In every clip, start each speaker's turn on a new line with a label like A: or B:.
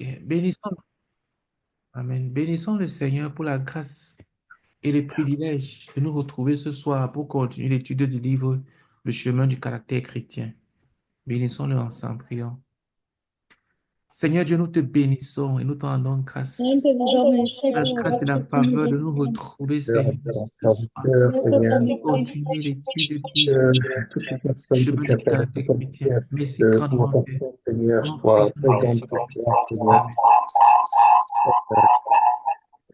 A: Ok. Amen. Bénissons le Seigneur pour la grâce et le privilège de nous retrouver ce soir pour continuer l'étude du livre Le chemin du caractère chrétien. Bénissons-le ensemble, prions. Seigneur Dieu, nous te bénissons et nous t'en rendons
B: Seigneur,
A: grâce.
B: te vous remercie
A: La
B: pour la
A: grâce et
B: grâce
A: la
B: que tu nous
A: faveur de nous
B: donnes.
A: retrouver,
C: Seigneur,
A: Seigneur,
C: envers
A: ce
C: ton
A: soir.
C: serviteur,
B: Seigneur,
C: Seigneur,
B: pour
A: Pour
B: nous
A: continuer l'étude du livre
C: que toutes les
A: Le
C: personnes que
A: chemin
C: tu
A: du
C: appelles
A: caractère
C: à
A: chrétien. Merci
C: cette
A: grandement, Père.
C: convocation, Seigneur,
A: Au nom
C: soient
A: puissant du Seigneur
C: présentes ce
A: Jésus-Christ.
C: soir, Seigneur,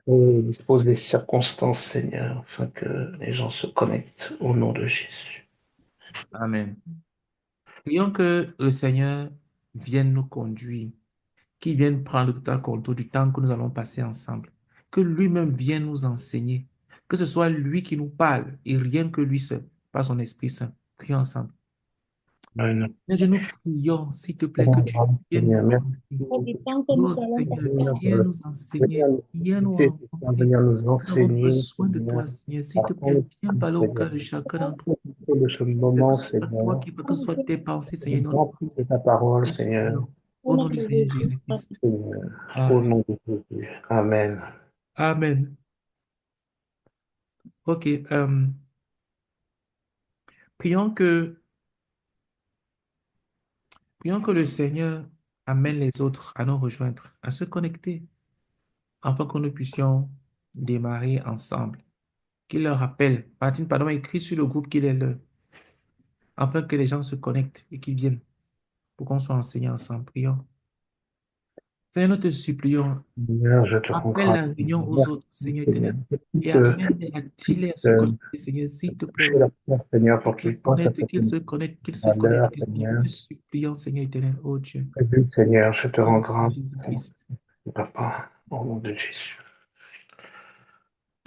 A: Amen.
C: et dispose des circonstances, Seigneur, afin que les gens se connectent au nom de Jésus.
A: Amen. Prions que le Seigneur vienne nous conduire, qu'il vienne prendre tout à contrôle du temps que nous allons passer ensemble, que lui-même vienne nous enseigner, que ce soit lui qui nous parle et rien que lui seul, par son Esprit Saint. Prions ensemble.
C: Amen.
A: Seigneur, nous prions, s'il te plaît, que
C: Grand,
A: tu
C: grand
A: viennes
C: Seigneur,
A: nous
C: merci
A: conduire.
B: pour du temps que nous
A: Oh
B: allons
A: Seigneur,
B: passer
C: venir,
A: viens nous
C: venir
A: enseigner,
C: nous
A: viens nous
C: visiter, Seigneur,
A: rencontrer.
C: venir nous
A: Nous avons
C: enseigner,
A: besoin de
C: Seigneur,
A: toi, Seigneur. S'il te
C: par ton
A: plaît, viens
C: esprit,
A: parler au
C: Seigneur.
A: cœur de chacun d'entre nous.
C: Profitez de ce
A: Que
C: moment,
A: ce soit toi
C: Seigneur,
A: qui parles, que ce soit tes pensées, Seigneur,
C: nous
A: non,
C: remplis de ta parole,
A: nous
C: Seigneur,
A: supplions.
B: au
A: Au
B: nom
A: nom du
B: de
A: Seigneur
B: Jésus.
A: Jésus-Christ.
C: Seigneur, au
A: Amen.
C: nom de Jésus. Amen.
A: Amen. Ok. Prions que, prions que le Seigneur amène les autres à nous rejoindre, à se connecter, afin que nous puissions démarrer ensemble. Qu'il leur rappelle, Martine, pardon, écrit sur le groupe qu'il est là, afin que les gens se connectent et qu'ils viennent pour qu'on soit enseignés ensemble. Prions. Seigneur, nous te supplions,
C: Seigneur, je te rends
A: appelle
C: grâce.
A: la réunion aux
C: Merci,
A: autres, Seigneur
C: Seigneur.
A: éternel, et
C: Que
A: amène-les, attire-les à se
C: puisse
A: connecter, Seigneur, s'il te plaît.
C: toucher la pierre, Seigneur, pour
A: Qu'ils se
C: qu'ils pensent à
A: connectent,
C: ce que
A: qu'ils
C: nous
A: se connectent, qu'ils se
C: avons à l'heure,
A: connectent, Seigneur.
C: Seigneur.
A: Nous te supplions, Seigneur éternel, oh Dieu,
C: Oui, Seigneur, je te
A: au
C: rends
A: nom de
C: grâce,
A: Jésus-Christ.
C: Papa, au nom de Jésus.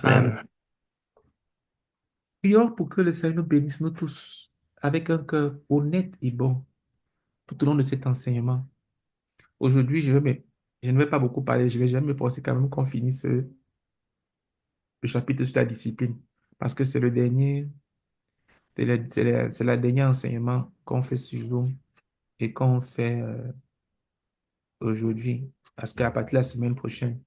A: Amen.
C: Amen.
A: Prions pour que le Seigneur nous bénisse, nous tous, avec un cœur honnête et bon, tout au long de cet enseignement. Aujourd'hui, je ne vais pas beaucoup parler, je vais jamais me forcer quand même qu'on finisse le chapitre sur la discipline, parce que c'est le dernier, c'est la dernière enseignement qu'on fait sur Zoom et qu'on fait aujourd'hui, parce qu'à partir de la semaine prochaine,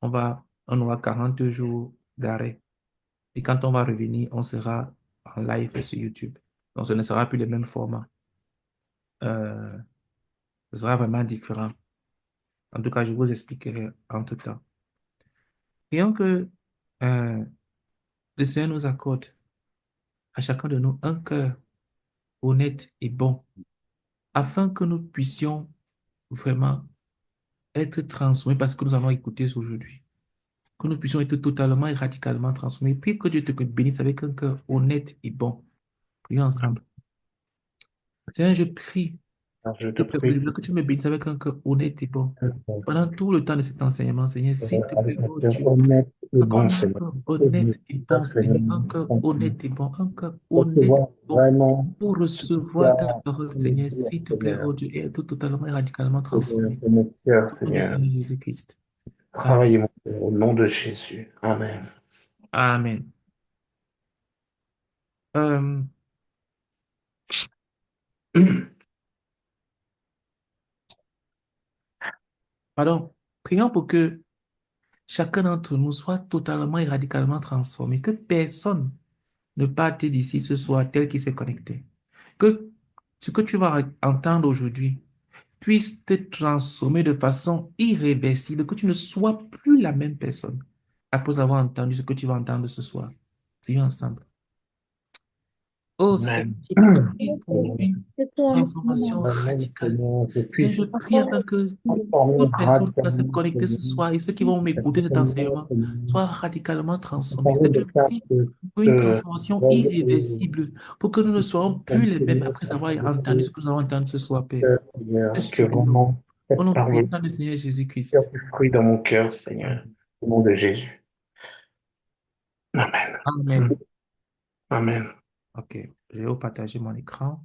A: on aura 40 jours d'arrêt. Et quand on va revenir, on sera en live sur YouTube. Donc, ce ne sera plus le même format. Euh, Ce sera vraiment différent. En tout cas, je vous expliquerai entre temps. Prions que euh, le Seigneur nous accorde à chacun de nous un cœur honnête et bon, afin que nous puissions vraiment être transformés parce que nous allons écouter aujourd'hui. Que nous puissions être totalement et radicalement transformés. Puis que Dieu te bénisse avec un cœur honnête et bon. Prions ensemble. Seigneur, je prie,
C: Je
A: s'il
C: te
A: te plaît,
C: prie,
A: aujourd'hui, que tu me bénisses avec un cœur honnête et bon.
C: Seigneur,
A: Pendant tout le temps de cet enseignement, Seigneur, s'il te
C: avec
A: plaît,
C: un
A: oh
C: cœur
A: Dieu,
C: honnête et bon,
A: accorde-moi un
C: Seigneur.
A: cœur
C: Et je
A: honnête et bon,
C: prie, Seigneur,
A: Seigneur, un cœur honnête et bon, un cœur
C: pour
A: honnête et
C: pouvoir
A: bon,
C: vraiment
A: pour
C: ce que tu as
A: recevoir ta
C: à
A: parole,
C: nous
A: Seigneur,
C: dire,
A: s'il te plaît,
C: Seigneur.
A: oh Dieu, et être totalement et radicalement
C: Seigneur,
A: transformé.
C: de mon cœur,
A: Au nom du
C: Seigneur.
A: Seigneur Jésus-Christ. Amen.
C: Travaillez mon cœur au nom de Jésus. Amen.
A: Amen. Euh, pardon, prions pour que chacun d'entre nous soit totalement et radicalement transformé, que personne ne parte d'ici ce soir tel qu'il s'est connecté. Que ce que tu vas entendre aujourd'hui puisse te transformer de façon irréversible, que tu ne sois plus la même personne après avoir entendu ce que tu vas entendre ce soir. Prions ensemble. Oh Seigneur,
C: Amen.
A: je prie pour une
B: Que toi,
A: transformation
B: maintenant,
C: Amen,
A: radicale.
C: Seigneur. Je
A: Seigneur,
C: puisse
A: je prie
B: encore
A: afin que
C: transformer
A: toute personne qui va se
C: radicalement,
A: connecter ce
C: Seigneur.
A: soir et ceux qui vont m'écouter cet
C: Seigneur,
A: enseignement
C: Seigneur.
A: soient radicalement transformés.
C: Transformer
A: Seigneur, je
C: le cap
A: prie
C: de
A: pour une
C: ce
A: transformation
C: réveil.
A: irréversible pour que nous ne soyons plus les mêmes
C: Seigneur,
A: après avoir
C: afin
A: entendu
C: de
A: ce que nous avons entendu ce soir, Père. Je
C: Seigneur, que
A: supplions.
C: vraiment
A: Au
C: cette
A: nom
C: parole
A: puissant du Seigneur
C: tire
A: Jésus-Christ.
C: du fruit dans mon cœur, Seigneur. Au nom de Jésus. Amen.
A: Amen.
C: Amen.
A: OK. Je vais vous partager mon écran.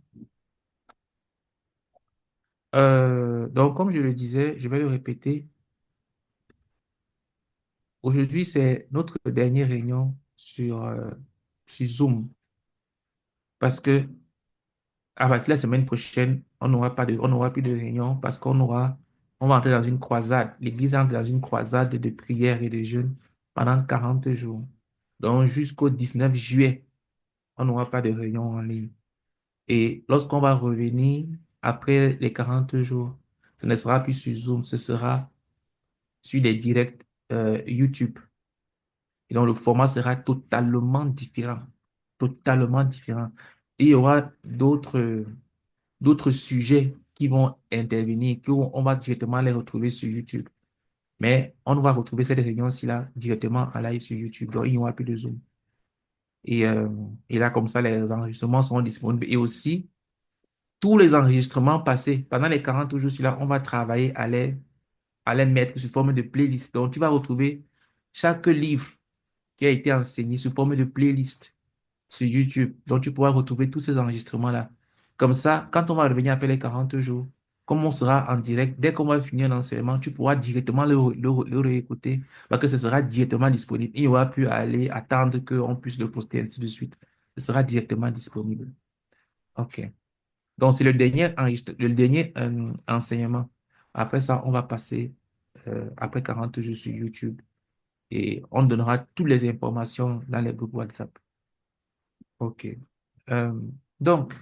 A: Donc, comme je le disais, je vais le répéter. Aujourd'hui, c'est notre dernière réunion sur Zoom parce que à partir de la semaine prochaine, on n'aura plus de réunion parce qu'on aura On va entrer dans une croisade. L'Église entre dans une croisade de prière et de jeûne pendant 40 jours. Donc, jusqu'au 19 juillet, on n'aura pas de réunion en ligne. Et lorsqu'on va revenir après les 40 jours, ce ne sera plus sur Zoom, ce sera sur les directs YouTube. Et donc, le format sera totalement différent. Totalement différent. Et il y aura d'autres sujets qui vont intervenir, on va directement les retrouver sur YouTube. Mais on va retrouver cette réunion-ci là directement en live sur YouTube. Donc, il n'y aura plus de Zoom. Et, euh, et là, comme ça, les enregistrements seront disponibles. Et aussi, tous les enregistrements passés pendant les 40 jours, là, on va travailler à les mettre sous forme de playlist. Donc, tu vas retrouver chaque livre qui a été enseigné sous forme de playlist sur YouTube. Donc, tu pourras retrouver tous ces enregistrements-là. Comme ça, quand on va revenir après les 40 jours, comme on sera en direct, dès qu'on va finir l'enseignement, tu pourras directement le réécouter parce que ce sera directement disponible. Il n'y aura plus à aller attendre qu'on puisse le poster, ainsi de suite. Ce sera directement disponible. OK. Donc, c'est le dernier enseignement. Après ça, on va passer après 40 jours sur YouTube et on donnera toutes les informations dans les groupes WhatsApp. OK. Euh, donc,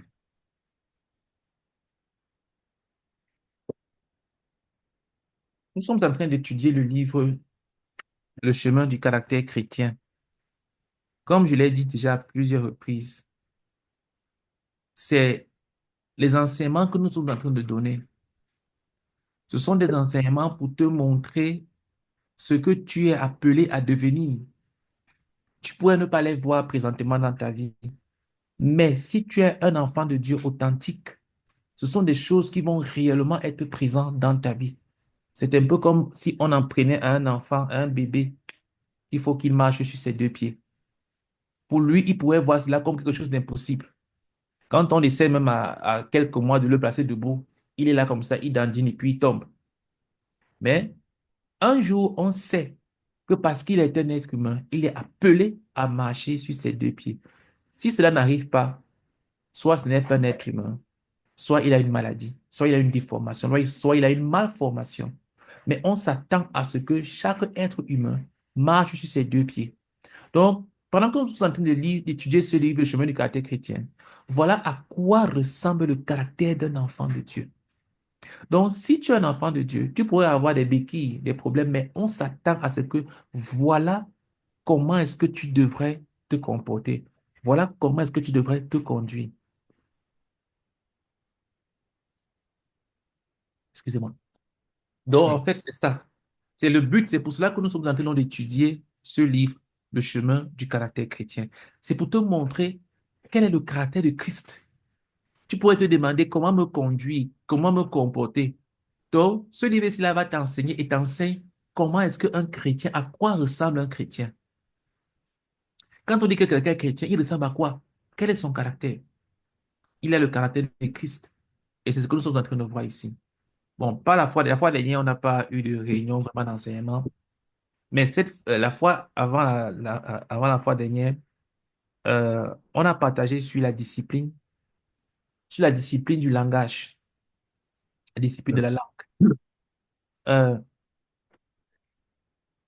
A: nous sommes en train d'étudier le livre Le chemin du caractère chrétien. Comme je l'ai dit déjà à plusieurs reprises, c'est les enseignements que nous sommes en train de donner. Ce sont des enseignements pour te montrer ce que tu es appelé à devenir. Tu pourrais ne pas les voir présentement dans ta vie, mais si tu es un enfant de Dieu authentique, ce sont des choses qui vont réellement être présentes dans ta vie. C'est un peu comme si on en prenait à un enfant, à un bébé, il faut qu'il marche sur ses deux pieds. Pour lui, il pourrait voir cela comme quelque chose d'impossible. Quand on essaie même à quelques mois de le placer debout, il est là comme ça, il dandine et puis il tombe. Mais un jour, on sait que parce qu'il est un être humain, il est appelé à marcher sur ses deux pieds. Si cela n'arrive pas, soit ce n'est pas un être humain, soit il a une maladie, soit il a une déformation, soit il a une malformation. Mais on s'attend à ce que chaque être humain marche sur ses deux pieds. Donc, pendant que nous sommes en train de lire, d'étudier ce livre, Le chemin du caractère chrétien, voilà à quoi ressemble le caractère d'un enfant de Dieu. Donc, si tu es un enfant de Dieu, tu pourrais avoir des béquilles, des problèmes, mais on s'attend à ce que voilà comment est-ce que tu devrais te comporter. Voilà comment est-ce que tu devrais te conduire. Excusez-moi. Donc, en
C: Oui.
A: fait, c'est ça. C'est le but. C'est pour cela que nous sommes en train d'étudier ce livre, Le chemin du caractère chrétien. C'est pour te montrer quel est le caractère de Christ. Tu pourrais te demander comment me conduire, comment me comporter. Donc, ce livre-ci là va t'enseigner et t'enseigne comment est-ce qu'un chrétien, à quoi ressemble un chrétien. Quand on dit que quelqu'un est chrétien, il ressemble à quoi? Quel est son caractère? Il a le caractère de Christ. Et c'est ce que nous sommes en train de voir ici. Bon, pas la fois dernière, on n'a pas eu de réunion vraiment d'enseignement. Mais la fois avant avant la fois dernière, on a partagé sur la discipline du langage, la discipline de la langue. Euh,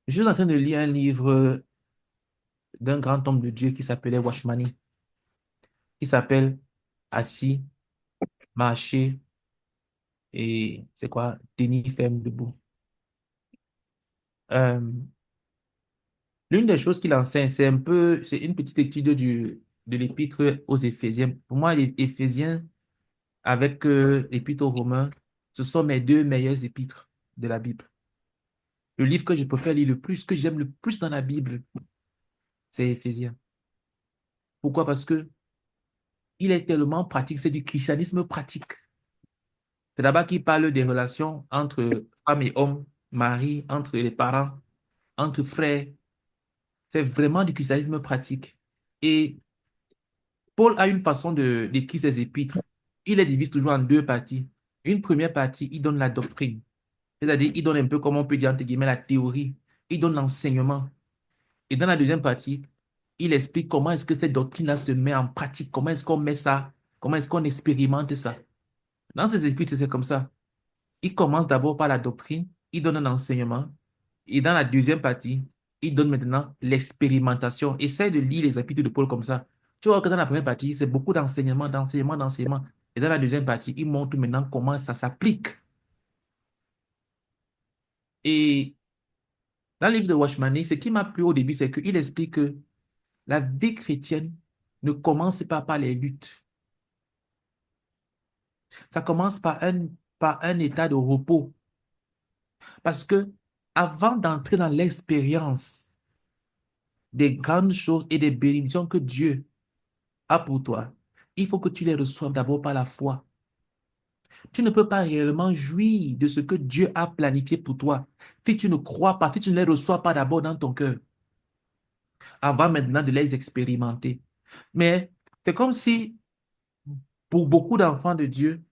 A: je suis en train de lire un livre d'un grand homme de Dieu qui s'appelait Washmani, qui s'appelle Assis, marcher et c'est quoi? Tenir ferme debout. Euh, L'une des choses qu'il enseigne, c'est une petite étude de l'épître aux Éphésiens. Pour moi, les Éphésiens avec l'épître aux Romains, ce sont mes deux meilleurs épîtres de la Bible. Le livre que je préfère lire le plus, que j'aime le plus dans la Bible, c'est Éphésiens. Pourquoi? Parce que il est tellement pratique, c'est du christianisme pratique. C'est là-bas qu'il parle des relations entre femmes et hommes, mari, entre les parents, entre frères. C'est vraiment du christianisme pratique. Et Paul a une façon d'écrire ses épîtres. Il les divise toujours en deux parties. Une première partie, il donne la doctrine. C'est-à-dire, il donne un peu, comme on peut dire, entre guillemets, la théorie. Il donne l'enseignement. Et dans la deuxième partie, il explique comment est-ce que cette doctrine-là se met en pratique, comment est-ce qu'on met ça, comment est-ce qu'on expérimente ça. Dans ces épîtres, c'est comme ça. Il commence d'abord par la doctrine, il donne un enseignement, et dans la deuxième partie, il donne maintenant l'expérimentation. Essaye de lire les épîtres de Paul comme ça. Tu vois que dans la première partie, c'est beaucoup d'enseignement, d'enseignement, d'enseignement. Et dans la deuxième partie, il montre maintenant comment ça s'applique. Et dans le livre de Watchman, ce qui m'a plu au début, c'est qu'il explique que la vie chrétienne ne commence pas par les luttes. Ça commence par un état de repos. Parce que avant d'entrer dans l'expérience des grandes choses et des bénédictions que Dieu a pour toi, il faut que tu les reçoives d'abord par la foi. Tu ne peux pas réellement jouir de ce que Dieu a planifié pour toi si tu ne crois pas, si tu ne les reçois pas d'abord dans ton cœur, avant maintenant de les expérimenter. Mais c'est comme si, pour beaucoup d'enfants de Dieu,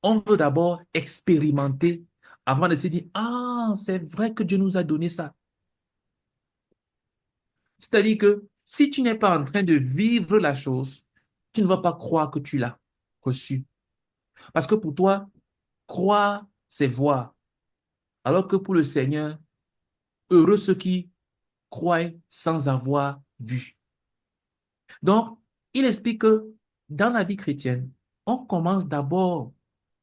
A: on veut d'abord expérimenter avant de se dire, ah, c'est vrai que Dieu nous a donné ça. C'est-à-dire que si tu n'es pas en train de vivre la chose, tu ne vas pas croire que tu l'as reçu. Parce que pour toi, croire, c'est voir. Alors que pour le Seigneur, heureux ceux qui croient sans avoir vu. Donc, il explique que dans la vie chrétienne, on commence d'abord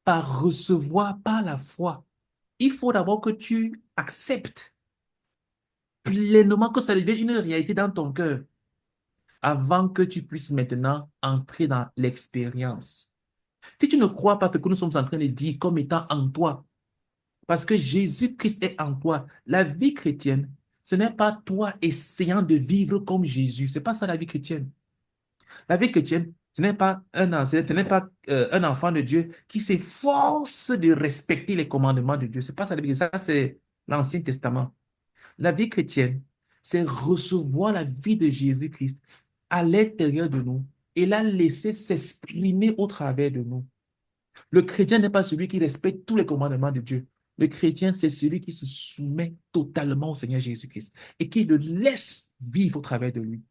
A: par recevoir par la foi. Il faut d'abord que tu acceptes pleinement que ça devienne une réalité dans ton cœur avant que tu puisses maintenant entrer dans l'expérience. Si tu ne crois pas ce que nous sommes en train de dire comme étant en toi, parce que Jésus-Christ est en toi, la vie chrétienne, ce n'est pas toi essayant de vivre comme Jésus. Ce n'est pas ça la vie chrétienne. La vie chrétienne, ce n'est pas un enfant de Dieu qui s'efforce de respecter les commandements de Dieu. Ce n'est pas ça la vie chrétienne. Ça, c'est l'Ancien Testament. La vie chrétienne, c'est recevoir la vie de Jésus-Christ à l'intérieur de nous et la laisser s'exprimer au travers de nous. Le chrétien n'est pas celui qui respecte tous les commandements de Dieu. Le chrétien, c'est celui qui se soumet totalement au Seigneur Jésus-Christ et qui le laisse vivre au travers de lui.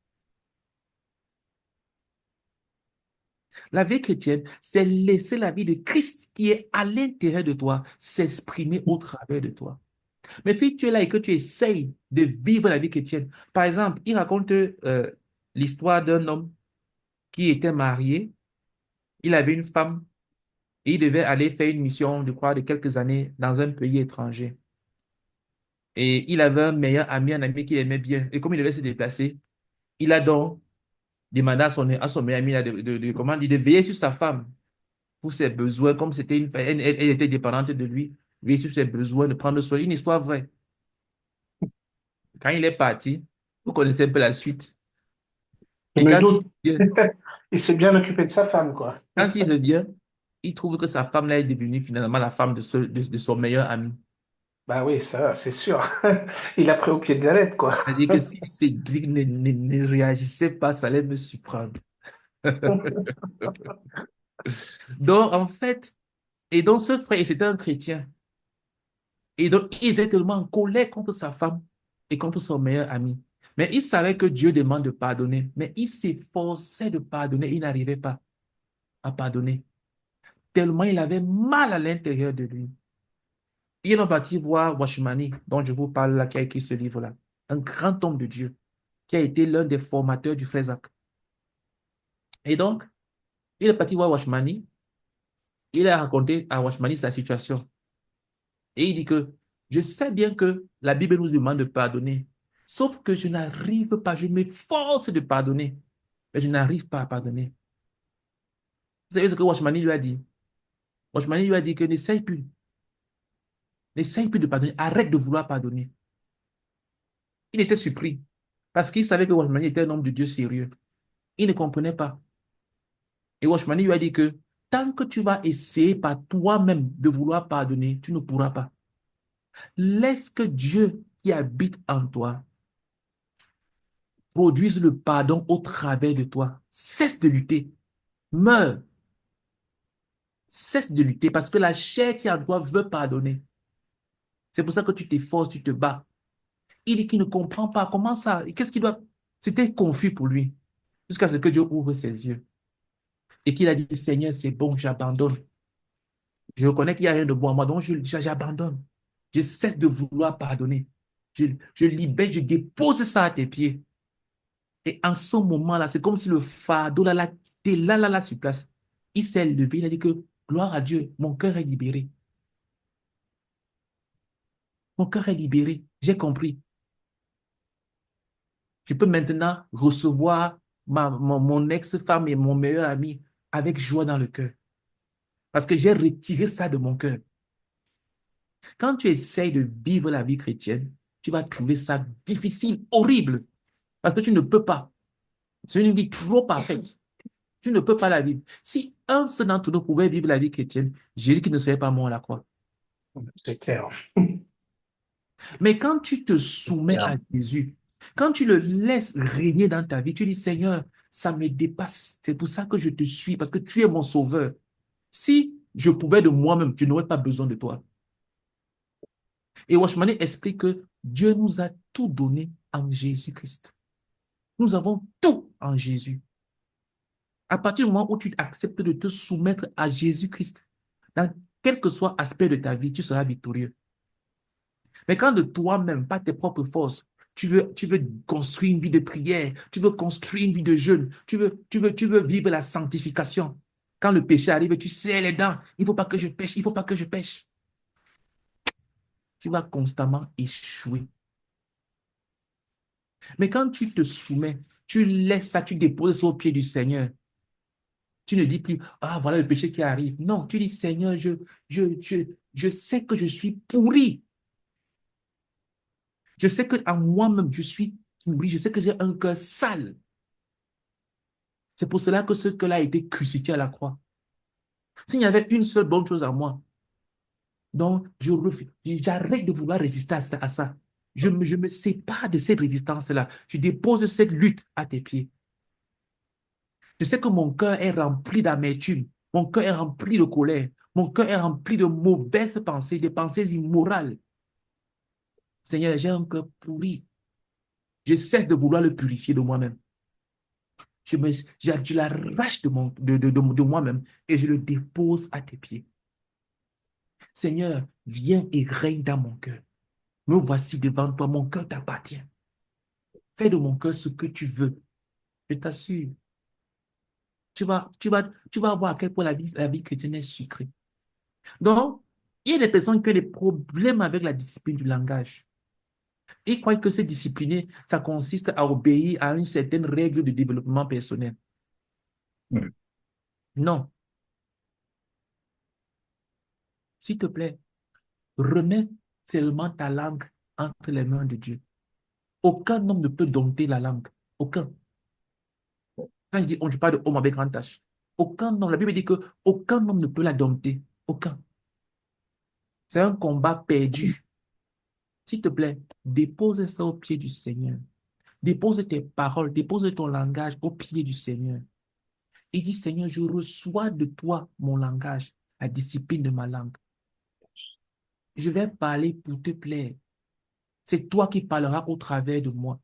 A: La vie chrétienne, c'est laisser la vie de Christ qui est à l'intérieur de toi s'exprimer au travers de toi. Mais si tu es là et que tu essayes de vivre la vie chrétienne, par exemple, il raconte l'histoire d'un homme qui était marié, il avait une femme et il devait aller faire une mission, je crois, de quelques années dans un pays étranger. Et il avait un meilleur ami, un ami qu'il aimait bien. Et comme il devait se déplacer, il a donc demandé à son meilleur ami là, comment dire, de veiller sur sa femme pour ses besoins, comme c'était elle était dépendante de lui, veiller sur ses besoins, de prendre soin. Une histoire vraie. Quand il est parti, vous connaissez un peu la suite.
C: Je
A: Et
C: me
A: quand
C: doute.
A: il revient,
C: Il s'est bien occupé de sa femme, quoi.
A: quand il revient, il trouve que sa femme là est devenue finalement la femme de son meilleur ami.
C: Bah oui, ça, c'est sûr. Il a pris au pied de la lettre, quoi.
A: C'est-à-dire que si Cédric ne réagissait pas, ça allait me surprendre. Donc, en fait, et donc ce frère, c'était un chrétien. Et donc, il était tellement en colère contre sa femme et contre son meilleur ami. Mais il savait que Dieu demande de pardonner. Mais il s'efforçait de pardonner. Il n'arrivait pas à pardonner. Tellement il avait mal à l'intérieur de lui. Il est parti voir Washmani, dont je vous parle là, qui a écrit ce livre-là. Un grand homme de Dieu, qui a été l'un des formateurs du frère Zach. Et donc, il est parti voir Washmani. Il a raconté à Washmani sa situation. Et il dit que je sais bien que la Bible nous demande de pardonner, sauf que je n'arrive pas, je m'efforce de pardonner, mais je n'arrive pas à pardonner. Vous savez ce que Washmani lui a dit? Washmani lui a dit que n'essaye plus de pardonner, arrête de vouloir pardonner. Il était surpris parce qu'il savait que Washmani était un homme de Dieu sérieux. Il ne comprenait pas. Et Washmani lui a dit que tant que tu vas essayer par toi-même de vouloir pardonner, tu ne pourras pas. Laisse que Dieu qui habite en toi produise le pardon au travers de toi. Cesse de lutter. Meurs. Cesse de lutter parce que la chair qui en toi veut pardonner. C'est pour ça que tu t'efforces, tu te bats. Il dit qu'il ne comprend pas. Comment ça? Qu'est-ce qu'il doit... C'était confus pour lui. Jusqu'à ce que Dieu ouvre ses yeux. Et qu'il a dit, Seigneur, c'est bon, j'abandonne. Je reconnais qu'il n'y a rien de bon à moi, donc j'abandonne. Je cesse de vouloir pardonner. Je libère, je dépose ça à tes pieds. Et en ce moment-là, c'est comme si le fardeau là, était là, sur place. Il s'est levé, il a dit que, gloire à Dieu, mon cœur est libéré. Mon cœur est libéré. J'ai compris. Je peux maintenant recevoir mon ex-femme et mon meilleur ami avec joie dans le cœur. Parce que j'ai retiré ça de mon cœur. Quand tu essayes de vivre la vie chrétienne, tu vas trouver ça difficile, horrible, parce que tu ne peux pas. C'est une vie trop parfaite. Tu ne peux pas la vivre. Si un seul d'entre nous pouvait vivre la vie chrétienne, Jésus qui ne serait pas mort à la croix.
C: C'est clair.
A: Mais quand tu te soumets
C: Clair.
A: à Jésus, quand tu le laisses régner dans ta vie, tu dis, Seigneur, ça me dépasse. C'est pour ça que je te suis, parce que tu es mon sauveur. Si je pouvais de moi-même, je n'aurais pas besoin de toi. Et Watchman explique que Dieu nous a tout donné en Jésus-Christ. Nous avons tout en Jésus. À partir du moment où tu acceptes de te soumettre à Jésus-Christ, dans quel que soit aspect de ta vie, tu seras victorieux. Mais quand de toi-même, pas tes propres forces, tu veux construire une vie de prière, tu veux construire une vie de jeûne, tu veux vivre la sanctification. Quand le péché arrive, tu serres les dents. Il ne faut pas que je pêche, il ne faut pas que je pêche. Tu vas constamment échouer. Mais quand tu te soumets, tu laisses ça, tu déposes ça au pied du Seigneur. Tu ne dis plus, ah, voilà le péché qui arrive. Non, tu dis, Seigneur, je sais que je suis pourri. Je sais qu'en moi-même, je suis pourri. Je sais que j'ai un cœur sale. C'est pour cela que ce cœur-là a été crucifié à la croix. S'il y avait une seule bonne chose à moi, donc j'arrête de vouloir résister à ça. Je me sépare de cette résistance-là. Je dépose cette lutte à tes pieds. Je sais que mon cœur est rempli d'amertume. Mon cœur est rempli de colère. Mon cœur est rempli de mauvaises pensées, des pensées immorales. Seigneur, j'ai un cœur pourri. Je cesse de vouloir le purifier de moi-même. Je l'arrache de moi-même et je le dépose à tes pieds. Seigneur, viens et règne dans mon cœur. Me voici devant toi, mon cœur t'appartient. Fais de mon cœur ce que tu veux. Je t'assure. Tu vas voir à quel point la vie chrétienne est sucrée. Donc, il y a des personnes qui ont des problèmes avec la discipline du langage. Ils croient que se discipliner, ça consiste à obéir à une certaine règle de développement personnel.
C: Mm.
A: Non, s'il te plaît, remets seulement ta langue entre les mains de Dieu. Aucun homme ne peut dompter la langue. Aucun. Quand je parle de homme avec grand H. Aucun homme, la Bible dit que aucun homme ne peut la dompter. Aucun. C'est un combat perdu. S'il te plaît, dépose ça au pied du Seigneur. Dépose tes paroles, dépose ton langage au pied du Seigneur. Et dis, Seigneur, je reçois de toi mon langage, la discipline de ma langue. Je vais parler pour te plaire. C'est toi qui parleras au travers de moi.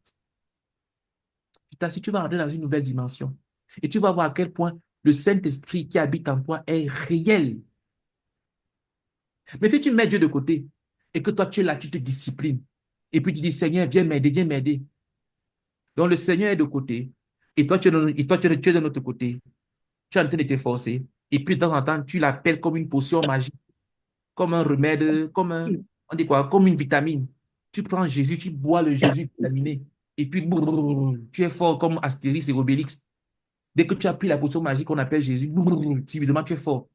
A: Si tu vas entrer dans une nouvelle dimension et tu vas voir à quel point le Saint-Esprit qui habite en toi est réel. Mais si tu mets Dieu de côté et que toi tu es là, tu te disciplines et puis tu dis, Seigneur, viens m'aider, viens m'aider. Donc le Seigneur est de côté et toi tu es de l'autre côté. Tu es en train de t'efforcer et puis de temps en temps, tu l'appelles comme une potion magique, comme un remède, on dit quoi, comme une vitamine. Tu prends Jésus, tu bois le Jésus vitaminé et puis brrr, tu es fort comme Astérix et Obélix. Dès que tu as pris la potion magique qu'on appelle Jésus, évidemment, tu es fort.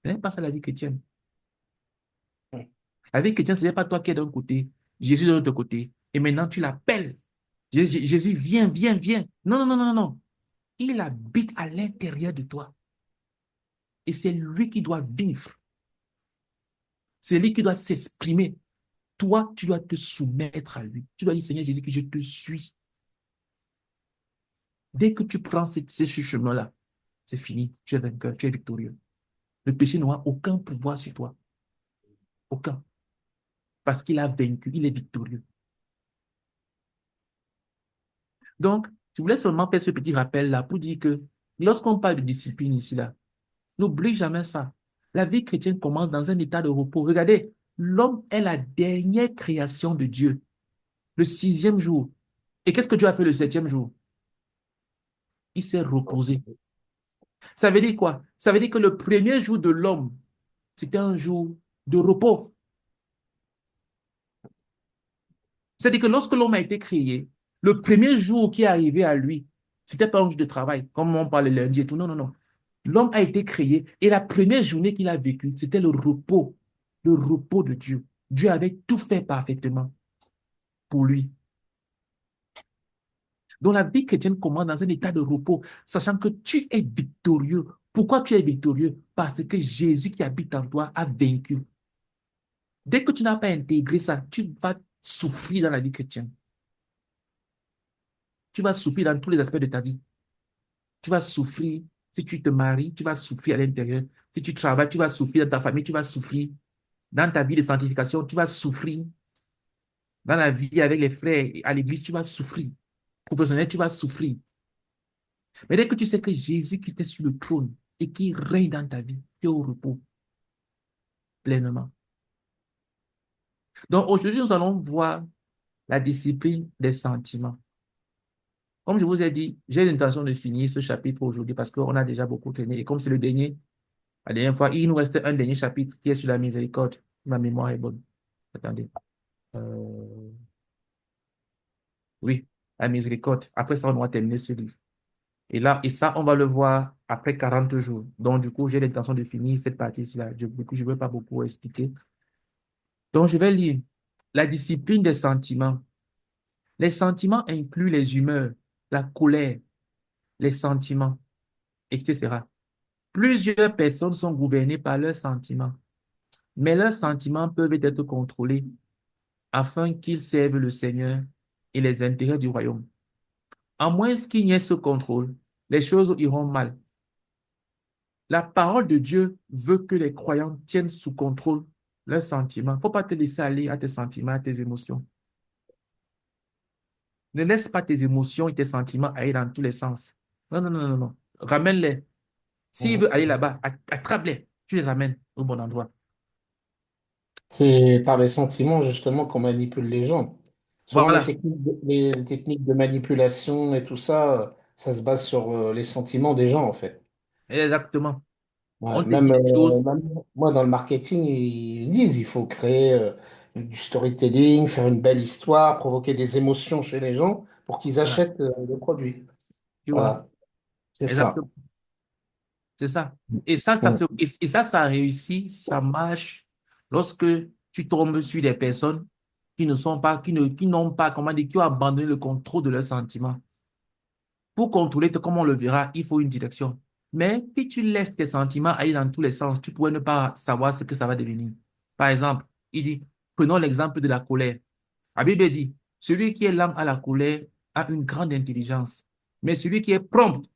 A: Ce n'est pas ça la vie chrétienne. La vie chrétienne, ce n'est pas toi qui es d'un côté, Jésus de l'autre côté. Et maintenant, tu l'appelles. Jésus, viens, viens, viens. Non, non, non, non, non. Il habite à l'intérieur de toi. Et c'est lui qui doit vivre. C'est lui qui doit s'exprimer. Toi, tu dois te soumettre à lui. Tu dois dire, Seigneur Jésus, que je te suis. Dès que tu prends ce chemin-là, c'est fini. Tu es vainqueur, tu es victorieux. Le péché n'aura aucun pouvoir sur toi. Aucun. Parce qu'il a vaincu, il est victorieux. Donc, je voulais seulement faire ce petit rappel-là pour dire que lorsqu'on parle de discipline ici, là, n'oublie jamais ça. La vie chrétienne commence dans un état de repos. Regardez, l'homme est la dernière création de Dieu, le sixième jour. Et qu'est-ce que Dieu a fait le septième jour? Il s'est reposé. Ça veut dire quoi? Ça veut dire que le premier jour de l'homme, c'était un jour de repos. C'est-à-dire que lorsque l'homme a été créé, le premier jour qui est arrivé à lui, c'était pas un jour de travail, comme on parle le lundi et tout. Non, non, non. L'homme a été créé et la première journée qu'il a vécue, c'était le repos de Dieu. Dieu avait tout fait parfaitement pour lui. Donc la vie chrétienne commence dans un état de repos, sachant que tu es victorieux. Pourquoi tu es victorieux? Parce que Jésus qui habite en toi a vaincu. Dès que tu n'as pas intégré ça, tu vas souffrir dans la vie chrétienne. Tu vas souffrir dans tous les aspects de ta vie. Tu vas souffrir si tu te maries, tu vas souffrir à l'intérieur. Si tu travailles, tu vas souffrir dans ta famille, tu vas souffrir. Dans ta vie de sanctification, tu vas souffrir. Dans la vie avec les frères à l'église, tu vas souffrir. Professionnel, tu vas souffrir. Mais dès que tu sais que Jésus-Christ est sur le trône et qu'il règne dans ta vie, tu es au repos pleinement. Donc aujourd'hui, nous allons voir la discipline des sentiments. Comme je vous ai dit, j'ai l'intention de finir ce chapitre aujourd'hui parce qu'on a déjà beaucoup traîné. Et comme c'est le dernier, la dernière fois, il nous restait un dernier chapitre qui est sur la miséricorde. Ma mémoire est bonne. Attendez. Euh, oui, la miséricorde. Après ça, on aura terminé ce livre. Et ça, on va le voir après 40 jours. Donc, du coup, j'ai l'intention de finir cette partie-là. Du coup, je ne vais pas beaucoup expliquer. Donc, je vais lire la discipline des sentiments. Les sentiments incluent les humeurs, la colère, les sentiments, etc. Plusieurs personnes sont gouvernées par leurs sentiments, mais leurs sentiments peuvent être contrôlés afin qu'ils servent le Seigneur et les intérêts du royaume. À moins qu'il n'y ait ce contrôle, les choses iront mal. La parole de Dieu veut que les croyants tiennent sous contrôle leurs sentiments. Il ne faut pas te laisser aller à tes sentiments, à tes émotions. Ne laisse pas tes émotions et tes sentiments aller dans tous les sens. Non, non, non, non, non. Ramène-les. S'il veut aller là-bas, attrape-les. Tu les ramènes au bon endroit.
C: C'est par les sentiments justement qu'on manipule les gens. Souvent
A: Voilà,
C: les techniques de manipulation et tout ça, ça se base sur les sentiments des gens en fait.
A: exactement.
C: Ouais,
A: On te dit des choses.
C: même moi dans le marketing, ils disent il faut créer du storytelling, faire une belle histoire, provoquer des émotions chez les gens pour qu'ils
A: Voilà,
C: achètent le produit.
A: tu vois.
C: Voilà, c'est ça.
A: Exactement. C'est ça. Et ça,
C: Mm.
A: ça réussit, ça marche lorsque tu tombes sur des personnes qui ne sont pas, qui n'ont pas, comment dire, qui ont abandonné le contrôle de leurs sentiments. Pour contrôler, comme on le verra, il faut une direction. Mais si tu laisses tes sentiments aller dans tous les sens, tu pourrais ne pas savoir ce que ça va devenir. Par exemple, il dit, prenons l'exemple de la colère. La Bible dit, celui qui est lent à la colère a une grande intelligence, mais celui qui est prompt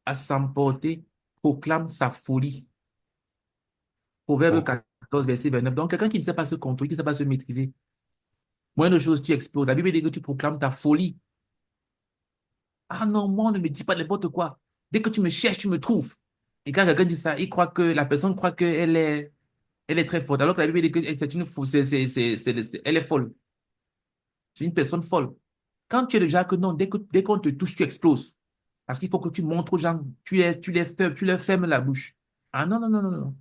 A: à s'emporter proclame sa folie. Proverbe
C: Mm.
A: 14, verset 29. Donc, quelqu'un qui ne sait pas se contrôler, qui ne sait pas se maîtriser, moins de choses, tu exploses. La Bible dit que tu proclames ta folie. Ah non, moi, ne me dis pas n'importe quoi. Dès que tu me cherches, tu me trouves. Et quand quelqu'un dit ça, la personne croit elle est très forte. Alors que la Bible dit que c'est une fou, elle est folle. C'est une personne folle. Quand tu es déjà que non, dès qu'on te touche, tu exploses. Parce qu'il faut que tu montres aux gens, tu leur fermes la bouche. Ah non, non, non, non, non.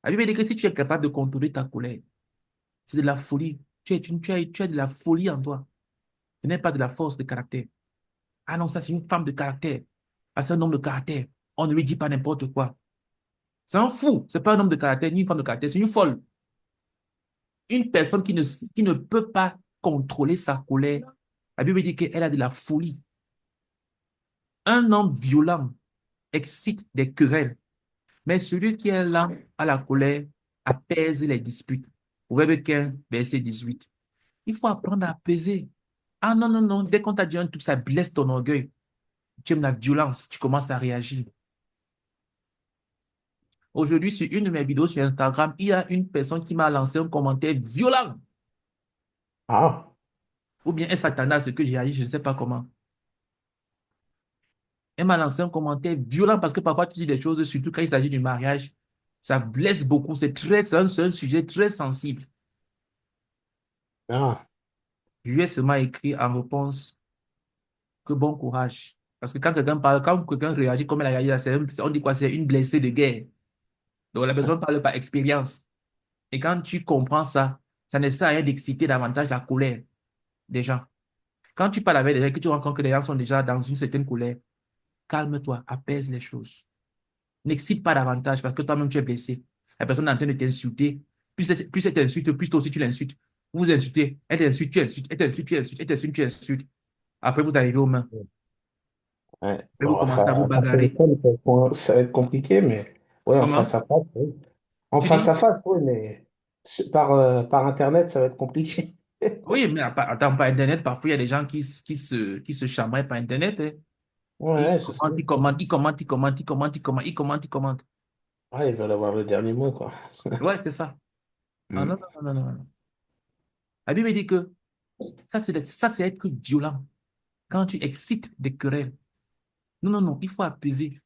A: La Bible dit que si tu es capable de contrôler ta colère, c'est de la folie. Tu as de la folie en toi. Ce n'est pas de la force de caractère. Ah non, ça, c'est une femme de caractère. Ah, c'est un homme de caractère. On ne lui dit pas n'importe quoi. C'est un fou. C'est pas un homme de caractère ni une femme de caractère. C'est une folle. Une personne qui ne peut pas contrôler sa colère. La Bible dit qu'elle a de la folie. Un homme violent excite des querelles, mais celui qui est lent à la colère apaise les disputes. Proverbe 15, verset 18. Il faut apprendre à apaiser. Ah non, non, non. Dès qu'on t'a dit un truc, ça blesse ton orgueil. Tu aimes la violence, tu commences à réagir. Aujourd'hui, sur une de mes vidéos sur Instagram, il y a une personne qui m'a lancé un commentaire violent.
C: Ah,
A: Ou bien elle s'attendait à ce que j'ai agi, je ne sais pas comment. Elle m'a lancé un commentaire violent parce que parfois tu dis des choses, surtout quand il s'agit du mariage. Ça blesse beaucoup. C'est un sujet très sensible.
C: Ah,
A: Je lui ai seulement écrit en réponse que bon courage. Parce que quand quelqu'un parle, quand quelqu'un réagit comme elle a réagi là, on dit quoi? C'est une blessée de guerre. Donc la personne parle par expérience. Et quand tu comprends ça, ça ne sert à rien d'exciter davantage la colère des gens. Quand tu parles avec des gens, que tu rencontres que les gens sont déjà dans une certaine colère, calme-toi, apaise les choses. N'excite pas davantage parce que toi-même tu es blessé. La personne est en train de t'insulter. Plus elle t'insulte, plus toi aussi tu l'insultes. Vous vous insultez. Elle t'insulte, tu insultes. Elle t'insulte, tu insultes. Elle t'insulte, tu insultes. Après, vous arrivez aux mains.
C: ouais.
A: Après, vous
C: Bon,
A: commencez à vous
C: enfin, par
A: bagarrer.
C: téléphone, ça va être compliqué, mais ouais, en
A: Comment?
C: face à face, oui. En
A: Tu
C: face
A: dis?
C: à face, oui, mais par Internet, ça va être compliqué.
A: Oui, mais attends, par Internet, parfois, il y a des gens qui se chambrait par Internet, hein. Ils
C: Ouais, je sais.
A: commentent, ils commentent, ils commentent, ils commentent, ils commentent, ils commentent, ils commentent, ils commentent.
C: Ouais, ils veulent avoir le dernier mot, quoi.
A: Ouais, c'est ça. Ah non,
C: Mm.
A: non, non, non, non, non. La Bible dit que ça, c'est être violent. Quand tu excites des querelles. Non, non, non, il faut apaiser.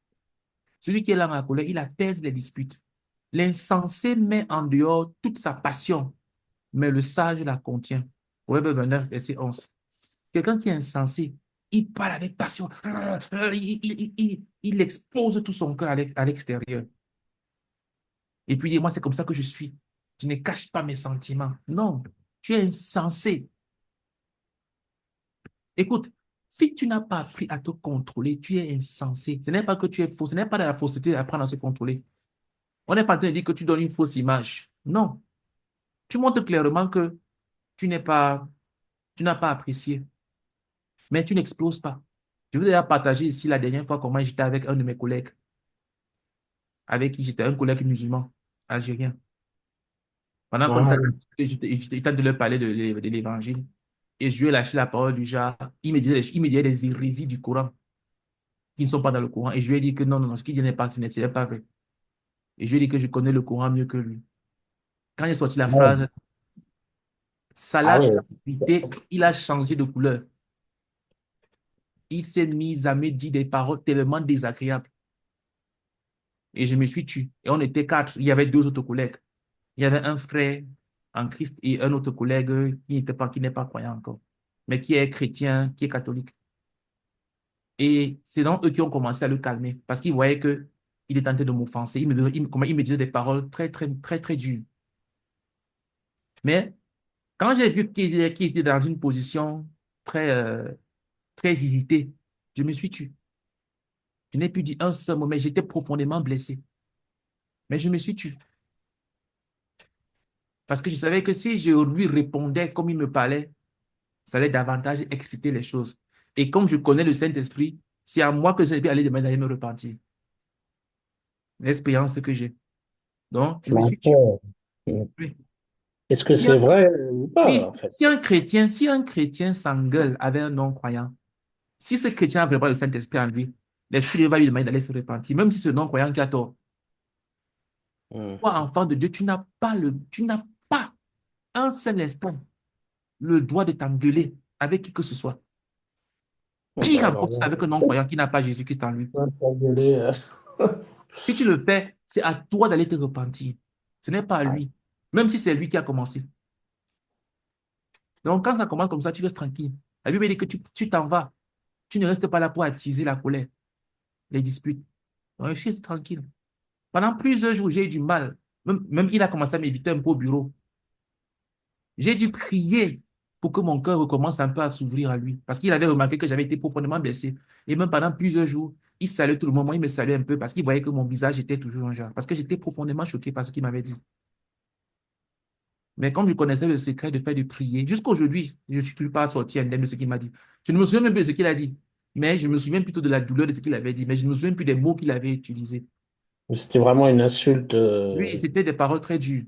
A: Celui qui est là dans la colère, il apaise les disputes. L'insensé met en dehors toute sa passion, mais le sage la contient. Proverbe 29, verset 11. Quelqu'un qui est insensé, il parle avec passion. Il expose tout son cœur à l'extérieur. Et puis, dis moi, c'est comme ça que je suis. Je ne cache pas mes sentiments. Non, tu es insensé. Écoute, si tu n'as pas appris à te contrôler, tu es insensé. Ce n'est pas que tu es faux, ce n'est pas de la fausseté d'apprendre à se contrôler. On n'est pas en train de dire que tu donnes une fausse image. Non, tu montres clairement que tu n'es pas, tu n'as pas apprécié, mais tu n'exploses pas. Je vous ai déjà partagé ici la dernière fois comment j'étais avec un de mes collègues, avec qui j'étais un collègue musulman, algérien. Pendant qu'on était
C: Ah,
A: en
C: oui.
A: train de leur parler de l'évangile, et je lui ai lâché la parole du genre, il me disait des hérésies du Coran qui ne sont pas dans le Coran. Et je lui ai dit que non, non, non, ce qu'il dit n'est pas, ce n'est pas vrai. Et je lui ai dit que je connais le Coran mieux que lui. Quand j'ai sorti la
C: Ouais.
A: phrase, ça
C: Ah
A: l'a
C: oui.
A: irrité, il a changé de couleur. Il s'est mis à me dire des paroles tellement désagréables. Et je me suis tué. Et on était quatre. Il y avait deux autres collègues. Il y avait un frère en Christ et un autre collègue qui n'est pas croyant encore, mais qui est chrétien, qui est catholique. Et c'est donc eux qui ont commencé à le calmer parce qu'ils voyaient que il est tenté de m'offenser. Il me disait des paroles très, très, très, très dures. Mais quand j'ai vu qu'il était dans une position très, très irritée, je me suis tué. Je n'ai pu dire un seul mot, mais j'étais profondément blessé. Mais je me suis tué. Parce que je savais que si je lui répondais comme il me parlait, ça allait davantage exciter les choses. Et comme je connais le Saint-Esprit, c'est à moi que je vais aller demander d'aller me repentir. L'expérience que j'ai. Donc, je me suis tué.
C: D'accord.
A: Oui.
C: Est-ce que
A: Si un-
C: c'est vrai ou pas,
A: oui,
C: en fait?
A: si un chrétien s'engueule avec un non-croyant, si ce chrétien a vraiment le Saint-Esprit en lui, l'Esprit va lui demander d'aller se repentir, même si c'est le non-croyant qui a tort.
C: Hmm.
A: Toi, enfant de Dieu, tu n'as pas un seul instant le droit de t'engueuler avec qui que ce soit.
C: Bah
A: Pire encore,
C: alors,
A: si c'est avec un non-croyant qui n'a pas Jésus-Christ en lui.
C: on va s'engueuler,
A: Si tu le fais, c'est à toi d'aller te repentir. Ce n'est pas à
C: Ouais.
A: lui. Même si c'est lui qui a commencé. Donc, quand ça commence comme ça, tu restes tranquille. La Bible dit que tu t'en vas. Tu ne restes pas là pour attiser la colère, les disputes. Donc, je suis tranquille. Pendant plusieurs jours, j'ai eu du mal. Même il a commencé à m'éviter un peu au bureau. J'ai dû prier pour que mon cœur recommence un peu à s'ouvrir à lui. Parce qu'il avait remarqué que j'avais été profondément blessé. Et même pendant plusieurs jours, il saluait tout le monde. Moi, il me saluait un peu parce qu'il voyait que mon visage était toujours en genre. Parce que j'étais profondément choqué par ce qu'il m'avait dit. Mais comme je connaissais le secret de faire de prier, jusqu'à aujourd'hui, je ne suis toujours pas sorti indemne de ce qu'il m'a dit. Je ne me souviens même plus de ce qu'il a dit. Mais je me souviens plutôt de la douleur de ce qu'il avait dit. Mais je ne me souviens plus des mots qu'il avait utilisés.
C: C'était vraiment une insulte,
A: Oui, c'était des paroles très dures.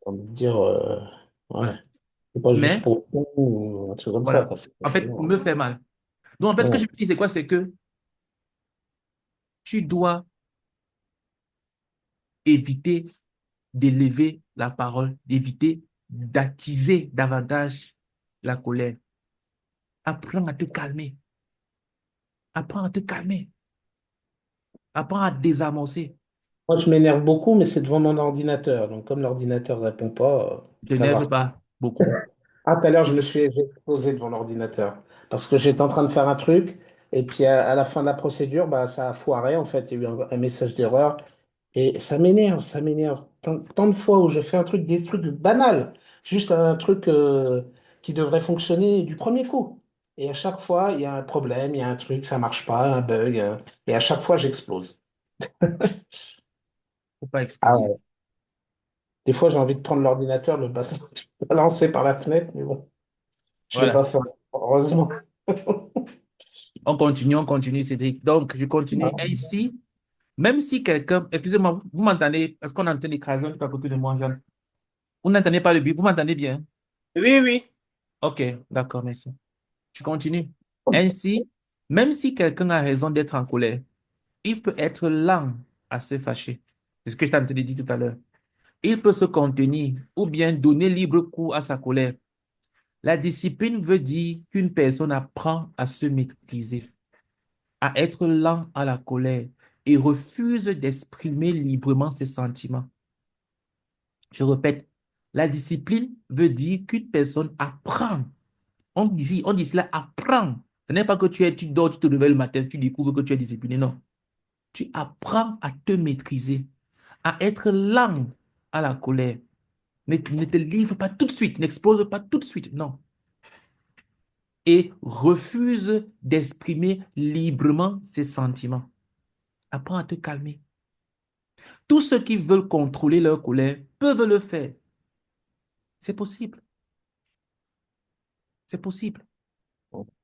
C: on va dire, ouais,
A: Voilà.
C: c'est pas juste
A: Mais,
C: pour vous ou un truc comme ça,
A: voilà.
C: quoi. C'est
A: En fait, il
C: vraiment,
A: me fait mal. Donc, en fait, ce que je
C: ouais.
A: me dis, c'est quoi? C'est que tu dois éviter d'élever la parole, d'éviter d'attiser davantage la colère. Apprends à te calmer. Apprends à te calmer. Apprends à désamorcer.
C: Moi, je m'énerve beaucoup, mais c'est devant mon ordinateur. Donc, comme l'ordinateur ne répond pas,
A: Je
C: ça
A: n'aime
C: va.
A: pas beaucoup.
C: Ah, tout à l'heure, j'ai explosé devant l'ordinateur. Parce que j'étais en train de faire un truc, et puis à la fin de la procédure, bah, ça a foiré, en fait. Il y a eu un message d'erreur. Et ça m'énerve, ça m'énerve. Tant de fois où je fais un truc, des trucs banals, juste un truc qui devrait fonctionner du premier coup. Et à chaque fois, il y a un problème, il y a un truc, ça marche pas, un bug. Et à chaque fois, j'explose.
A: Faut pas
C: Ah
A: exploser.
C: ouais. Des fois, j'ai envie de prendre l'ordinateur, le balancer par la fenêtre, mais bon, je l'ai
A: Voilà.
C: pas fait, heureusement.
A: On continue, Cédric. Donc, je continue ainsi. Même si quelqu'un, excusez-moi, vous m'entendez, parce qu'on entend des crasants tout à côté de moi, Jean. Vous n'entendez pas le bruit, vous m'entendez bien?
B: Oui, oui.
A: Ok, d'accord, merci. Je continue. Ainsi, même si quelqu'un a raison d'être en colère, il peut être lent à se fâcher. C'est ce que je t'ai dit tout à l'heure. Il peut se contenir ou bien donner libre cours à sa colère. La discipline veut dire qu'une personne apprend à se maîtriser, à être lent à la colère et refuse d'exprimer librement ses sentiments. Je répète, la discipline veut dire qu'une personne apprend. On dit cela apprend. Ce n'est pas que tu dors, tu te réveilles le matin, tu découvres que tu es discipliné. Non. Tu apprends à te maîtriser, à être lent à la colère. Ne te livre pas tout de suite, n'explose pas tout de suite. Non. Et refuse d'exprimer librement ses sentiments. Apprends à te calmer. Tous ceux qui veulent contrôler leur colère peuvent le faire. C'est possible. C'est possible.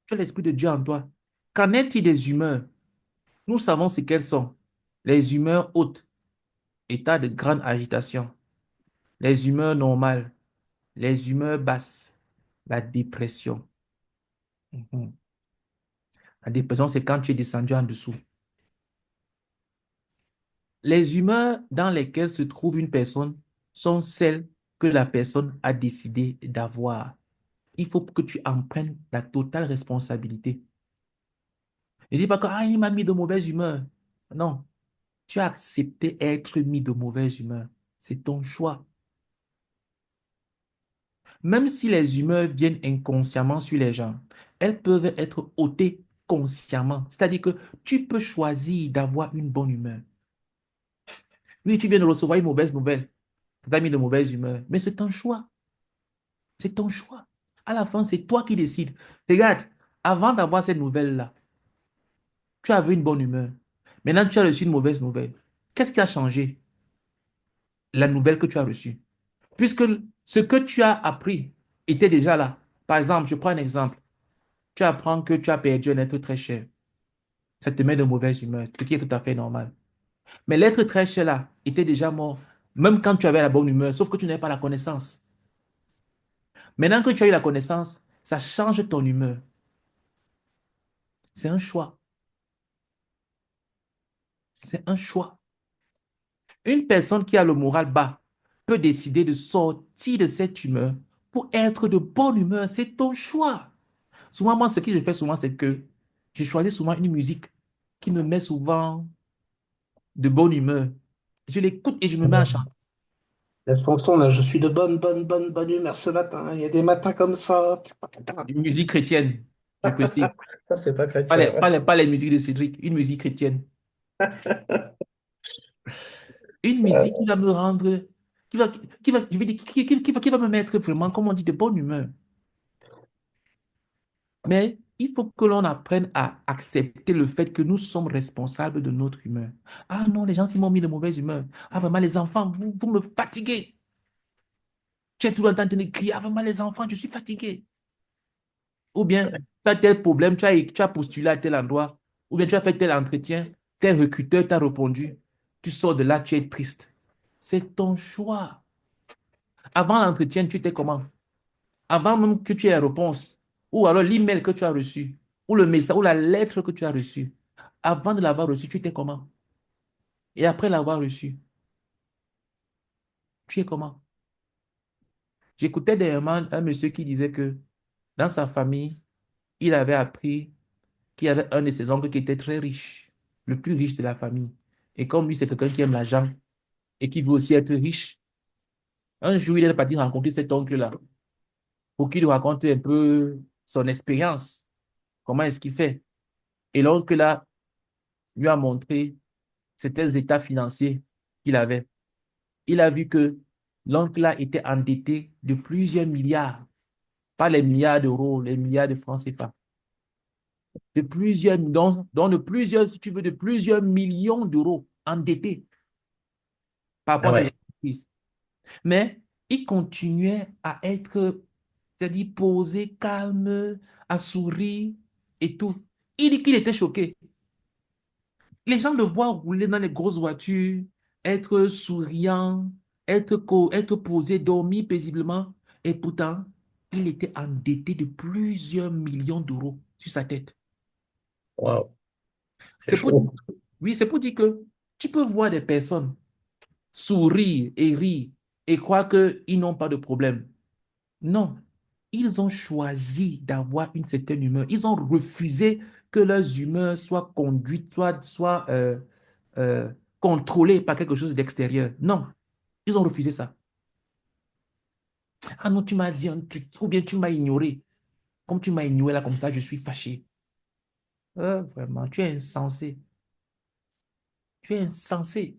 A: Tu as l'Esprit de Dieu en toi. Qu'en est-il des humeurs? Nous savons ce qu'elles sont. Les humeurs hautes, état de grande agitation. Les humeurs normales, les humeurs basses, la dépression. Mhm. La dépression, c'est quand tu es descendu en dessous. Les humeurs dans lesquelles se trouve une personne sont celles que la personne a décidé d'avoir. Il faut que tu en prennes la totale responsabilité. Ne dis pas que ah, il m'a mis de mauvaise humeur. Non, tu as accepté être mis de mauvaise humeur. C'est ton choix. Même si les humeurs viennent inconsciemment sur les gens, elles peuvent être ôtées consciemment. C'est-à-dire que tu peux choisir d'avoir une bonne humeur. Oui, tu viens de recevoir une mauvaise nouvelle. Tu as mis de mauvaise humeur. Mais c'est ton choix. C'est ton choix. À la fin, c'est toi qui décides. Regarde, avant d'avoir cette nouvelle-là, tu avais une bonne humeur. Maintenant, tu as reçu une mauvaise nouvelle. Qu'est-ce qui a changé? La nouvelle que tu as reçue. Puisque ce que tu as appris était déjà là. Par exemple, je prends un exemple. Tu apprends que tu as perdu un être très cher. Ça te met de mauvaise humeur, ce qui est tout à fait normal. Mais l'être très cher là était déjà mort, même quand tu avais la bonne humeur, sauf que tu n'avais pas la connaissance. Maintenant que tu as eu la connaissance, ça change ton humeur. C'est un choix. C'est un choix. Une personne qui a le moral bas peut décider de sortir de cette humeur pour être de bonne humeur. C'est ton choix. Souvent, moi, ce que je fais souvent, c'est que je choisis souvent une musique qui me met souvent de bonne humeur. Je l'écoute et je me mets à chanter.
C: La chanson, là, je suis de bonne humeur ce matin. Il y a des matins comme ça.
A: Une musique chrétienne, je précise.
C: Ça fait pas chrétien, ouais.
A: Pas les musiques de Cédric, une musique chrétienne. Une musique qui va me rendre, je vais dire, qui va me mettre vraiment, comme on dit, de bonne humeur. Mais il faut que l'on apprenne à accepter le fait que nous sommes responsables de notre humeur. Ah non, les gens s'y m'ont mis de mauvaise humeur. Ah vraiment, les enfants, vous me fatiguez. Tu es tout le temps en train de crier. Ah vraiment, les enfants, je suis fatigué. Ou bien, tu as tel problème, tu as postulé à tel endroit. Ou bien, tu as fait tel entretien, tel recruteur t'a répondu. Tu sors de là, tu es triste. C'est ton choix. Avant l'entretien, tu étais comment? Avant même que tu aies la réponse, ou alors l'email que tu as reçu, ou le message, ou la lettre que tu as reçue. Avant de l'avoir reçu, tu étais comment? Et après l'avoir reçu, tu es comment? J'écoutais dernièrement un monsieur qui disait que dans sa famille, il avait appris qu'il y avait un de ses oncles qui était très riche, le plus riche de la famille. Et comme lui, c'est quelqu'un qui aime l'argent et qui veut aussi être riche, un jour, il est parti rencontrer cet oncle-là pour qu'il lui raconte un peu son expérience, comment est-ce qu'il fait. Et l'oncle-là lui a montré certains états financiers qu'il avait. Il a vu que l'oncle-là était endetté de plusieurs milliards, pas les milliards d'euros, les milliards de francs CFA, de plusieurs, dont de plusieurs, si tu veux, de plusieurs millions d'euros endettés par rapport
C: Ah
A: à ses
C: ouais.
A: entreprises. Mais il continuait à être, c'est-à-dire posé, calme, à sourire et tout. Il dit qu'il était choqué. Les gens le voient rouler dans les grosses voitures, être souriant, être posé, dormir paisiblement. Et pourtant, il était endetté de plusieurs millions d'euros sur sa tête.
C: Waouh. C'est
A: C'est pour dire,
C: chaud.
A: oui, c'est pour dire que tu peux voir des personnes sourire et rire et croire qu'ils n'ont pas de problème. Non, ils ont choisi d'avoir une certaine humeur. Ils ont refusé que leurs humeurs soient conduites, soient euh, contrôlées par quelque chose d'extérieur. Non, ils ont refusé ça. Ah non, tu m'as dit un truc, ou bien tu m'as ignoré. Comme tu m'as ignoré là, comme ça, je suis fâché. Vraiment, tu es insensé. Tu es insensé.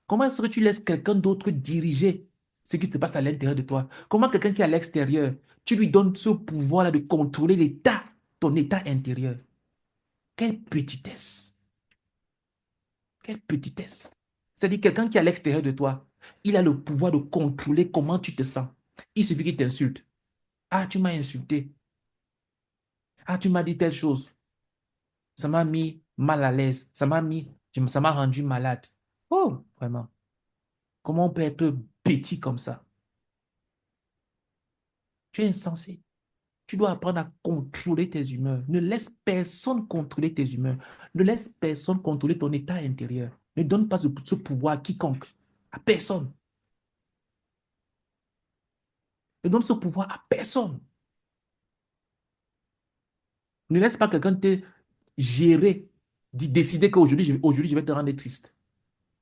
A: Comment est-ce que tu laisses quelqu'un d'autre diriger ce qui se passe à l'intérieur de toi? Comment quelqu'un qui est à l'extérieur, tu lui donnes ce pouvoir-là de contrôler l'état, ton état intérieur? Quelle petitesse! Quelle petitesse! C'est-à-dire quelqu'un qui est à l'extérieur de toi, il a le pouvoir de contrôler comment tu te sens. Il suffit qu'il t'insulte. Ah, tu m'as insulté. Ah, tu m'as dit telle chose. Ça m'a mis mal à l'aise. Ça m'a rendu malade. Oh, vraiment. Comment on peut être petit comme ça? Tu es insensé. Tu dois apprendre à contrôler tes humeurs. Ne laisse personne contrôler tes humeurs. Ne laisse personne contrôler ton état intérieur. Ne donne pas ce pouvoir à quiconque, à personne. Ne donne ce pouvoir à personne. Ne laisse pas quelqu'un te gérer, décider qu'aujourd'hui, aujourd'hui, je vais te rendre triste.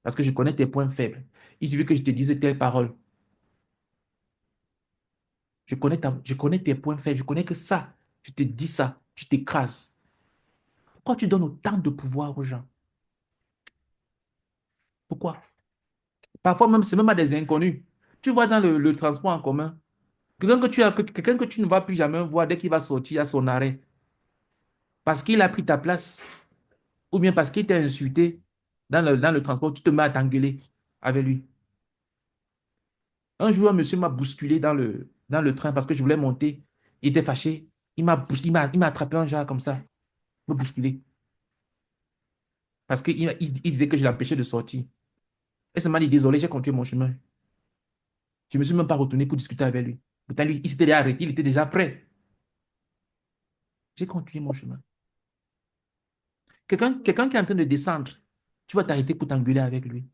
A: Parce que je connais tes points faibles. Il suffit que je te dise telle parole. Je connais tes points faibles. Je connais que ça. Je te dis ça. Tu t'écrases. Pourquoi tu donnes autant de pouvoir aux gens? Pourquoi? Parfois même, c'est même à des inconnus. Tu vois dans le transport en commun, quelqu'un que tu ne vas plus jamais voir dès qu'il va sortir à son arrêt, parce qu'il a pris ta place, ou bien parce qu'il t'a insulté dans le transport, tu te mets à t'engueuler avec lui. Un jour, un monsieur m'a bousculé dans le train parce que je voulais monter. Il était fâché. Il m'a attrapé un genre comme ça, me bousculé. Parce qu'il disait que je l'empêchais de sortir. Et ça m'a dit, désolé, j'ai continué mon chemin. Je ne me suis même pas retourné pour discuter avec lui. Pourtant, lui, il s'était déjà arrêté, il était déjà prêt. J'ai continué mon chemin. Quelqu'un qui est en train de descendre, tu vas t'arrêter pour t'engueuler avec lui.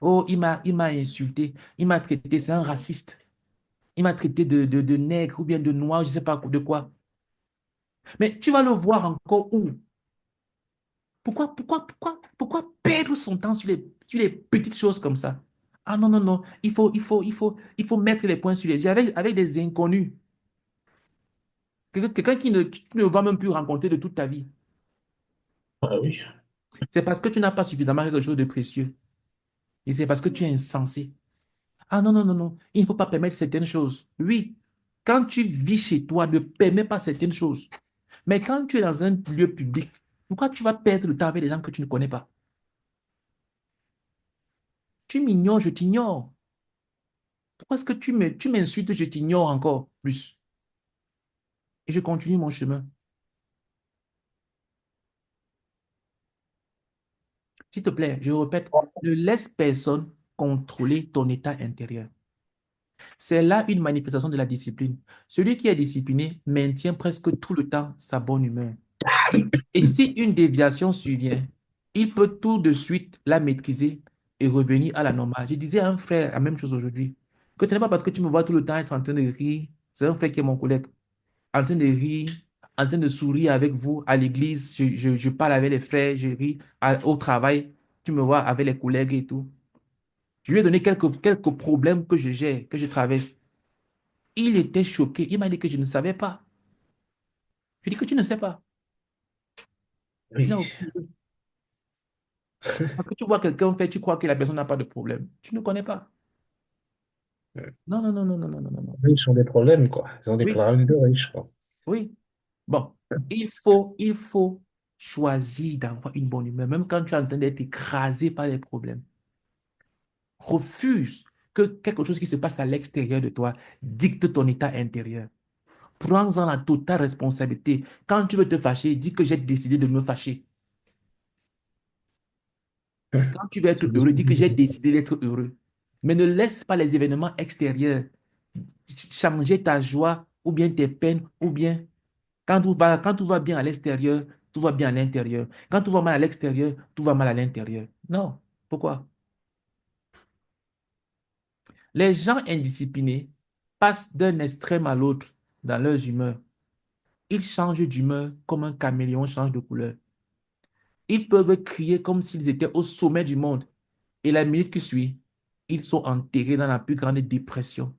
A: Oh, il m'a insulté, il m'a traité, c'est un raciste. Il m'a traité de nègre ou bien de noir, je ne sais pas de quoi. Mais tu vas le voir encore où? Pourquoi perdre son temps sur les petites choses comme ça? Ah non, non, non, il faut mettre les points sur les i avec des inconnus. Quelqu'un qui ne va même plus rencontrer de toute ta vie.
C: Ah oui.
A: C'est parce que tu n'as pas suffisamment quelque chose de précieux. Et c'est parce que tu es insensé. Ah non, non, non, non, il ne faut pas permettre certaines choses. Oui, quand tu vis chez toi, ne permets pas certaines choses. Mais quand tu es dans un lieu public, pourquoi tu vas perdre le temps avec des gens que tu ne connais pas? Tu m'ignores, je t'ignore. Pourquoi est-ce que tu m'insultes, je t'ignore encore plus? Et je continue mon chemin. S'il te plaît, je répète, ne laisse personne contrôler ton état intérieur. C'est là une manifestation de la discipline. Celui qui est discipliné maintient presque tout le temps sa bonne humeur. Et si une déviation survient, il peut tout de suite la maîtriser et revenir à la normale. Je disais à un frère la même chose aujourd'hui. Que ce n'est pas parce que tu me vois tout le temps être en train de rire, c'est un frère qui est mon collègue, en train de rire, en train de sourire avec vous à l'église, je parle avec les frères, je ris au travail, tu me vois avec les collègues et tout. Je lui ai donné quelques problèmes que je gère, que je traverse. Il était choqué. Il m'a dit que je ne savais pas. Je dis que tu ne sais pas. Tu n'as
C: Oui.
A: aucune idée. Parce que tu vois quelqu'un fait, tu crois que la personne n'a pas de problème. Tu ne connais pas. Non, non, non, non, non, non, non, non, non.
C: Ils ont des problèmes, quoi. Ils ont des
A: Oui,
C: problèmes de riches, quoi.
A: oui. Bon, il faut choisir d'avoir une bonne humeur, même quand tu es en train d'être écrasé par les problèmes. Refuse que quelque chose qui se passe à l'extérieur de toi dicte ton état intérieur. Prends-en la totale responsabilité. Quand tu veux te fâcher, dis que j'ai décidé de me fâcher. Quand tu veux être heureux, dis que j'ai décidé d'être heureux. Mais ne laisse pas les événements extérieurs changer ta joie ou bien tes peines ou bien quand tout va bien à l'extérieur, tout va bien à l'intérieur. Quand tout va mal à l'extérieur, tout va mal à l'intérieur. Non. Pourquoi? Les gens indisciplinés passent d'un extrême à l'autre dans leurs humeurs. Ils changent d'humeur comme un caméléon change de couleur. Ils peuvent crier comme s'ils étaient au sommet du monde. Et la minute qui suit, ils sont enterrés dans la plus grande dépression.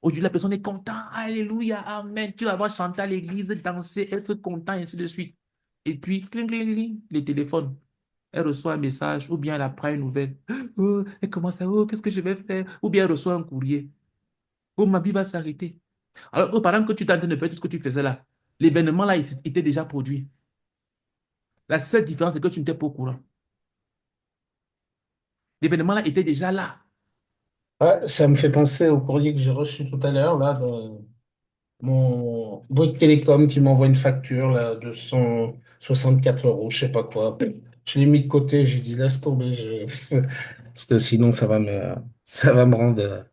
A: Aujourd'hui, la personne est contente. Alléluia, Amen. Tu vas voir chanter à l'église, danser, être content, et ainsi de suite. Et puis, cling, cling, cling, les téléphones. Elle reçoit un message ou bien elle apprend une nouvelle. Oh, elle commence à, oh, qu'est-ce que je vais faire? Ou bien elle reçoit un courrier. Oh, ma vie va s'arrêter. Alors, oh, pendant que tu es en train de faire tout ce que tu faisais là, l'événement là, il était déjà produit. La seule différence, c'est que tu n'étais pas au courant. L'événement là était déjà là.
C: Ouais, ça me fait penser au courrier que j'ai reçu tout à l'heure, là, de mon Bouygues Télécom qui m'envoie une facture, là, de 164 €, je sais pas quoi. Je l'ai mis de côté, j'ai dit, laisse tomber, parce que sinon, ça va me rendre.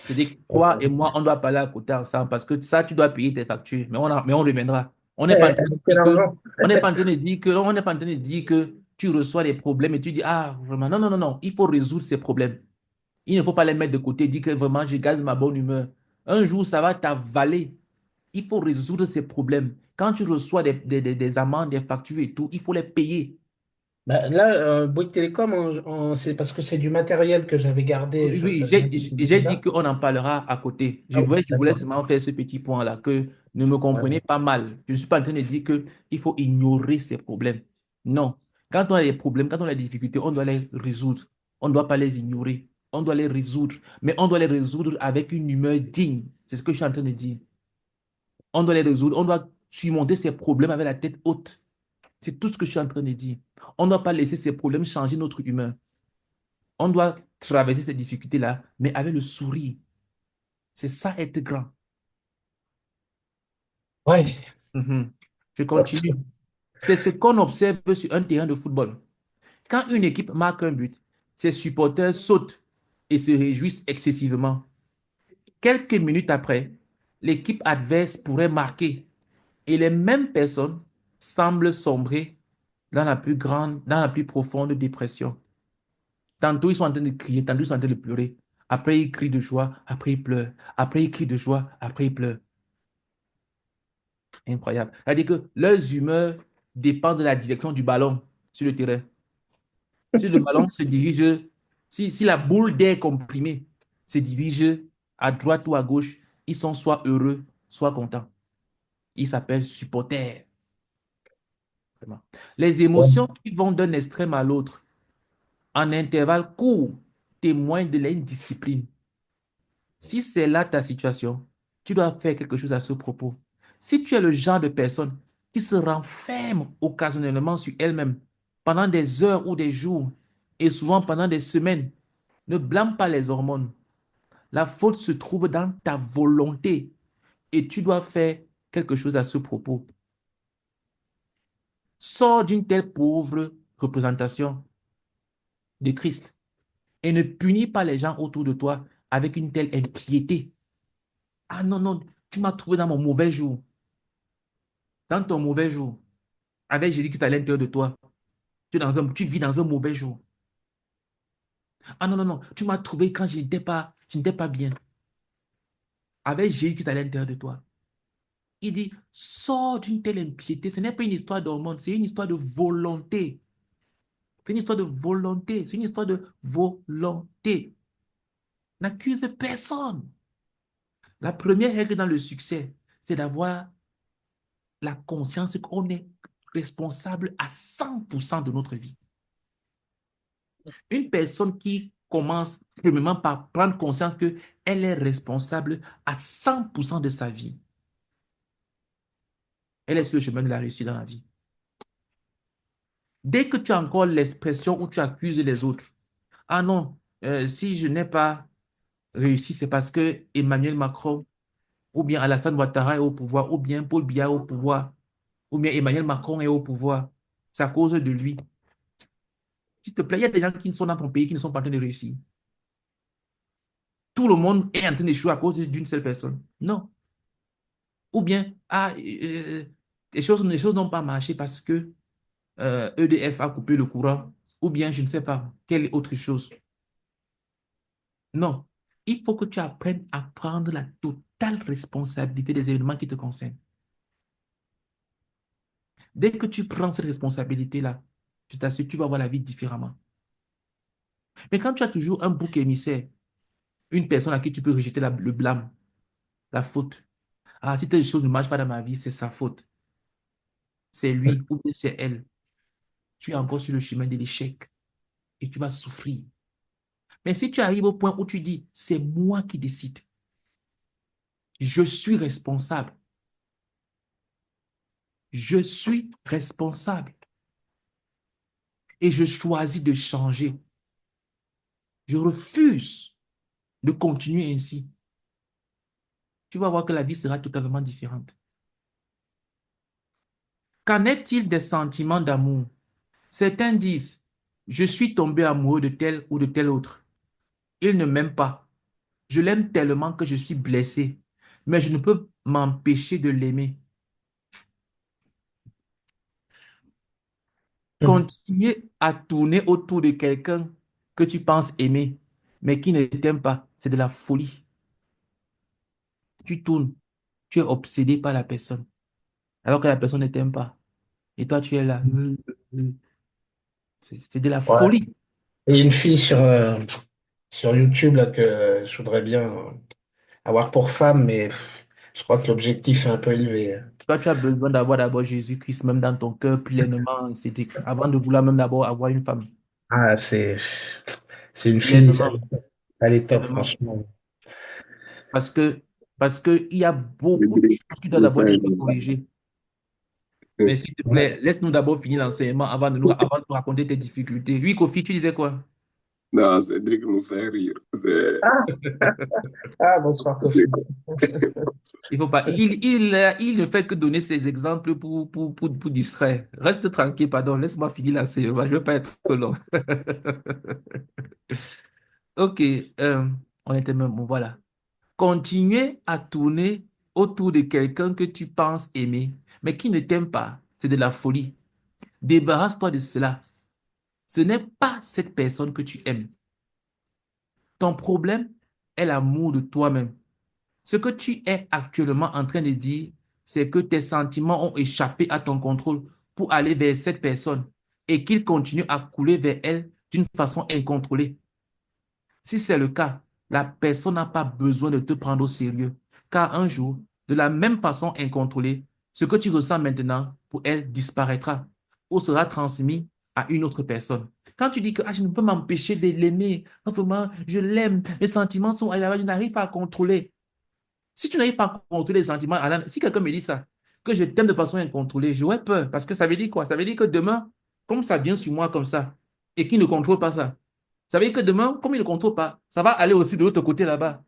A: C'est-à-dire que toi et moi, on doit parler à côté ensemble parce que ça, tu dois payer tes factures, mais on reviendra. On n'est pas en train de
C: Avec quel
A: dire que,
C: argent?
A: on n'est pas en train de dire que, on n'est pas en train de dire que tu reçois des problèmes et tu dis, ah, vraiment, non, non, non, non, il faut résoudre ces problèmes. Il ne faut pas les mettre de côté, dire que vraiment, je garde ma bonne humeur. Un jour, ça va t'avaler. Il faut résoudre ces problèmes. Quand tu reçois des amendes, des factures et tout, il faut les payer.
C: Bah, là, Bouygues Télécom, c'est parce que c'est du matériel que j'avais gardé.
A: Oui, oui,
C: J'avais utilisé
A: j'ai dit
C: là.
A: qu'on en parlera à côté.
C: Ah oui,
A: Je voulais
C: d'accord.
A: seulement faire ce petit point-là, que ne me comprenez
C: Ouais.
A: pas mal. Je ne suis pas en train de dire qu'il faut ignorer ces problèmes. Non. Quand on a des problèmes, quand on a des difficultés, on doit les résoudre. On ne doit pas les ignorer. On doit les résoudre. Mais on doit les résoudre avec une humeur digne. C'est ce que je suis en train de dire. On doit les résoudre. On doit surmonter ces problèmes avec la tête haute. C'est tout ce que je suis en train de dire. On ne doit pas laisser ces problèmes changer notre humeur. On doit traverser ces difficultés-là, mais avec le sourire. C'est ça être grand.
C: Ouais.
A: Mhm. Je continue. C'est ce qu'on observe sur un terrain de football. Quand une équipe marque un but, ses supporters sautent et se réjouissent excessivement. Quelques minutes après, l'équipe adverse pourrait marquer et les mêmes personnes semblent sombrer dans la plus profonde dépression. Tantôt, ils sont en train de crier, tantôt, ils sont en train de pleurer. Après, ils crient de joie, après, ils pleurent. Après, ils crient de joie, après, ils pleurent. Incroyable. C'est-à-dire que leurs humeurs dépendent de la direction du ballon sur le terrain. Si le ballon se dirige, si la boule d'air comprimée se dirige à droite ou à gauche, ils sont soit heureux, soit contents. Ils s'appellent supporters. Vraiment. Les émotions qui vont d'un extrême à l'autre en intervalle court témoignent de l'indiscipline. Si c'est là ta situation, tu dois faire quelque chose à ce propos. Si tu es le genre de personne qui se renferme occasionnellement sur elle-même pendant des heures ou des jours, et souvent pendant des semaines, ne blâme pas les hormones. La faute se trouve dans ta volonté et tu dois faire quelque chose à ce propos. Sors d'une telle pauvre représentation de Christ et ne punis pas les gens autour de toi avec une telle impiété. Ah non, non, tu m'as trouvé dans mon mauvais jour. Dans ton mauvais jour, avec Jésus-Christ à l'intérieur de toi, tu vis dans un mauvais jour. Ah non, non, non, tu m'as trouvé quand je n'étais pas bien. Avec Jésus-Christ à l'intérieur de toi. Il dit, sors d'une telle impiété. Ce n'est pas une histoire d'hormones, c'est une histoire de volonté. C'est une histoire de volonté. C'est une histoire de volonté. N'accuse personne. La première règle dans le succès, c'est d'avoir la conscience qu'on est responsable à 100% de notre vie. Une personne qui commence premièrement par prendre conscience qu'elle est responsable à 100% de sa vie, elle est sur le chemin de la réussite dans la vie. Dès que tu as encore l'expression où tu accuses les autres, ah non, si je n'ai pas réussi, c'est parce que Emmanuel Macron ou bien Alassane Ouattara est au pouvoir, ou bien Paul Biya est au pouvoir, ou bien Emmanuel Macron est au pouvoir. C'est à cause de lui. S'il te plaît, il y a des gens qui sont dans ton pays qui ne sont pas en train de réussir. Tout le monde est en train d'échouer à cause d'une seule personne. Non. Ou bien, les choses n'ont pas marché parce que EDF a coupé le courant, ou bien je ne sais pas, quelle autre chose. Non. Il faut que tu apprennes à prendre la totale responsabilité des événements qui te concernent. Dès que tu prends cette responsabilité-là, je t'assure, tu vas voir la vie différemment. Mais quand tu as toujours un bouc émissaire, une personne à qui tu peux rejeter le blâme, la faute. Ah, si telle chose ne marche pas dans ma vie, c'est sa faute. C'est lui ou bien c'est elle. Tu es encore sur le chemin de l'échec et tu vas souffrir. Mais si tu arrives au point où tu dis, c'est moi qui décide, je suis responsable, je suis responsable et je choisis de changer. Je refuse de continuer ainsi. Tu vas voir que la vie sera totalement différente. Qu'en est-il des sentiments d'amour? Certains disent, je suis tombé amoureux de tel ou de tel autre. Il ne m'aime pas. Je l'aime tellement que je suis blessé, mais je ne peux m'empêcher de l'aimer. Continuer à tourner autour de quelqu'un que tu penses aimer, mais qui ne t'aime pas, c'est de la folie. Tu tournes, tu es obsédé par la personne, alors que la personne ne t'aime pas. Et toi, tu es là. C'est de la
C: Ouais.
A: folie.
C: Il y a une fille sur YouTube là, que je voudrais bien avoir pour femme, mais je crois que l'objectif est un peu élevé.
A: Toi, tu as besoin d'avoir d'abord Jésus-Christ même dans ton cœur pleinement, avant de vouloir même d'abord avoir une femme.
C: Ah, c'est une fille,
A: Pleinement,
C: elle est top,
A: pleinement.
C: franchement.
A: Parce que, parce que il y a beaucoup de choses qui doivent d'abord être corrigées. Mais s'il te
C: Ouais.
A: plaît, laisse-nous d'abord finir l'enseignement avant de nous raconter tes difficultés. Oui, Kofi, tu disais quoi?
B: Non, Cédric nous fait rire.
C: Ah, ah, bonsoir, Kofi.
A: Il faut pas. Il ne fait que donner ces exemples pour distraire. Reste tranquille, pardon. Laisse-moi finir l'enseignement. Je ne veux pas être trop long. OK. euh, on était même. Bon, voilà. Continuer à tourner autour de quelqu'un que tu penses aimer, mais qui ne t'aime pas. C'est de la folie. Débarrasse-toi de cela. Ce n'est pas cette personne que tu aimes. Ton problème est l'amour de toi-même. Ce que tu es actuellement en train de dire, c'est que tes sentiments ont échappé à ton contrôle pour aller vers cette personne et qu'ils continuent à couler vers elle d'une façon incontrôlée. Si c'est le cas, la personne n'a pas besoin de te prendre au sérieux, car un jour, de la même façon incontrôlée, ce que tu ressens maintenant pour elle disparaîtra ou sera transmis à une autre personne. Quand tu dis que je ne peux m'empêcher de l'aimer, vraiment, je l'aime, les sentiments sont là, je n'arrive pas à contrôler. Si tu n'arrives pas à contrôler les sentiments, si quelqu'un me dit ça, que je t'aime de façon incontrôlée, j'aurais peur parce que ça veut dire quoi? Ça veut dire que demain, comme ça vient sur moi comme ça et qu'il ne contrôle pas ça, ça veut dire que demain, comme il ne contrôle pas, ça va aller aussi de l'autre côté là-bas,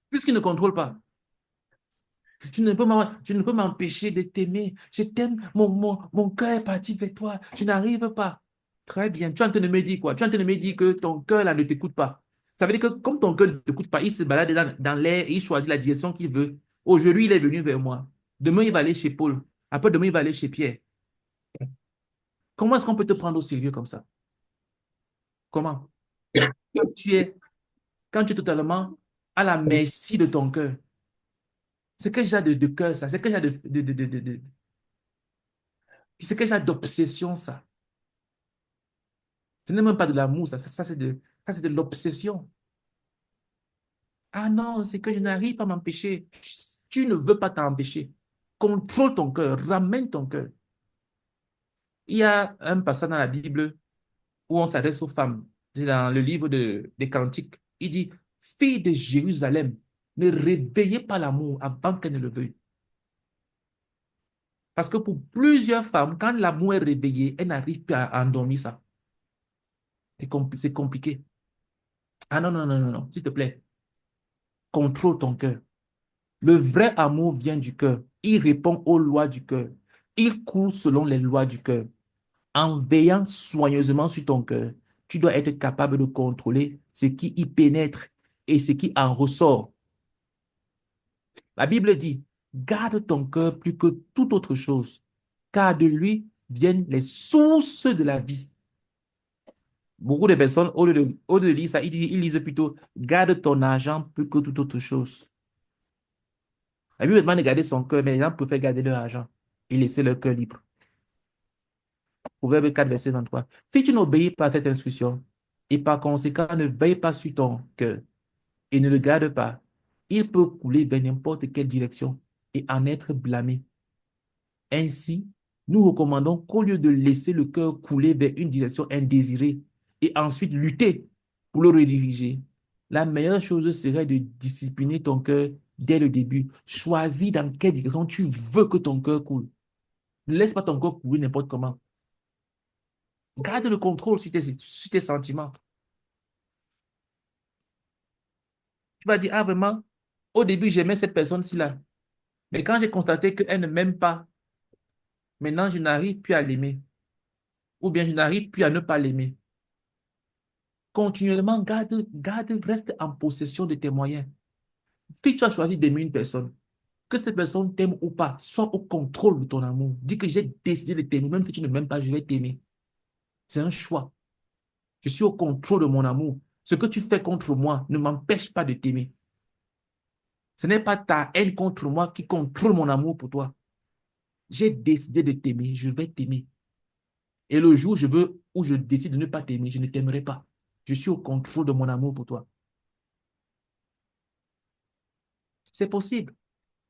A: puisqu'il ne contrôle pas. Je ne peux m'empêcher de t'aimer. Je t'aime, mon cœur est parti vers toi. Je n'arrive pas. Très bien. Tu es en train de me dire quoi? Tu es en train de me dire que ton cœur là ne t'écoute pas. Ça veut dire que comme ton cœur ne t'écoute pas, il se balade dans l'air et il choisit la direction qu'il veut. Aujourd'hui, il est venu vers moi. Demain, il va aller chez Paul. Après, demain, il va aller chez Pierre. Comment est-ce qu'on peut te prendre au sérieux comme ça? Comment? Quand tu es, quand tu es totalement à la merci de ton cœur. C'est quel genre de cœur, ça? C'est quel genre c'est quel genre d'obsession, ça? Ce n'est même pas de l'amour, ça, c'est de l'obsession. Ah non, c'est que je n'arrive pas à m'empêcher. Tu ne veux pas t'empêcher. Contrôle ton cœur, ramène ton cœur. Il y a un passage dans la Bible où on s'adresse aux femmes. C'est dans le livre des Cantiques. Il dit, filles de Jérusalem, ne réveillez pas l'amour avant qu'elle ne le veuille. Parce que pour plusieurs femmes, quand l'amour est réveillé, elles n'arrivent plus à endormir ça. C'est compliqué. Ah non, non, non, non, non, s'il te plaît, contrôle ton cœur. Le vrai amour vient du cœur. Il répond aux lois du cœur. Il court selon les lois du cœur. En veillant soigneusement sur ton cœur, tu dois être capable de contrôler ce qui y pénètre et ce qui en ressort. La Bible dit, garde ton cœur plus que toute autre chose, car de lui viennent les sources de la vie. Beaucoup de personnes, au lieu de lire ça, ils lisent plutôt, garde ton argent plus que toute autre chose. La Bible demande de garder son cœur, mais les gens préfèrent garder leur argent et laisser leur cœur libre. Proverbe 4, verset 23. Si tu n'obéis pas à cette instruction, et par conséquent ne veille pas sur ton cœur, et ne le garde pas, il peut couler vers n'importe quelle direction et en être blâmé. Ainsi, nous recommandons qu'au lieu de laisser le cœur couler vers une direction indésirée et ensuite lutter pour le rediriger, la meilleure chose serait de discipliner ton cœur dès le début. Choisis dans quelle direction tu veux que ton cœur coule. Ne laisse pas ton cœur couler n'importe comment. Garde le contrôle sur tes sentiments. Tu vas dire, ah vraiment, au début, j'aimais cette personne-ci là. Mais quand j'ai constaté qu'elle ne m'aime pas, maintenant, je n'arrive plus à l'aimer. Ou bien je n'arrive plus à ne pas l'aimer. Continuellement, reste en possession de tes moyens. Si tu as choisi d'aimer une personne, que cette personne t'aime ou pas, sois au contrôle de ton amour. Dis que j'ai décidé de t'aimer, même si tu ne m'aimes pas, je vais t'aimer. C'est un choix. Je suis au contrôle de mon amour. Ce que tu fais contre moi ne m'empêche pas de t'aimer. Ce n'est pas ta haine contre moi qui contrôle mon amour pour toi. J'ai décidé de t'aimer, je vais t'aimer. Et le jour où je décide de ne pas t'aimer, je ne t'aimerai pas. Je suis au contrôle de mon amour pour toi. C'est possible.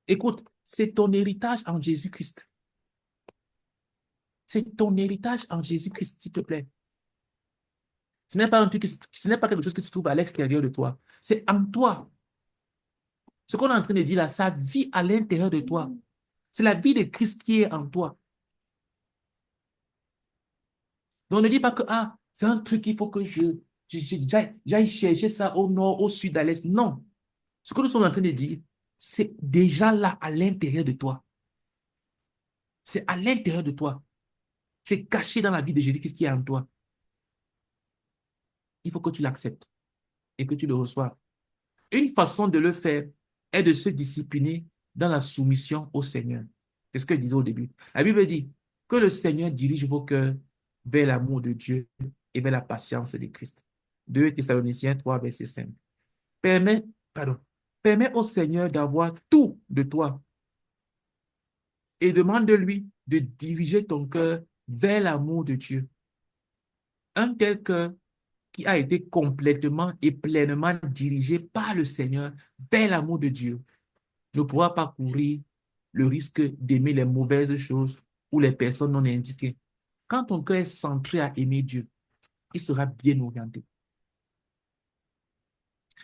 A: Écoute, c'est ton héritage en Jésus-Christ. C'est ton héritage en Jésus-Christ, s'il te plaît. Ce n'est pas un truc, ce n'est pas quelque chose qui se trouve à l'extérieur de toi. C'est en toi. Ce qu'on est en train de dire là, ça vit à l'intérieur de toi. C'est la vie de Christ qui est en toi. Donc ne dis pas que ah, c'est un truc qu'il faut que j'aille chercher ça au nord, au sud, à l'est. Non. Ce que nous sommes en train de dire, c'est déjà là à l'intérieur de toi. C'est à l'intérieur de toi. C'est caché dans la vie de Jésus-Christ qui est en toi. Il faut que tu l'acceptes et que tu le reçoives. Une façon de le faire est de se discipliner dans la soumission au Seigneur. C'est ce que je disais au début. La Bible dit que le Seigneur dirige vos cœurs vers l'amour de Dieu et vers la patience de Christ. 2 Thessaloniciens 3, verset 5. Permets, pardon, permets au Seigneur d'avoir tout de toi et demande-lui de diriger ton cœur vers l'amour de Dieu. Un tel cœur qui a été complètement et pleinement dirigé par le Seigneur vers l'amour de Dieu ne pourra pas courir le risque d'aimer les mauvaises choses ou les personnes non indiquées. Quand ton cœur est centré à aimer Dieu, il sera bien orienté.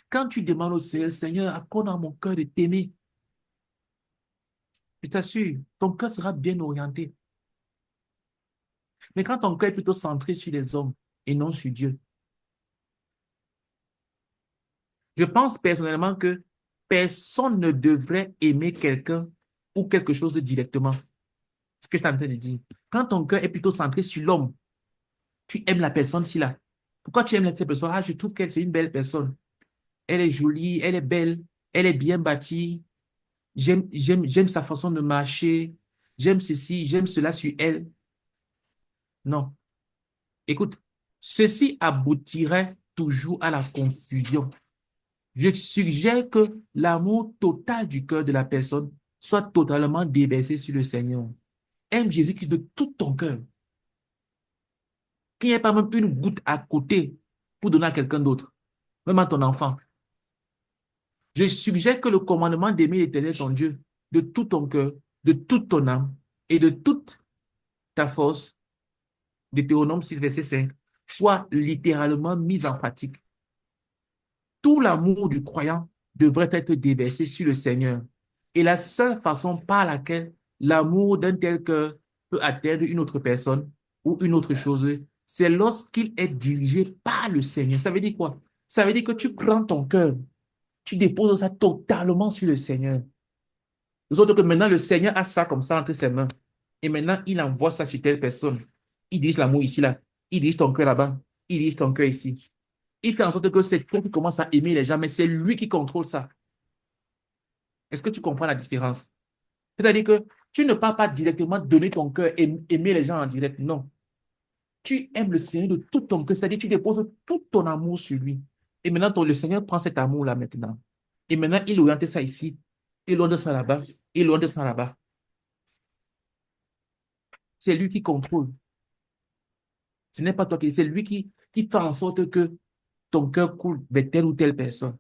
A: Quand tu demandes au Seigneur, Seigneur, accorde à mon cœur de t'aimer, je t'assure, ton cœur sera bien orienté. Mais quand ton cœur est plutôt centré sur les hommes et non sur Dieu, je pense personnellement que personne ne devrait aimer quelqu'un ou quelque chose directement. Ce que je suis en train de dire. Quand ton cœur est plutôt centré sur l'homme, tu aimes la personne si là. Pourquoi tu aimes cette personne? Ah, je trouve qu'elle c'est une belle personne. Elle est jolie, elle est belle, elle est bien bâtie. J'aime sa façon de marcher. J'aime ceci, j'aime cela sur elle. Non. Écoute, ceci aboutirait toujours à la confusion. Je suggère que l'amour total du cœur de la personne soit totalement déversé sur le Seigneur. Aime Jésus-Christ de tout ton cœur. Qu'il n'y ait pas même une goutte à côté pour donner à quelqu'un d'autre, même à ton enfant. Je suggère que le commandement d'aimer l'Éternel, ton Dieu, de tout ton cœur, de toute ton âme et de toute ta force, Deutéronome 6, verset 5, soit littéralement mis en pratique. Tout l'amour du croyant devrait être déversé sur le Seigneur. Et la seule façon par laquelle l'amour d'un tel cœur peut atteindre une autre personne ou une autre chose, c'est lorsqu'il est dirigé par le Seigneur. Ça veut dire quoi? Ça veut dire que tu prends ton cœur, tu déposes ça totalement sur le Seigneur. Nous autres que maintenant le Seigneur a ça comme ça entre ses mains. Et maintenant, il envoie ça sur telle personne. Il dirige l'amour ici, là. Il dirige ton cœur là-bas. Il dirige ton cœur ici. Il fait en sorte que c'est toi qui commences à aimer les gens, mais c'est lui qui contrôle ça. Est-ce que tu comprends la différence? C'est-à-dire que tu ne peux pas directement donner ton cœur et aimer les gens en direct. Non. Tu aimes le Seigneur de tout ton cœur. C'est-à-dire que tu déposes tout ton amour sur lui. Et maintenant, le Seigneur prend cet amour-là maintenant. Et maintenant, il oriente ça ici. Il oriente ça là-bas. Il oriente ça là-bas. C'est lui qui contrôle. Ce n'est pas toi qui... C'est lui qui fait en sorte que ton cœur coule vers telle ou telle personne.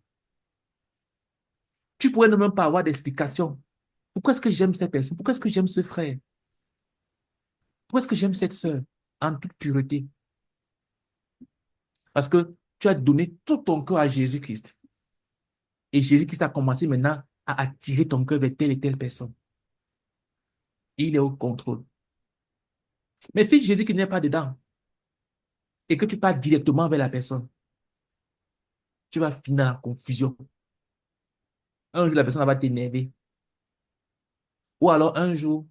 A: Tu pourrais ne même pas avoir d'explication. Pourquoi est-ce que j'aime cette personne? Pourquoi est-ce que j'aime ce frère? Pourquoi est-ce que j'aime cette sœur en toute pureté? Parce que tu as donné tout ton cœur à Jésus-Christ. Et Jésus-Christ a commencé maintenant à attirer ton cœur vers telle et telle personne. Il est au contrôle. Mais si Jésus qui n'est pas dedans et que tu pars directement vers la personne, tu vas finir dans la confusion. Un jour, la personne va t'énerver. Ou alors un jour,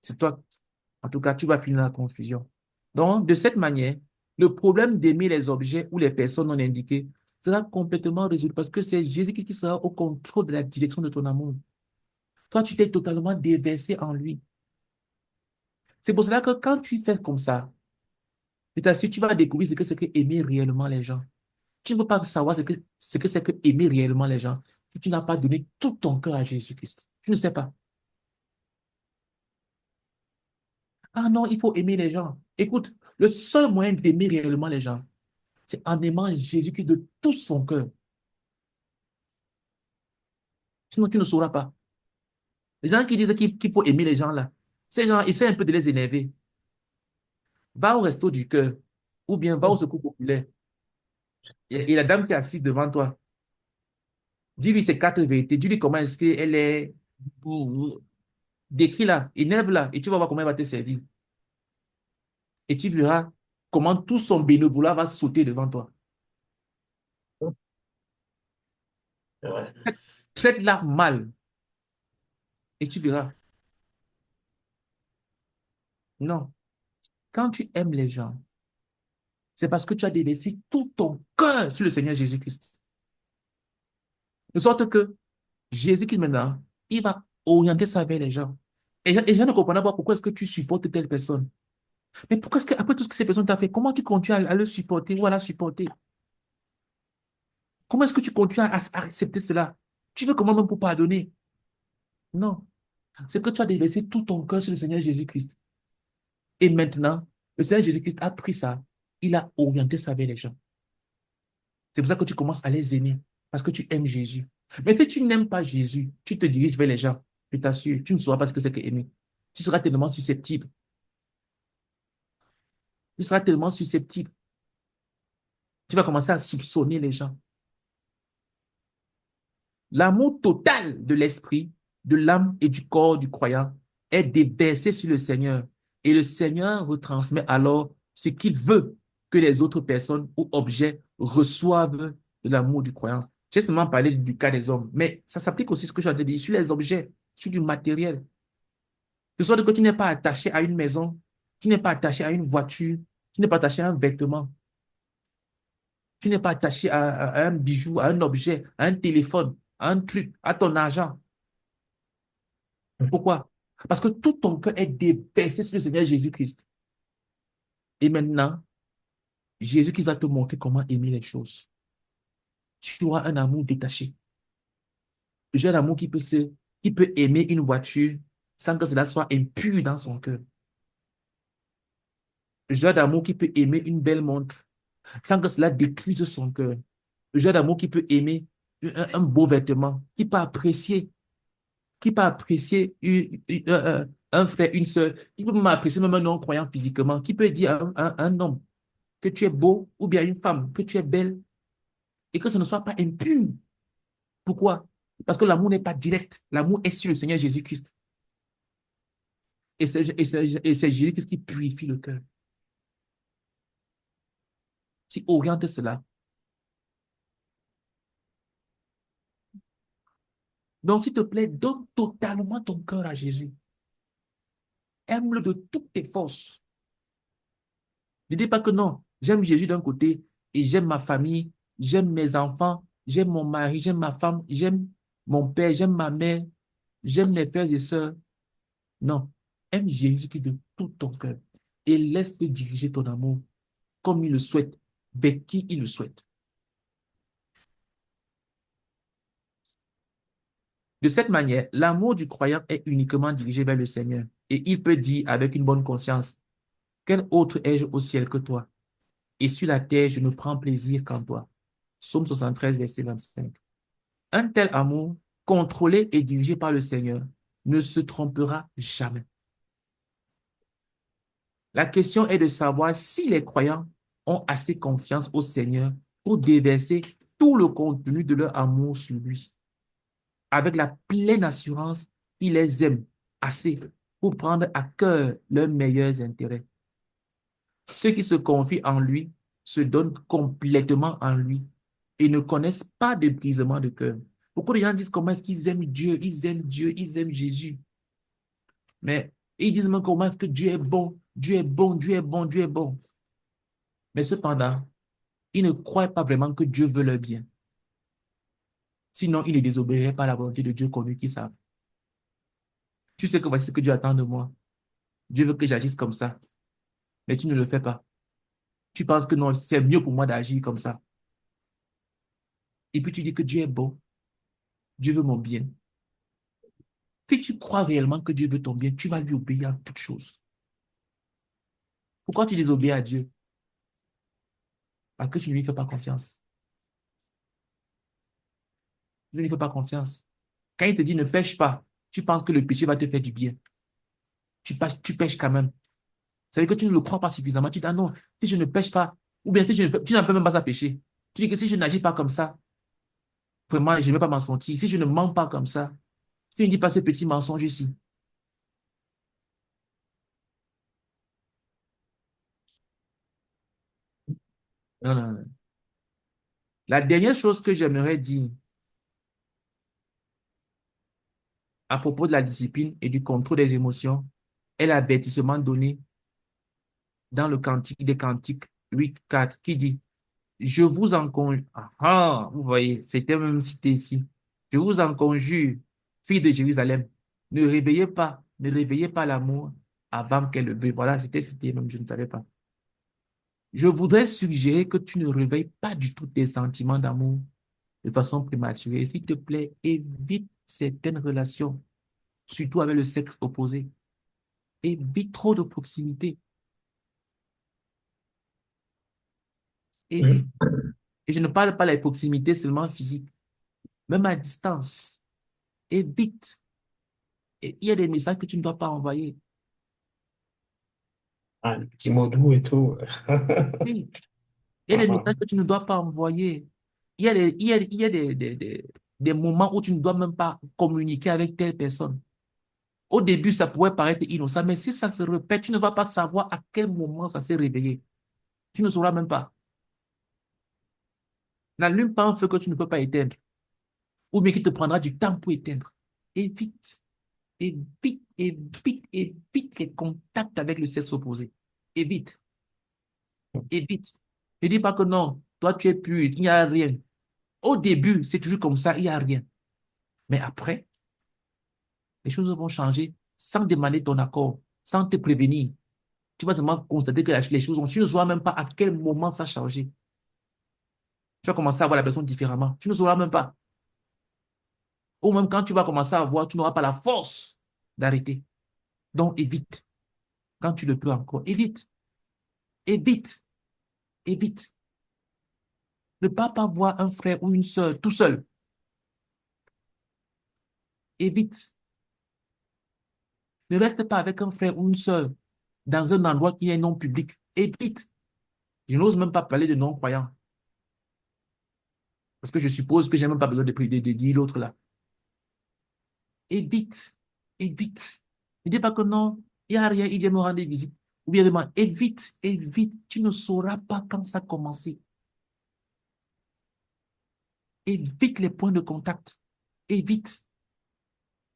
A: c'est toi. En tout cas, tu vas finir dans la confusion. Donc, de cette manière, le problème d'aimer les objets ou les personnes non indiquées sera complètement résolu parce que c'est Jésus qui sera au contrôle de la direction de ton amour. Toi, tu t'es totalement déversé en lui. C'est pour cela que quand tu fais comme ça, je t'assure, tu vas découvrir ce que c'est que aimer réellement les gens. Tu ne peux pas savoir ce que c'est que aimer réellement les gens si tu n'as pas donné tout ton cœur à Jésus-Christ. Tu ne sais pas. Ah non, il faut aimer les gens. Écoute, le seul moyen d'aimer réellement les gens, c'est en aimant Jésus-Christ de tout son cœur. Sinon, tu ne sauras pas. Les gens qui disent qu'il faut aimer les gens là, ces gens, essaient un peu de les énerver. Va au resto du cœur ou bien va au secours populaire. Et la dame qui est assise devant toi, dis-lui ses quatre vérités. Dis-lui comment est-ce qu'elle est. Décris-la, énerve-la et tu vas voir comment elle va te servir. Et tu verras comment tout son bénévolat va sauter devant toi.
C: Ouais.
A: Traite-la mal et tu verras. Non. Quand tu aimes les gens, c'est parce que tu as délaissé tout ton cœur sur le Seigneur Jésus-Christ. De sorte que Jésus-Christ maintenant, il va orienter ça vers les gens. Et les gens ne comprennent pas pourquoi est-ce que tu supportes telle personne. Mais pourquoi est-ce que, après tout ce que ces personnes t'ont fait, comment tu continues à le supporter ou à la supporter? Comment est-ce que tu continues à accepter cela? Tu veux comment même pour pardonner? Non. C'est que tu as déversé tout ton cœur sur le Seigneur Jésus-Christ. Et maintenant, le Seigneur Jésus-Christ a pris ça. Il a orienté ça vers les gens. C'est pour ça que tu commences à les aimer. Parce que tu aimes Jésus. Mais si tu n'aimes pas Jésus, tu te diriges vers les gens. Je t'assure, tu ne sauras pas ce que c'est que aimer. Tu seras tellement susceptible. Tu seras tellement susceptible. Tu vas commencer à soupçonner les gens. L'amour total de l'esprit, de l'âme et du corps du croyant est déversé sur le Seigneur. Et le Seigneur retransmet alors ce qu'il veut que les autres personnes ou objets reçoivent de l'amour du croyant. J'ai seulement parlé du cas des hommes, mais ça s'applique aussi à ce que j'ai dit sur les objets, sur du matériel. De sorte que tu n'es pas attaché à une maison, tu n'es pas attaché à une voiture, tu n'es pas attaché à un vêtement, tu n'es pas attaché à un bijou, à un objet, à un téléphone, à un truc, à ton argent. Pourquoi? Parce que tout ton cœur est déversé sur le Seigneur Jésus-Christ. Et maintenant, Jésus-Christ va te montrer comment aimer les choses. tu auras un amour détaché. Le genre d'amour qui peut aimer une voiture sans que cela soit impur dans son cœur. Le genre d'amour qui peut aimer une belle montre sans que cela détruise son cœur. Le genre d'amour qui peut aimer un beau vêtement, qui peut apprécier un frère, une soeur, qui peut m'apprécier même un non-croyant physiquement, qui peut dire à un homme que tu es beau ou bien à une femme que tu es belle et que ce ne soit pas impur. Pourquoi? Parce que l'amour n'est pas direct. L'amour est sur le Seigneur Jésus-Christ. Et c'est Jésus-Christ qui purifie le cœur, qui oriente cela. Donc, s'il te plaît, donne totalement ton cœur à Jésus. Aime-le de toutes tes forces. Ne dis pas que non, j'aime Jésus d'un côté et j'aime ma famille, j'aime mes enfants, j'aime mon mari, j'aime ma femme, j'aime mon père, j'aime ma mère, j'aime mes frères et sœurs. Non, aime Jésus-Christ de tout ton cœur et laisse-le diriger ton amour comme il le souhaite, vers qui il le souhaite. De cette manière, l'amour du croyant est uniquement dirigé vers le Seigneur et il peut dire avec une bonne conscience, quel autre ai-je au ciel que toi? Et sur la terre, je ne prends plaisir qu'en toi. Psaume 73, verset 25. Un tel amour, contrôlé et dirigé par le Seigneur, ne se trompera jamais. La question est de savoir si les croyants ont assez confiance au Seigneur pour déverser tout le contenu de leur amour sur lui, avec la pleine assurance qu'il les aime assez pour prendre à cœur leurs meilleurs intérêts. Ceux qui se confient en lui se donnent complètement en lui et ne connaissent pas de brisement de cœur. Beaucoup de gens disent comment est-ce qu'ils aiment Dieu, ils aiment Dieu, ils aiment Jésus. Mais ils disent même comment est-ce que Dieu est bon, Dieu est bon, Dieu est bon, Dieu est bon. Mais cependant, ils ne croient pas vraiment que Dieu veut leur bien. Sinon, ils ne désobéiraient pas à la volonté de Dieu connu qu'ils savent. Tu sais que voici ce que Dieu attend de moi. Dieu veut que j'agisse comme ça, mais tu ne le fais pas. Tu penses que non, c'est mieux pour moi d'agir comme ça. Et puis tu dis que Dieu est bon, Dieu veut mon bien. Si tu crois réellement que Dieu veut ton bien, tu vas lui obéir en toutes choses. Pourquoi tu désobéis à Dieu? Parce que tu ne lui fais pas confiance. Tu ne lui fais pas confiance. Quand il te dit ne pêche pas, tu penses que le péché va te faire du bien. Tu pêches quand même. Ça veut dire que tu ne le crois pas suffisamment. Tu dis, ah non, si je ne pêche pas, ou bien si tu n'as même pas à pécher. Tu dis que si je n'agis pas comme ça, vraiment, je ne vais pas m'en sortir. Si je ne mens pas comme ça, si tu ne dis pas ce petit mensonge ici. Non, non, non. La dernière chose que j'aimerais dire à propos de la discipline et du contrôle des émotions est l'avertissement donné dans le Cantique des Cantiques 8:4 qui dit, je vous en conjure, ah, vous voyez, c'était même cité ici, je vous en conjure, fille de Jérusalem, ne réveillez pas l'amour avant qu'elle le veuille. Voilà, c'était cité même, je ne savais pas. Je voudrais suggérer que tu ne réveilles pas du tout tes sentiments d'amour de façon prématurée. S'il te plaît, évite certaines relations, surtout avec le sexe opposé. Évite trop de proximité. Évite. Et je ne parle pas de la proximité seulement physique, même à distance. Évite. Et il y a des messages que tu ne dois pas envoyer.
C: Un petit mot doux et tout.
A: Oui. Il y a des messages que tu ne dois pas envoyer. Il y a des moments où tu ne dois même pas communiquer avec telle personne. Au début, ça pourrait paraître innocent, mais si ça se répète, tu ne vas pas savoir à quel moment ça s'est réveillé. Tu ne sauras même pas. N'allume pas un feu que tu ne peux pas éteindre, ou bien qui te prendra du temps pour éteindre. Évite, évite les contacts avec le sexe opposé. Évite, évite. Ne dis pas que non, toi tu es pur, il n'y a rien. Au début, c'est toujours comme ça, il n'y a rien. Mais après, les choses vont changer sans demander ton accord, sans te prévenir. Tu vas seulement constater que les choses ont. Tu ne sauras même pas à quel moment ça a changé. Tu vas commencer à voir la personne différemment. Tu ne sauras même pas. Ou même quand tu vas commencer à voir, tu n'auras pas la force d'arrêter. Donc, évite. Quand tu le peux encore, évite. Évite. Évite. Ne pas voir un frère ou une soeur tout seul. Évite. Ne reste pas avec un frère ou une soeur dans un endroit qui est non public. Évite. Je n'ose même pas parler de non-croyants. Parce que je suppose que je n'ai même pas besoin de dire l'autre là. Évite. Évite. Ne dis pas que non, il n'y a rien, il vient me rendre visite. Ou bien vraiment, évite, évite. Tu ne sauras pas quand ça a commencé. Évite les points de contact. Évite.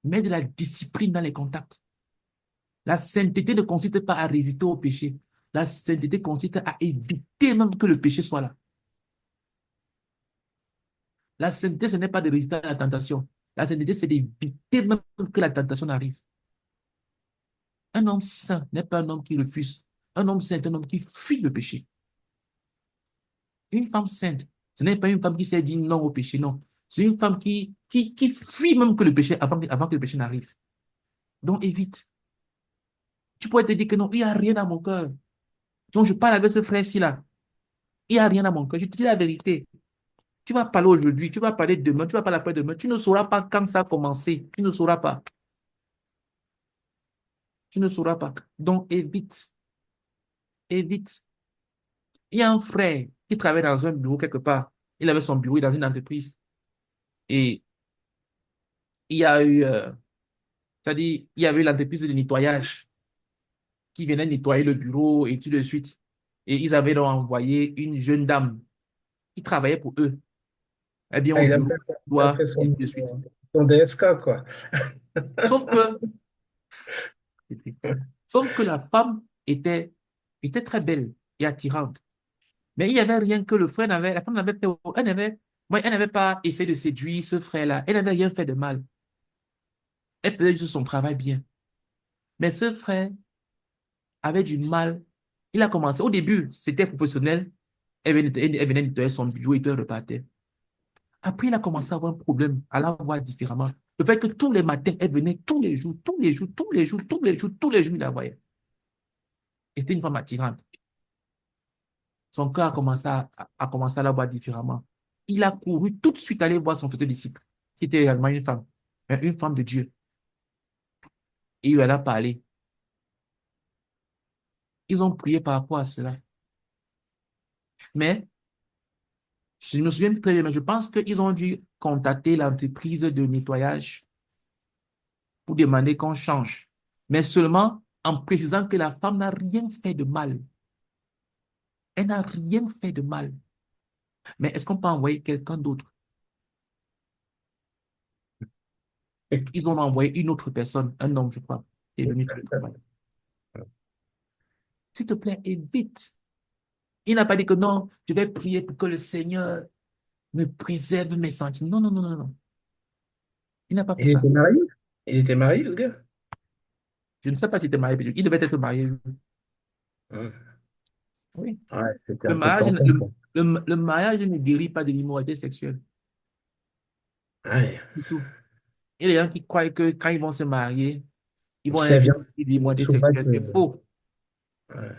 A: Mets de la discipline dans les contacts. La sainteté ne consiste pas à résister au péché. La sainteté consiste à éviter même que le péché soit là. La sainteté, ce n'est pas de résister à la tentation. La sainteté, c'est d'éviter même que la tentation arrive. Un homme saint n'est pas un homme qui refuse. Un homme saint est un homme qui fuit le péché. Une femme sainte, ce n'est pas une femme qui s'est dit non au péché, non. C'est une femme qui fuit même que le péché avant que le péché n'arrive. Donc évite. Tu pourrais te dire que non, il n'y a rien dans mon cœur. Donc je parle avec ce frère-ci là. Il n'y a rien dans mon cœur. Je te dis la vérité. Tu vas parler aujourd'hui, tu vas parler demain, tu vas parler après-demain. Tu ne sauras pas quand ça a commencé. Tu ne sauras pas. Tu ne sauras pas. Donc évite. Évite. Il y a un frère qui travaille dans un bureau quelque part. Il avait son bureau dans une entreprise. Et il y a eu, c'est-à-dire, il y avait l'entreprise de nettoyage qui venait nettoyer le bureau et tout de suite. Et ils avaient donc envoyé une jeune dame qui travaillait pour eux. Eh bien,
C: Ah,
A: au bureau,
C: il a fait
A: et tout de suite.
C: son DSK, quoi.
A: Sauf que, sauf que la femme était très belle et attirante. Mais il n'y avait rien que le frère n'avait, la femme n'avait fait, elle n'avait pas essayé de séduire ce frère-là. Elle n'avait rien fait de mal. Elle faisait juste son travail bien. Mais ce frère avait du mal. Il a commencé, au début, c'était professionnel. Elle venait nettoyer son bureau et tout, elle repartait. Après, il a commencé à avoir un problème, à la voir différemment. Le fait que tous les matins, elle venait tous les jours, tous les jours, tous les jours, tous les jours, tous les jours, il la voyait. Et c'était une femme attirante. Son cœur a commencé à la voir différemment. Il a couru tout de suite aller voir son futur disciple, qui était également une femme de Dieu. Et il lui en a parlé. Ils ont prié par rapport à cela. Mais, je me souviens plus très bien, mais je pense qu'ils ont dû contacter l'entreprise de nettoyage pour demander qu'on change. Mais seulement en précisant que la femme n'a rien fait de mal. Elle n'a rien fait de mal. Mais est-ce qu'on peut envoyer quelqu'un d'autre? Ils ont envoyé une autre personne, un homme, je crois, qui est venu faire le travail. S'il te plaît, évite. Il n'a pas dit que non, je vais prier pour que le Seigneur me préserve mes sentiments. Non, non, non, non, non. Il n'a pas fait
C: Il
A: ça.
C: était marié? Il était marié, le gars?
A: Je ne sais pas s'il était marié. Il devait être marié.
C: Ah,
A: Oui.
C: ouais, c'était
A: Le
C: un peu
A: mariage,
C: tentant, quoi.
A: le mariage ne guérit pas de l'immoralité sexuelle.
C: Ouais.
A: Du tout. Il y a des gens qui croient que quand ils vont se marier, ils vont
C: Ça
A: être
C: vient
A: guéris de l'immoralité
C: tout bas
A: sexuelle.
C: que...
A: C'est faux.
C: Ouais.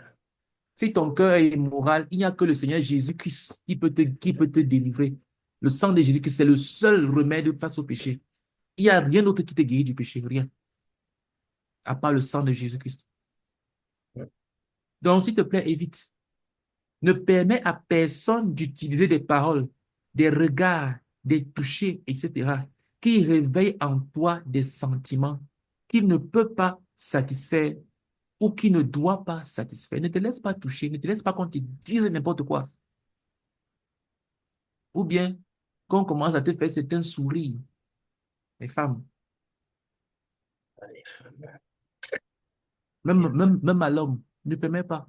A: Si ton cœur est immoral, il n'y a que le Seigneur Jésus-Christ qui peut te délivrer. Le sang de Jésus-Christ, c'est le seul remède face au péché. Il n'y a rien d'autre qui te guérit du péché, rien, à part le sang de Jésus-Christ. Donc, s'il te plaît, évite. Ne permets à personne d'utiliser des paroles, des regards, des touchés, etc., qui réveillent en toi des sentiments qu'il ne peut pas satisfaire ou qui ne doit pas satisfaire. Ne te laisse pas toucher, ne te laisse pas qu'on te dise n'importe quoi. Ou bien qu'on commence à te faire certains sourires, les femmes, même à l'homme, ne permet pas,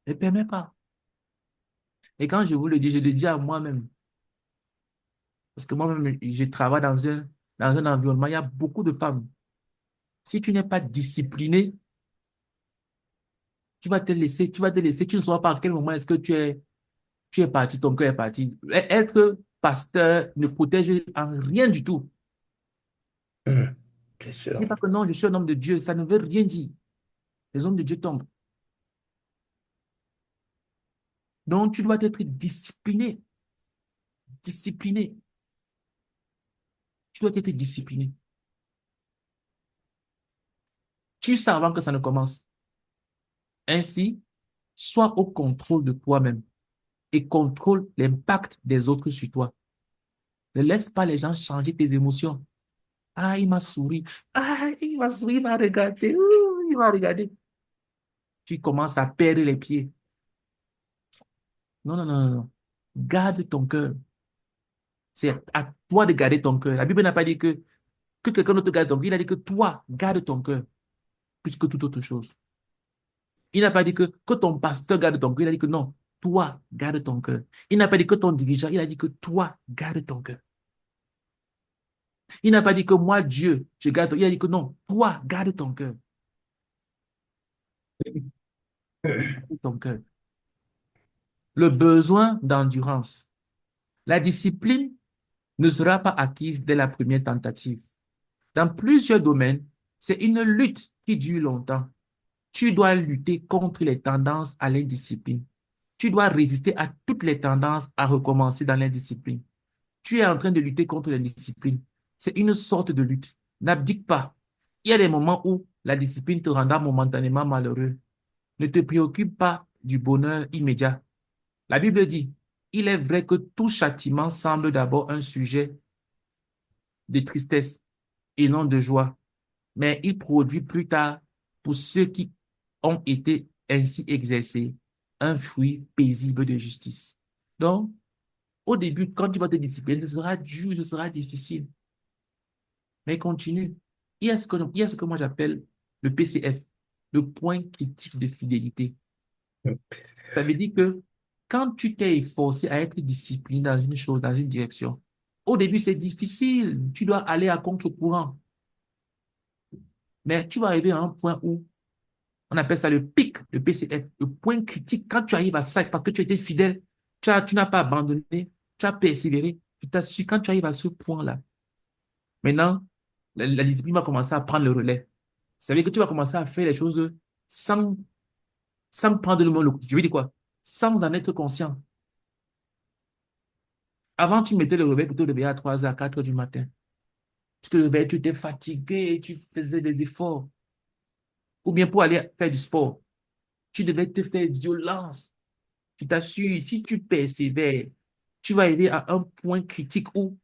A: ne permet pas. Et quand je vous le dis, je le dis à moi-même, parce que moi-même, je travaille dans un environnement, il y a beaucoup de femmes. Si tu n'es pas discipliné, tu vas te laisser, tu ne sauras pas à quel moment est-ce que tu es Tu es parti, ton cœur est parti. Être pasteur ne protège en rien du tout.
C: Bien sûr.
A: Dis pas que non, je suis un homme de Dieu, ça ne veut rien dire. Les hommes de Dieu tombent. Donc, tu dois être discipliné. Discipliné. Tu dois être discipliné. Tu sais avant que ça ne commence. Ainsi, sois au contrôle de toi-même et contrôle l'impact des autres sur toi. Ne laisse pas les gens changer tes émotions. Ah, il m'a souri. Ah, il m'a souri, il m'a regardé. Ouh, il m'a regardé. Tu commences à perdre les pieds. Non, non, non, non, non. Garde ton cœur. C'est à toi de garder ton cœur. La Bible n'a pas dit que quelqu'un d'autre garde ton cœur. Il a dit que toi, garde ton cœur plus que toute autre chose. Il n'a pas dit que ton pasteur garde ton cœur. Il a dit que non, toi, garde ton cœur. Il n'a pas dit que ton dirigeant. Il a dit que toi, garde ton cœur. Il n'a pas dit que moi, Dieu, je garde ton cœur. Il a dit que non, toi, garde ton cœur. Garde ton cœur. Le besoin d'endurance. La discipline ne sera pas acquise dès la première tentative. Dans plusieurs domaines, c'est une lutte qui dure longtemps. Tu dois lutter contre les tendances à l'indiscipline. Tu dois résister à toutes les tendances à recommencer dans l'indiscipline. Tu es en train de lutter contre l'indiscipline. C'est une sorte de lutte. N'abdique pas. Il y a des moments où la discipline te rendra momentanément malheureux. Ne te préoccupe pas du bonheur immédiat. La Bible dit, il est vrai que tout châtiment semble d'abord un sujet de tristesse et non de joie, mais il produit plus tard, pour ceux qui ont été ainsi exercés, un fruit paisible de justice. Donc, au début, quand tu vas te discipliner, ce sera dur, ce sera difficile, mais continue. Il y a ce que moi j'appelle le PCF, le point critique de fidélité. Ça veut dire que quand tu t'es efforcé à être discipliné dans une chose, dans une direction, au début, c'est difficile. Tu dois aller à contre-courant. Mais tu vas arriver à un point où on appelle ça le pic, le PCF, le point critique. Quand tu arrives à ça, parce que tu as été fidèle, tu n'as pas abandonné, tu as persévéré, je t'assure, quand tu arrives à ce point-là, maintenant, la discipline va commencer à prendre le relais. Ça veut dire que tu vas commencer à faire les choses sans, sans prendre le mot, je veux dire quoi? Sans en être conscient. Avant, tu mettais le réveil pour te réveiller à 3 heures, 4 heures du matin. Tu te réveillais, tu étais fatigué, tu faisais des efforts. Ou bien pour aller faire du sport, tu devais te faire violence. Je t'assure, si tu persévères, tu vas arriver à un point critique où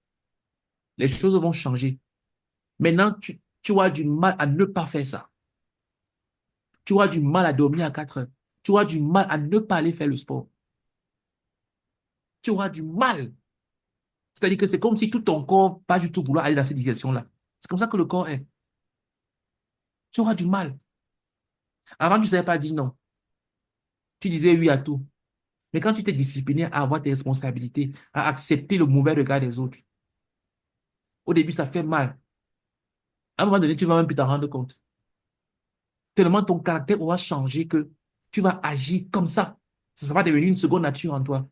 A: les choses vont changer. Maintenant, tu auras du mal à ne pas faire ça. Tu auras du mal à dormir à 4 heures. Tu auras du mal à ne pas aller faire le sport. Tu auras du mal. C'est-à-dire que c'est comme si tout ton corps pas du tout vouloir aller dans cette direction-là. C'est comme ça que le corps est. Tu auras du mal. Avant, tu ne savais pas dire non. Tu disais oui à tout. Mais quand tu t'es discipliné à avoir tes responsabilités, à accepter le mauvais regard des autres, au début, ça fait mal. À un moment donné, tu vas même plus t'en rendre compte. Tellement ton caractère aura changé que tu vas agir comme ça. Ça va devenir une seconde nature en toi.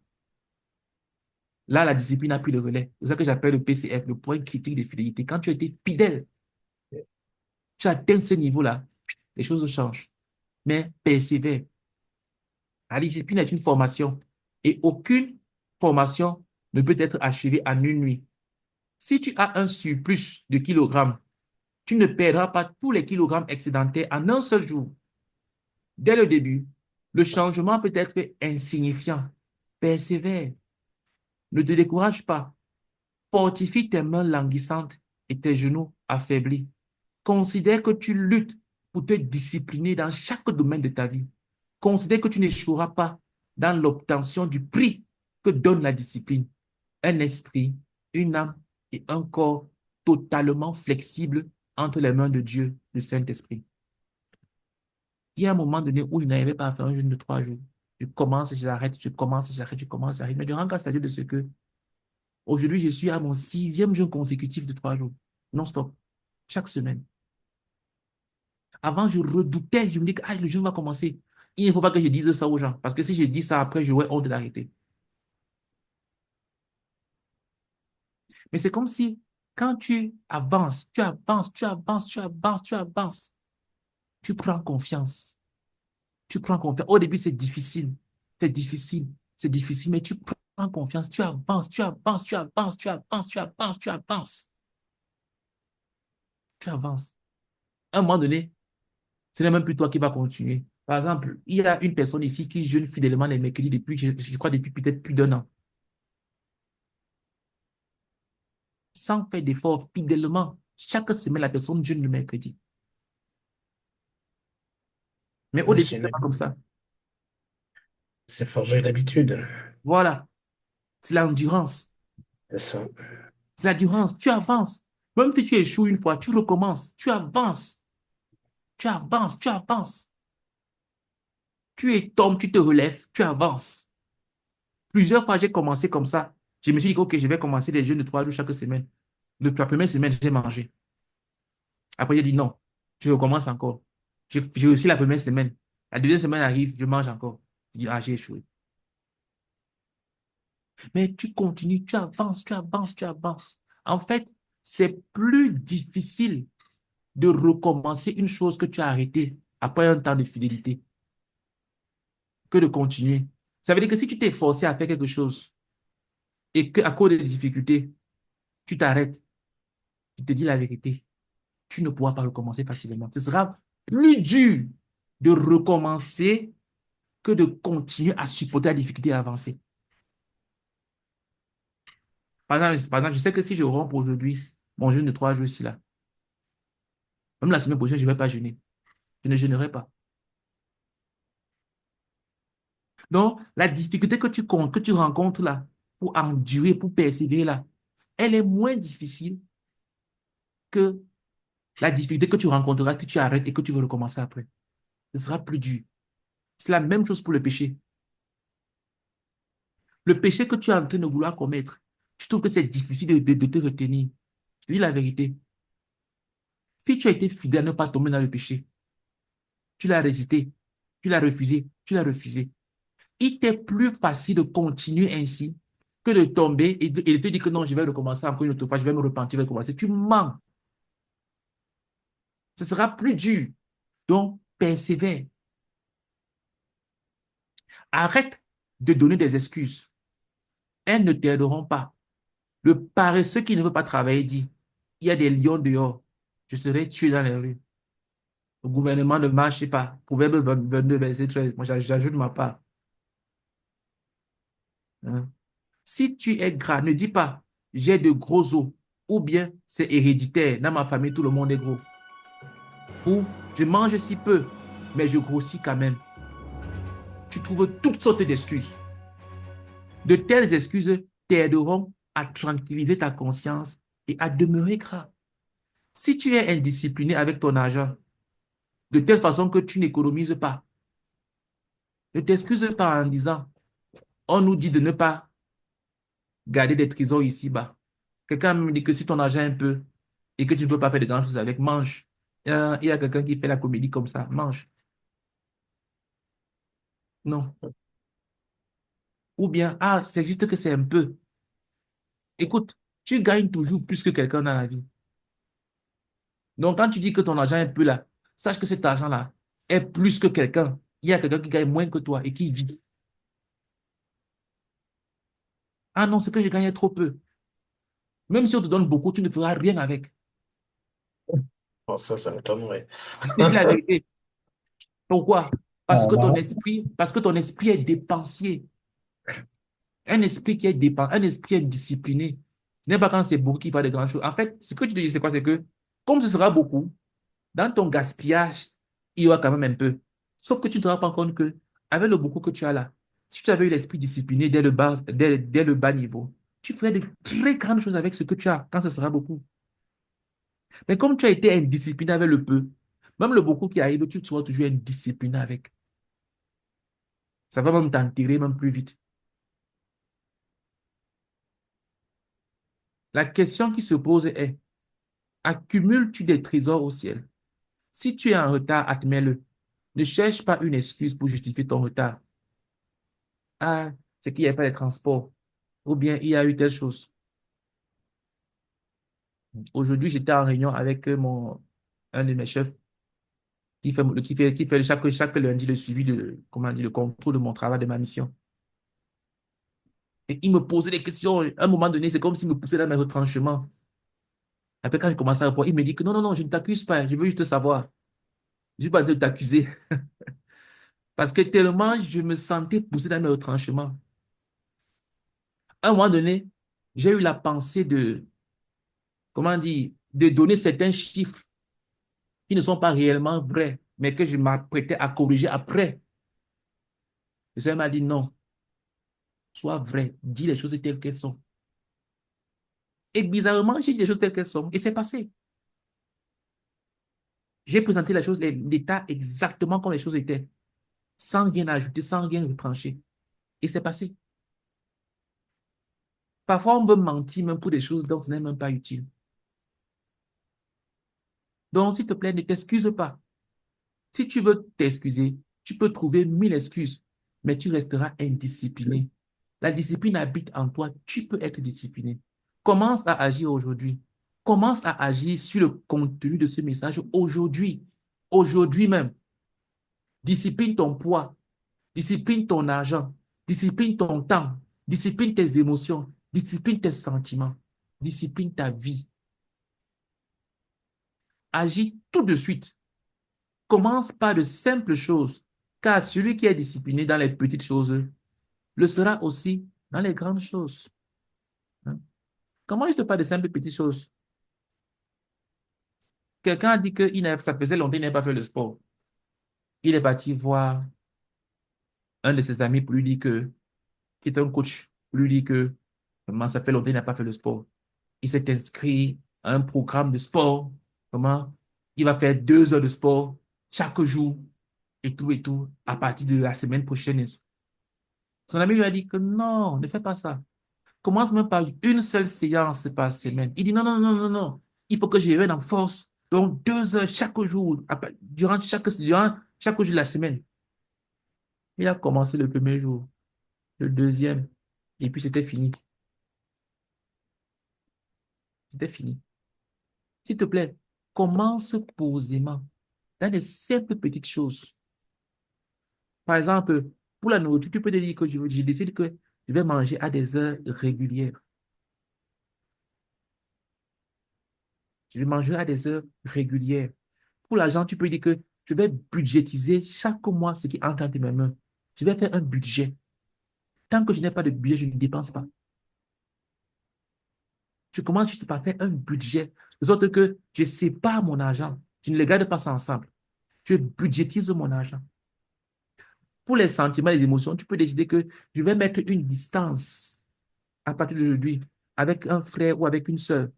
A: Là, la discipline a pris le relais. C'est ça que j'appelle le PCF, le point critique de fidélité. Quand tu as été fidèle, tu atteins ce niveau-là, les choses changent. Mais persévère. La discipline est une formation et aucune formation ne peut être achevée en une nuit. Si tu as un surplus de kilogrammes, tu ne perdras pas tous les kilogrammes excédentaires en un seul jour. Dès le début, le changement peut être insignifiant. Persévère. Ne te décourage pas. Fortifie tes mains languissantes et tes genoux affaiblis. Considère que tu luttes pour te discipliner dans chaque domaine de ta vie. Considère que tu n'échoueras pas dans l'obtention du prix que donne la discipline. Un esprit, une âme et un corps totalement flexibles entre les mains de Dieu, le Saint-Esprit. Il y a un moment donné où je n'arrivais pas à faire un jeûne de 3 jours. Je commence, j'arrête, je commence, j'arrête, je commence, j'arrête. Mais je rends grâce à Dieu de ce que aujourd'hui, je suis à mon 6e jeûne consécutif de 3 jours, non-stop, chaque semaine. Avant, je redoutais, je me dis que le jeûne va commencer. Il ne faut pas que je dise ça aux gens, parce que si je dis ça après, j'aurais honte d'arrêter. Mais c'est comme si quand tu avances, tu avances, tu avances, tu avances, tu avances, tu prends confiance. Tu prends confiance. Au début, c'est difficile. C'est difficile, mais tu prends confiance. Tu avances, tu avances, tu avances, tu avances, tu avances, tu avances. Tu avances. À un moment donné, ce n'est même plus toi qui vas continuer. Par exemple, il y a une personne ici qui jeûne fidèlement les mercredis depuis, je crois, depuis peut-être plus d'1 an. Sans faire d'effort, fidèlement. Chaque semaine, la personne jeûne le mercredi. Mais au
C: Ouais,
A: début, c'est pas comme ça.
C: c'est forger l'habitude.
A: Voilà. C'est l'endurance.
C: C'est ça.
A: C'est l'endurance. Tu avances. Même si tu échoues une fois, tu recommences. Tu avances. Tu avances. Tu avances. Tombes, tu te relèves. Tu avances. Plusieurs fois, j'ai commencé comme ça. Je me suis dit, OK, je vais commencer les jeûnes de 3 jours chaque semaine. La première semaine, j'ai mangé. Après, j'ai dit non. Je recommence encore. J'ai réussi la première semaine. La deuxième semaine arrive, je mange encore. Je dis, ah, j'ai échoué. Mais tu continues, tu avances, tu avances, tu avances. En fait, c'est plus difficile de recommencer une chose que tu as arrêtée après un temps de fidélité que de continuer. Ça veut dire que si tu t'es forcé à faire quelque chose et qu'à cause des difficultés, tu t'arrêtes, je te dis la vérité, tu ne pourras pas recommencer facilement. Ce sera plus dur de recommencer que de continuer à supporter la difficulté et avancer. Par exemple, je sais que si je romps aujourd'hui mon jeûne de 3 jours ici, là, même la semaine prochaine, je ne vais pas jeûner. Je ne jeûnerai pas. Donc, la difficulté que tu rencontres là, pour endurer, pour persévérer là, elle est moins difficile que la difficulté que tu rencontreras, que tu arrêtes et que tu veux recommencer après. Ce sera plus dur. C'est la même chose pour le péché. Le péché que tu es en train de vouloir commettre, tu trouves que c'est difficile de te retenir. Je te dis la vérité. Si tu as été fidèle à ne pas tomber dans le péché, tu l'as résisté, tu l'as refusé, tu l'as refusé. Il t'est plus facile de continuer ainsi que de tomber et de te dire que non, je vais recommencer encore une autre fois, je vais me repentir, je vais recommencer. Tu mens. Ce sera plus dur. Donc, persévère. Arrête de donner des excuses. Elles ne t'aideront pas. Le paresseux qui ne veut pas travailler dit, il y a des lions dehors. Je serai tué dans les rues. Le gouvernement ne marche pas. Proverbe 22, verset 13. Moi, j'ajoute ma part. Hein. Si tu es gras, ne dis pas, j'ai de gros os. Ou bien, c'est héréditaire. Dans ma famille, tout le monde est gros. Ou, je mange si peu, mais je grossis quand même. Tu trouves toutes sortes d'excuses. De telles excuses t'aideront à tranquilliser ta conscience et à demeurer gras. Si tu es indiscipliné avec ton argent, de telle façon que tu n'économises pas, ne t'excuse pas en disant, on nous dit de ne pas garder des trésors ici-bas. Quelqu'un me dit que si ton argent est un peu et que tu ne peux pas faire de grandes choses avec, mange. Il y a quelqu'un qui fait la comédie comme ça, mange. Non. Ou bien, ah, c'est juste que c'est un peu. Écoute, tu gagnes toujours plus que quelqu'un dans la vie. Donc, quand tu dis que ton argent est un peu là, sache que cet argent-là est plus que quelqu'un. Il y a quelqu'un qui gagne moins que toi et qui vit. Ah non, ce que je gagne est trop peu. Même si on te donne beaucoup, tu ne feras rien avec.
C: Bon, ça m'étonnerait.
A: Je te dis la vérité. Pourquoi?
C: Ah, là.
A: Parce que ton esprit est dépensier. Un esprit qui est dépensé, un esprit indiscipliné. Ce n'est pas quand c'est beaucoup qu'il va de grandes choses. En fait, ce que tu te dis, c'est quoi? C'est que, comme ce sera beaucoup, dans ton gaspillage, il y aura quand même un peu. Sauf que tu ne te rends pas compte que, avec le beaucoup que tu as là, si tu avais eu l'esprit discipliné dès le bas niveau, tu ferais de très grandes choses avec ce que tu as quand ce sera beaucoup. Mais comme tu as été indiscipliné avec le peu, même le beaucoup qui arrive, tu seras toujours indiscipliné avec. Ça va même t'enterrer même plus vite. La question qui se pose est, accumules-tu des trésors au ciel? Si tu es en retard, admets-le. Ne cherche pas une excuse pour justifier ton retard. Ah, c'est qu'il n'y a pas de transport. Ou bien il y a eu telle chose. Aujourd'hui, j'étais en réunion avec un de mes chefs qui fait chaque lundi le suivi comment dire, le contrôle de mon travail, de ma mission. Et il me posait des questions. À un moment donné, c'est comme s'il me poussait dans mes retranchements. Après, quand je commençais à répondre, il me dit que non, non, non, je ne t'accuse pas, je veux juste savoir. Je ne suis pas en train de t'accuser. Parce que tellement je me sentais poussé dans mes retranchements. À un moment donné, j'ai eu la pensée comment dire, de donner certains chiffres qui ne sont pas réellement vrais, mais que je m'apprêtais à corriger après. Et ça m'a dit non, sois vrai, dis les choses telles qu'elles sont. Et bizarrement, j'ai dit les choses telles qu'elles sont. Et c'est passé. J'ai présenté les choses, l'état exactement comme les choses étaient, sans rien ajouter, sans rien retrancher. Et c'est passé. Parfois, on veut mentir même pour des choses dont ce n'est même pas utile. Donc, s'il te plaît, ne t'excuse pas. Si tu veux t'excuser, tu peux trouver 1000 excuses, mais tu resteras indiscipliné. La discipline habite en toi, tu peux être discipliné. Commence à agir aujourd'hui. Commence à agir sur le contenu de ce message aujourd'hui. Aujourd'hui même. Discipline ton poids, discipline ton argent, discipline ton temps, discipline tes émotions, discipline tes sentiments, discipline ta vie. Agis tout de suite. Commence par de simples choses, car celui qui est discipliné dans les petites choses le sera aussi dans les grandes choses. Hein? Comment je te parle de simples petites choses? Quelqu'un a dit que ça faisait longtemps qu'il n'avait pas fait le sport. Il est parti voir un de ses amis pour lui dire qui est un coach, pour lui dire que comment ça fait longtemps qu'il n'a pas fait le sport. Il s'est inscrit à un programme de sport. Comment il va faire 2 heures de sport chaque jour et tout, à partir de la semaine prochaine. Son ami lui a dit que non, ne fais pas ça. Commence même par une seule séance par semaine. Il dit non, non, non, non, non. Il faut que je revienne en force. Donc 2 heures chaque jour, durant chaque jour de la semaine. Il a commencé le premier jour, le deuxième, et puis c'était fini. C'était fini. S'il te plaît, commence posément, dans des simples petites choses. Par exemple, pour la nourriture, tu peux te dire que je décide que je vais manger à des heures régulières. Je vais manger à des heures régulières. Pour l'argent, tu peux dire que je vais budgétiser chaque mois ce qui entre entre mes mains. Je vais faire un budget. Tant que je n'ai pas de budget, je ne dépense pas. Je commence juste par faire un budget, de sorte que je sépare mon argent. Je ne les garde pas ensemble. Je budgétise mon argent. Pour les sentiments, les émotions, tu peux décider que je vais mettre une distance à partir d'aujourd'hui avec un frère ou avec une sœur,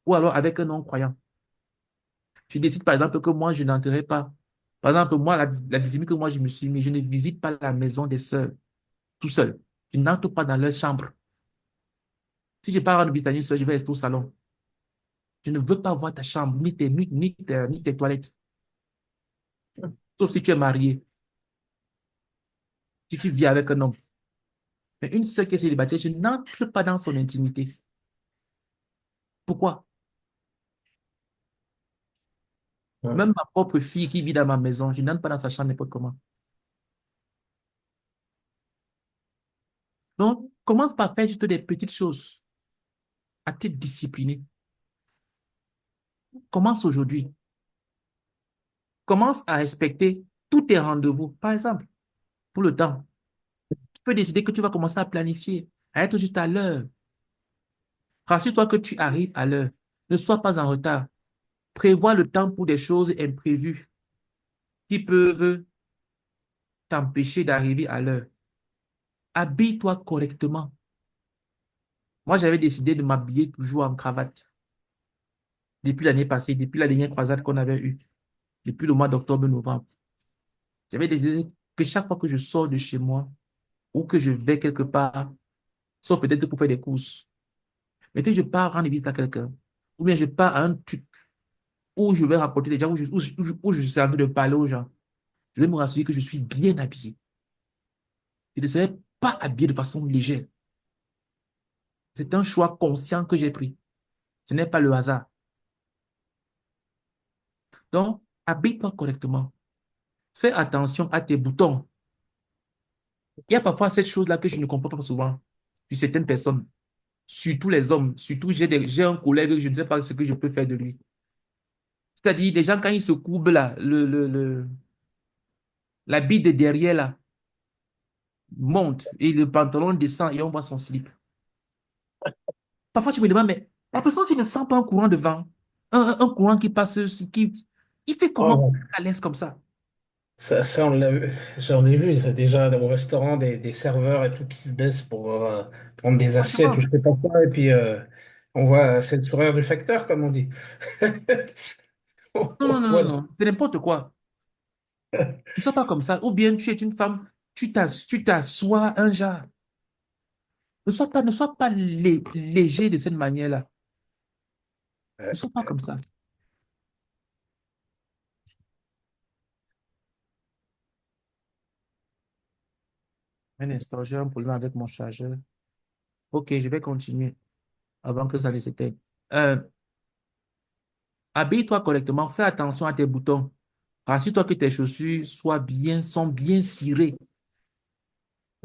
A: ou alors avec un non-croyant. Je décide par exemple que moi, je n'entrerai pas. Par exemple, moi, la discipline que moi, je me suis mis, je ne visite pas la maison des sœurs tout seul. Je n'entre pas dans leur chambre. Si je pars rendre visite à une sœur, je vais rester au salon. Je ne veux pas voir ta chambre, ni tes toilettes. Sauf si tu es marié, si tu vis avec un homme. Mais une sœur qui est célibataire, je n'entre pas dans son intimité. Pourquoi?
C: Ouais.
A: Même ma propre fille qui vit dans ma maison, je n'entre pas dans sa chambre n'importe comment. Donc, commence par faire juste des petites choses, à te discipliner. Commence aujourd'hui. Commence à respecter tous tes rendez-vous. Par exemple, pour le temps, tu peux décider que tu vas commencer à planifier, à être juste à l'heure. Rassure-toi que tu arrives à l'heure. Ne sois pas en retard. Prévois le temps pour des choses imprévues qui peuvent t'empêcher d'arriver à l'heure. Habille-toi correctement. Moi, j'avais décidé de m'habiller toujours en cravate depuis l'année passée, depuis la dernière croisade qu'on avait eue, depuis le mois d'octobre-novembre. J'avais décidé que chaque fois que je sors de chez moi ou que je vais quelque part, sauf peut-être pour faire des courses, mais que je pars rendre visite à quelqu'un, ou bien je pars à un truc où je vais rencontrer des gens, où je suis en train de parler aux gens, je vais me rassurer que je suis bien habillé. Je ne serai pas habillé de façon légère. C'est un choix conscient que j'ai pris. Ce n'est pas le hasard. Donc, habille-toi correctement. Fais attention à tes boutons. Il y a parfois cette chose-là que je ne comprends pas souvent sur certaines personnes, surtout les hommes. Surtout, j'ai un collègue, je ne sais pas ce que je peux faire de lui. C'est-à-dire, les gens, quand ils se courbent là, la bille de derrière là, monte et le pantalon descend et on voit son slip. Parfois, tu me demandes, mais la personne, tu ne sens pas un courant de vent, un courant qui passe, il fait comment
C: Oh,
A: à l'aise comme ça?
C: ça, j'en ai vu, ça, déjà au restaurant, des serveurs et tout qui se baissent pour prendre des assiettes ou
A: Franchement,
C: je sais pas quoi, et puis on voit, c'est le sourire du facteur, comme on dit.
A: non, non, non, non,
C: Voilà.
A: non, c'est n'importe quoi. Ne sois pas comme ça. Ou bien tu es une femme, tu t'assois un genre. Ne sois pas léger de cette manière-là. Ne sois pas comme ça. Un instant, j'ai un problème avec mon chargeur. Ok, je vais continuer avant que ça ne s'éteigne. Euh, Habille-toi correctement, fais attention à tes boutons. Rassure-toi que tes chaussures sont bien cirées.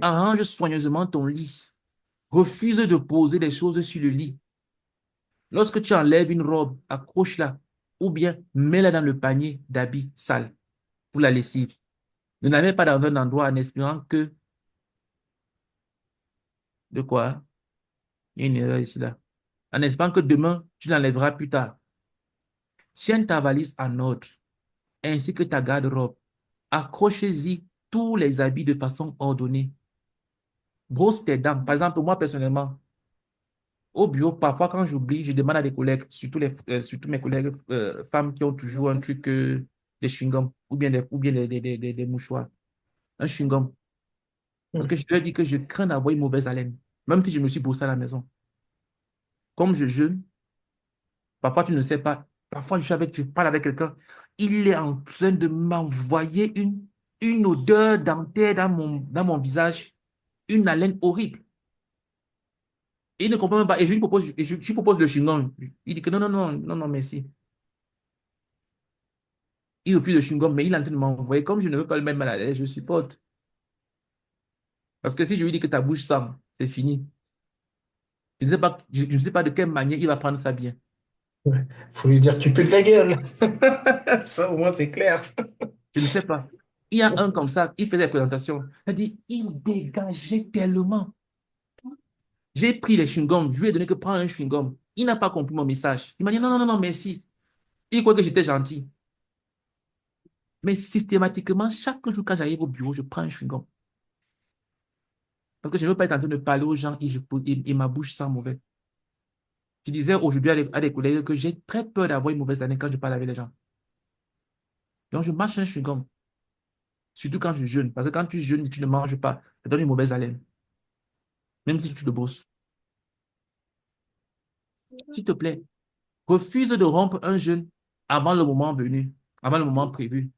A: Arrange soigneusement ton lit. Refuse de poser des choses sur le lit. Lorsque tu enlèves une robe, accroche-la ou bien mets-la dans le panier d'habits sales pour la lessive. Ne la mets pas dans un endroit en espérant que... De quoi? Il y a une erreur ici, là. En espérant que demain, tu l'enlèveras plus tard. Tiens ta valise en ordre, ainsi que ta garde-robe. Accrochez-y tous les habits de façon ordonnée. Brosse tes dents. Par exemple, moi, personnellement, au bureau, parfois, quand j'oublie, je demande à des collègues, surtout mes collègues femmes qui ont toujours un truc, des chewing-gums ou bien des mouchoirs. Un chewing-gum. Parce que je leur dis que je crains d'avoir une mauvaise haleine, même si je me suis brossé à la maison. Comme je jeûne, parfois tu ne sais pas, parfois je parle avec quelqu'un, il est en train de m'envoyer une odeur dentaire dans mon visage, une haleine horrible. Et il ne comprend même pas. Et je lui propose le chewing-gum. Il dit que non, non, non, non, non, merci. Il refuse le chewing-gum, mais il est en train de m'envoyer. Comme je ne veux pas le mettre mal à l'aise, je supporte. Parce que si je lui dis que ta bouche sent, c'est fini. Je ne sais pas de quelle manière il va prendre ça bien.
C: Faut lui dire, tu peux de la gueule. Ça, au moins, c'est clair.
A: Je ne sais pas. Il y a un comme ça, il faisait des présentations. Il a dit, il dégageait tellement. J'ai pris les chewing-gums, je lui ai donné que prendre un chewing-gum. Il n'a pas compris mon message. Il m'a dit, non, non, non, non, merci. Il croit que j'étais gentil. Mais systématiquement, chaque jour quand j'arrive au bureau, je prends un chewing-gum. Parce que je ne veux pas être en train de parler aux gens et ma bouche sent mauvais. Je disais aujourd'hui à des collègues que j'ai très peur d'avoir une mauvaise année quand je parle avec les gens. Donc, je mâche un chewing-gum, surtout quand je jeûne. Parce que quand tu jeûnes et tu ne manges pas, ça donne une mauvaise haleine, même si tu te bosses. S'il te plaît, refuse de rompre un jeûne avant le moment venu, avant le moment prévu.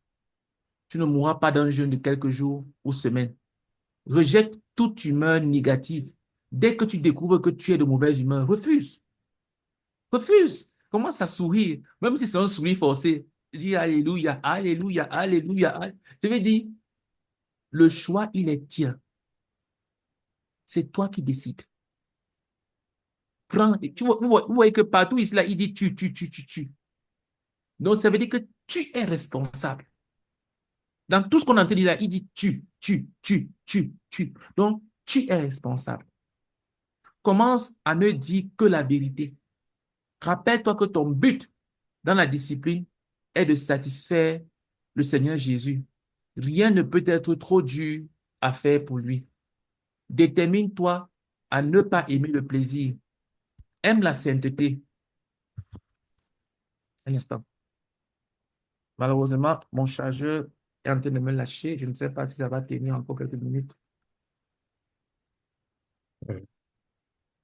A: Tu ne mourras pas d'un jeûne de quelques jours ou semaines. Rejette toute humeur négative. Dès que tu découvres que tu es de mauvaise humeur, refuse. Refuse. Commence à sourire, même si c'est un sourire forcé. Dis Alléluia, Alléluia, Alléluia. Je vais dire, le choix, il est tien. C'est toi qui décides. Prends, vous voyez que partout ici, là, il dit tu. Donc, ça veut dire que tu es responsable. Dans tout ce qu'on entend dire là, il dit tu. Donc, tu es responsable. Commence à ne dire que la vérité. Rappelle-toi que ton but dans la discipline est de satisfaire le Seigneur Jésus. Rien ne peut être trop dur à faire pour lui. Détermine-toi à ne pas aimer le plaisir. Aime la sainteté. Un instant. Malheureusement, mon chargeur est en train de me lâcher. Je ne sais pas si ça va tenir encore quelques minutes.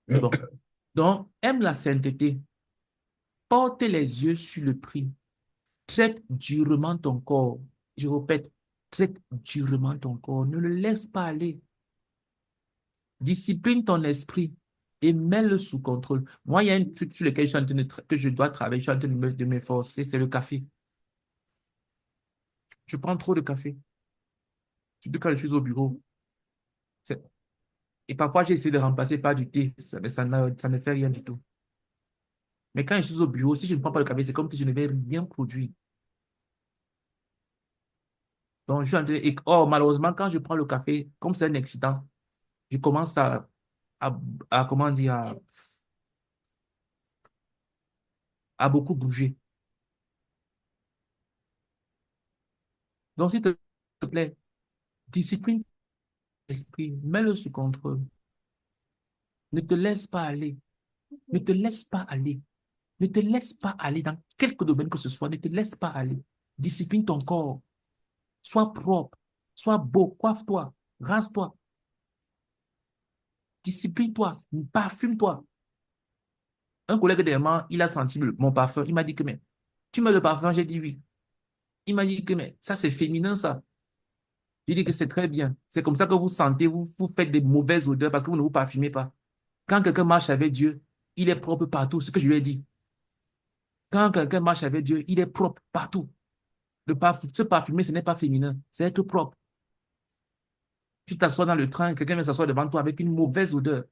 A: C'est bon. Donc, aime la sainteté. Porte les yeux sur le prix. Traite durement ton corps. Je répète, traite durement ton corps. Ne le laisse pas aller. Discipline ton esprit. et mets-le sous contrôle. Moi, il y a une truc sur lequel je suis en train que je dois travailler, je suis en train de m'efforcer, c'est le café. Je prends trop de café, surtout quand je suis au bureau. C'est- Et parfois, j'ai essayé de remplacer par du thé, mais ça ne fait rien du tout. Mais quand je suis au bureau, si je ne prends pas le café, c'est comme si je ne vais rien produire. Donc, je suis en train oh, malheureusement, quand je prends le café, comme c'est un excitant, je commence à, comment dire, à beaucoup bouger. Donc, s'il te plaît, discipline l'esprit, mets-le sous contrôle. Ne te laisse pas aller. Ne te laisse pas aller. Ne te laisse pas aller dans quelque domaine que ce soit. Ne te laisse pas aller. Discipline ton corps. Sois propre. Sois beau. Coiffe-toi. Rase-toi. Discipline-toi. Parfume-toi. Un collègue derrière il a senti mon parfum. Il m'a dit que, mais tu mets le parfum? J'ai dit oui. Il m'a dit que, mais ça, c'est féminin, ça. J'ai dit que c'est très bien. C'est comme ça que vous sentez, vous faites des mauvaises odeurs parce que vous ne vous parfumez pas. Quand quelqu'un marche avec Dieu, il est propre partout. Ce que je lui ai dit. Quand quelqu'un marche avec Dieu, il est propre partout. Se parfumer, ce n'est pas féminin, c'est être propre. Tu t'assois dans le train, quelqu'un vient s'asseoir devant toi avec une mauvaise odeur.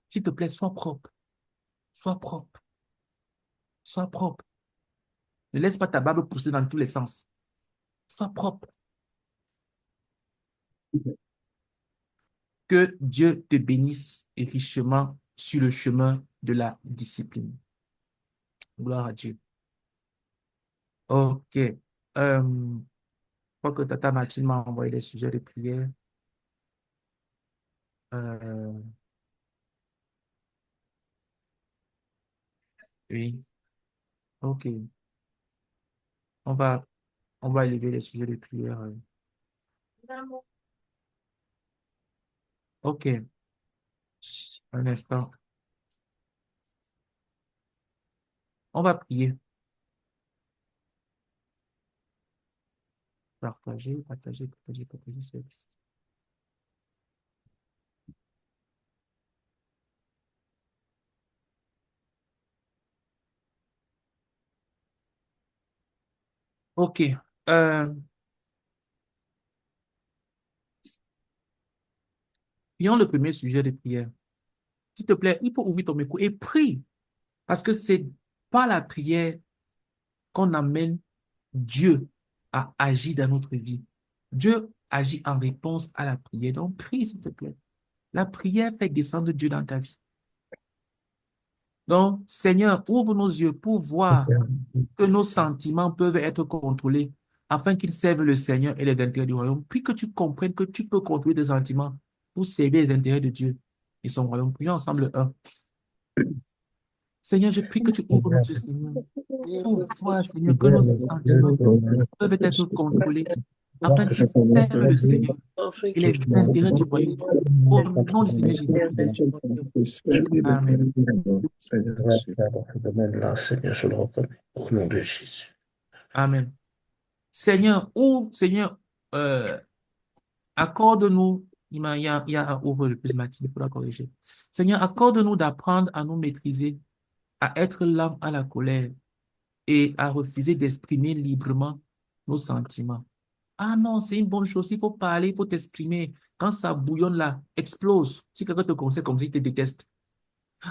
A: S'il te plaît, sois propre. Sois propre. Sois propre. Ne laisse pas ta barbe pousser dans tous les sens. Sois propre. Que Dieu te bénisse richement sur le chemin de la discipline. Gloire à Dieu. OK. Je crois que Tata Mathilde m'a envoyé les sujets de prière. Euh, oui. OK. On va, on va élever les sujets de prière. OK. Un instant. On va prier. Partager, partager, partager, partager. OK. Euh, Prions le premier sujet de prière. S'il te plaît, il faut ouvrir ton micro et prie. Parce que c'est par la prière qu'on amène Dieu à agir dans notre vie. Dieu agit en réponse à la prière. Donc, prie, s'il te plaît. La prière fait descendre Dieu dans ta vie. Donc, Seigneur, ouvre nos yeux pour voir que nos sentiments peuvent être contrôlés afin qu'ils servent le Seigneur et les intérêts du royaume. Puis que tu comprennes que tu peux contrôler tes sentiments pour servir les intérêts de Dieu et son royaume. Prions ensemble un. Seigneur, je prie que tu ouvres nos yeux, Seigneur, pour voir, Seigneur, que nos sentiments peuvent être contrôlés afin qu'ils servent le Seigneur
D: Afin
A: et
D: qu'il
A: les intérêts du royaume. Au nom du Seigneur Jésus-Christ. Amen.
C: Ce domaine-là, Seigneur, je le reconnais. Au nom de Jésus.
A: Amen. Seigneur, ouvre, Seigneur, euh, accorde-nous, il y a ouvre le plus matin, il faut la corriger. Seigneur, accorde-nous d'apprendre à nous maîtriser, à être lent à la colère et à refuser d'exprimer librement nos sentiments. Ah non, c'est une bonne chose, il faut parler, il faut t'exprimer. Quand ça bouillonne là, explose. Si quelqu'un te conseille comme ça, il te déteste.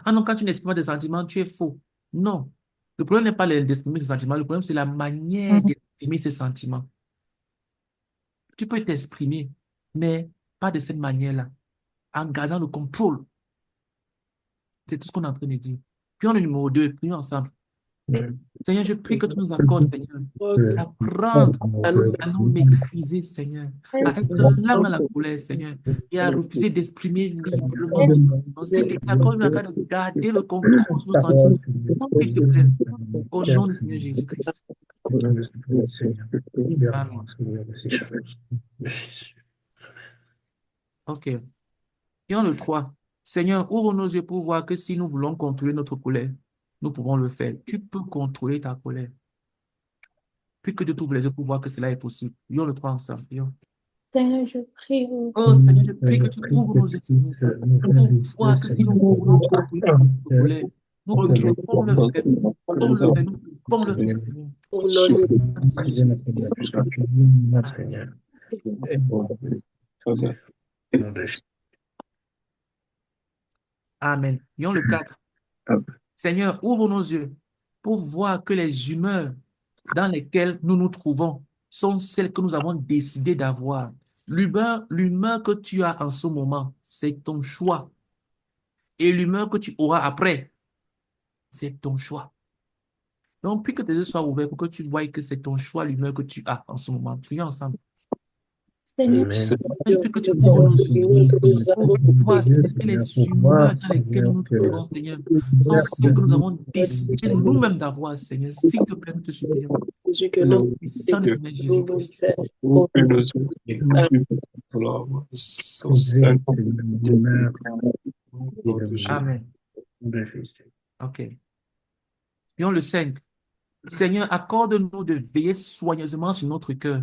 A: Ah non, quand tu n'exprimes pas tes sentiments, tu es faux. Non. Le problème n'est pas d'exprimer ses sentiments, le problème c'est la manière d'exprimer ses sentiments. Tu peux t'exprimer, mais pas de cette manière-là, en gardant le contrôle. C'est tout ce qu'on est en train de dire. Puis on est numéro 2, prions ensemble. Seigneur, je prie que tu nous accordes, Seigneur, d'apprendre
D: à nous
A: à nous maîtriser, Seigneur, à être lent à la colère, Seigneur, et à refuser d'exprimer librement nos sentiments. Si tu t'accordes la grâce de garder le contrôle sur nos sentiments, s'il te plaît, au nom du Seigneur Jésus-Christ. Amen. OK. Et on le 3. Seigneur, ouvre nos yeux pour voir que si nous voulons contrôler notre colère, nous pouvons le faire. Tu peux contrôler ta colère. Puis que Dieu t'ouvre les yeux pour voir que cela est possible. Prions le 3 ensemble. Prions.
D: Seigneur, je prie, oh
A: Oh Seigneur, je prie que
E: Seigneur,
A: tu
E: prie
A: ouvres
E: que
A: nos
E: tu
A: esprits
E: puisses nous
A: pour
E: révéler,
A: voir que si nous
E: Seigneur,
A: voulons contrôler notre colère, nous
E: Seigneur,
A: pouvons le faire. Pouvons le faire, nous pouvons le faire, Seigneur.
D: au nom de
A: Merci, Seigneur
E: prions,
A: Jésus-Christ.
E: Seigneur, tu nous
A: Amen.
E: Seigneur. Et bon, au nom de Jésus.
A: Amen. Prions le 4. Seigneur, ouvre nos yeux pour voir que les humeurs dans lesquelles nous nous trouvons sont celles que nous avons décidé d'avoir. L'humeur que tu as en ce moment, c'est ton choix. Et l'humeur que tu auras après, c'est ton choix. Donc, puis que tes yeux soient ouverts pour que tu voies que c'est ton choix, l'humeur que tu as en ce moment. Prions ensemble.
D: Seigneur,
E: Amen.
A: Et puis que tu ouvres nos yeux, Seigneur. Pour voir, Seigneur, que les
E: Seigneur, pour
A: humeurs
E: voir,
A: dans lesquelles nous nous
E: Seigneur,
A: trouvons, Seigneur,
E: que
A: sont celles que nous avons décidé
E: Seigneur,
A: nous-mêmes d'avoir, Seigneur. S'il te plaît, nous te supplions.
D: Jésus, que nous
A: Puissant du Seigneur
D: nous nous
A: Jésus-Christ.
D: faire.
B: Open us so stand up
A: Amen. OK. Prions le 5. Seigneur, accorde-nous de veiller soigneusement sur notre cœur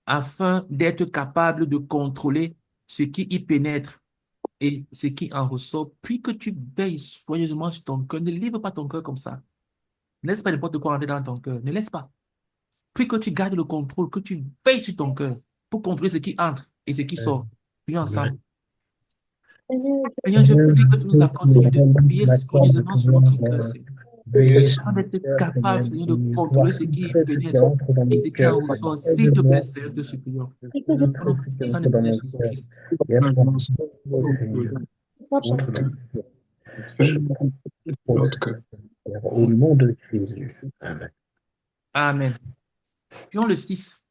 A: afin d'être capable de contrôler ce qui y pénètre et ce qui en ressort, puis que tu veilles soigneusement sur ton cœur. Ne livre pas ton cœur comme ça. Ne laisse pas n'importe quoi entrer dans ton cœur. Ne laisse pas. Puis que tu gardes le contrôle, que tu veilles sur ton cœur pour contrôler ce qui entre et ce qui sort. Prions ensemble. Seigneur, je prie que tu nous accordes, Seigneur, de veiller soigneusement sur notre cœur, Seigneur. Afin d'être capable, Seigneur, de contrôler ce qui y pénètre et ce qui en ressort. S'il te plaît, Seigneur, te supplions. Au nom puissant du Seigneur Jésus-Christ.
E: Au nom de Jésus. Amen.
A: Amen. Prions le 6.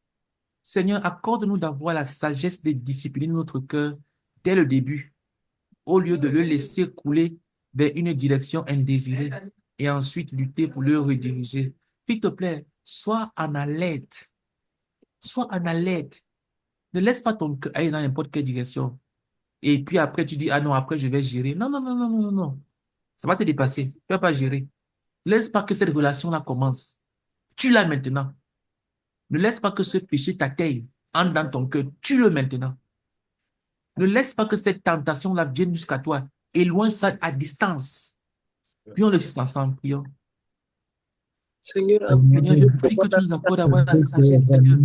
A: Seigneur, accorde-nous d'avoir la sagesse de discipliner notre cœur dès le début, au lieu de le laisser couler vers une direction indésirée et ensuite lutter pour le rediriger. S'il te plaît, sois en alerte. Sois en alerte. Ne laisse pas ton cœur aller dans n'importe quelle direction. Et puis après, tu dis, ah non, après, je vais gérer. Non, non, non, non, non, non. Ça va te dépasser. Tu ne vas pas gérer. Ne laisse pas que cette relation-là commence. Tue-la maintenant. Ne laisse pas que ce péché t'atteigne. Entre dans ton cœur. Tue-le maintenant. Ne laisse pas que cette tentation-là vienne jusqu'à toi. Éloigne ça à distance. Prions le 6 ensemble. Prions.
D: Seigneur,
A: Seigneur, je prie que tu nous accordes d'avoir la sagesse, Seigneur.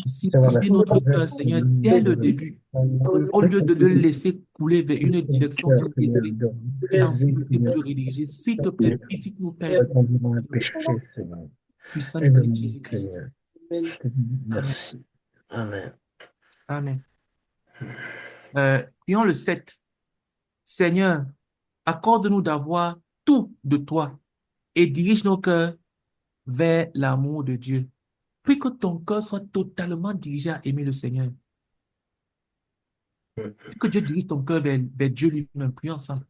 A: Discipliner notre cœur, Seigneur, dès le début, au lieu de le laisser couler vers une direction indésirée. Et ensuite, de le rediriger. S'il te plaît, visite-nous, Père. Puissant de Jésus-Christ.
E: Merci. Amen.
A: Amen. Prions le 7. Seigneur, accorde-nous d'avoir tout de toi et dirige nos cœurs vers l'amour de Dieu. Puis que ton cœur soit totalement dirigé à aimer le Seigneur. Puis que Dieu dirige ton cœur vers Dieu lui-même. Prions ensemble.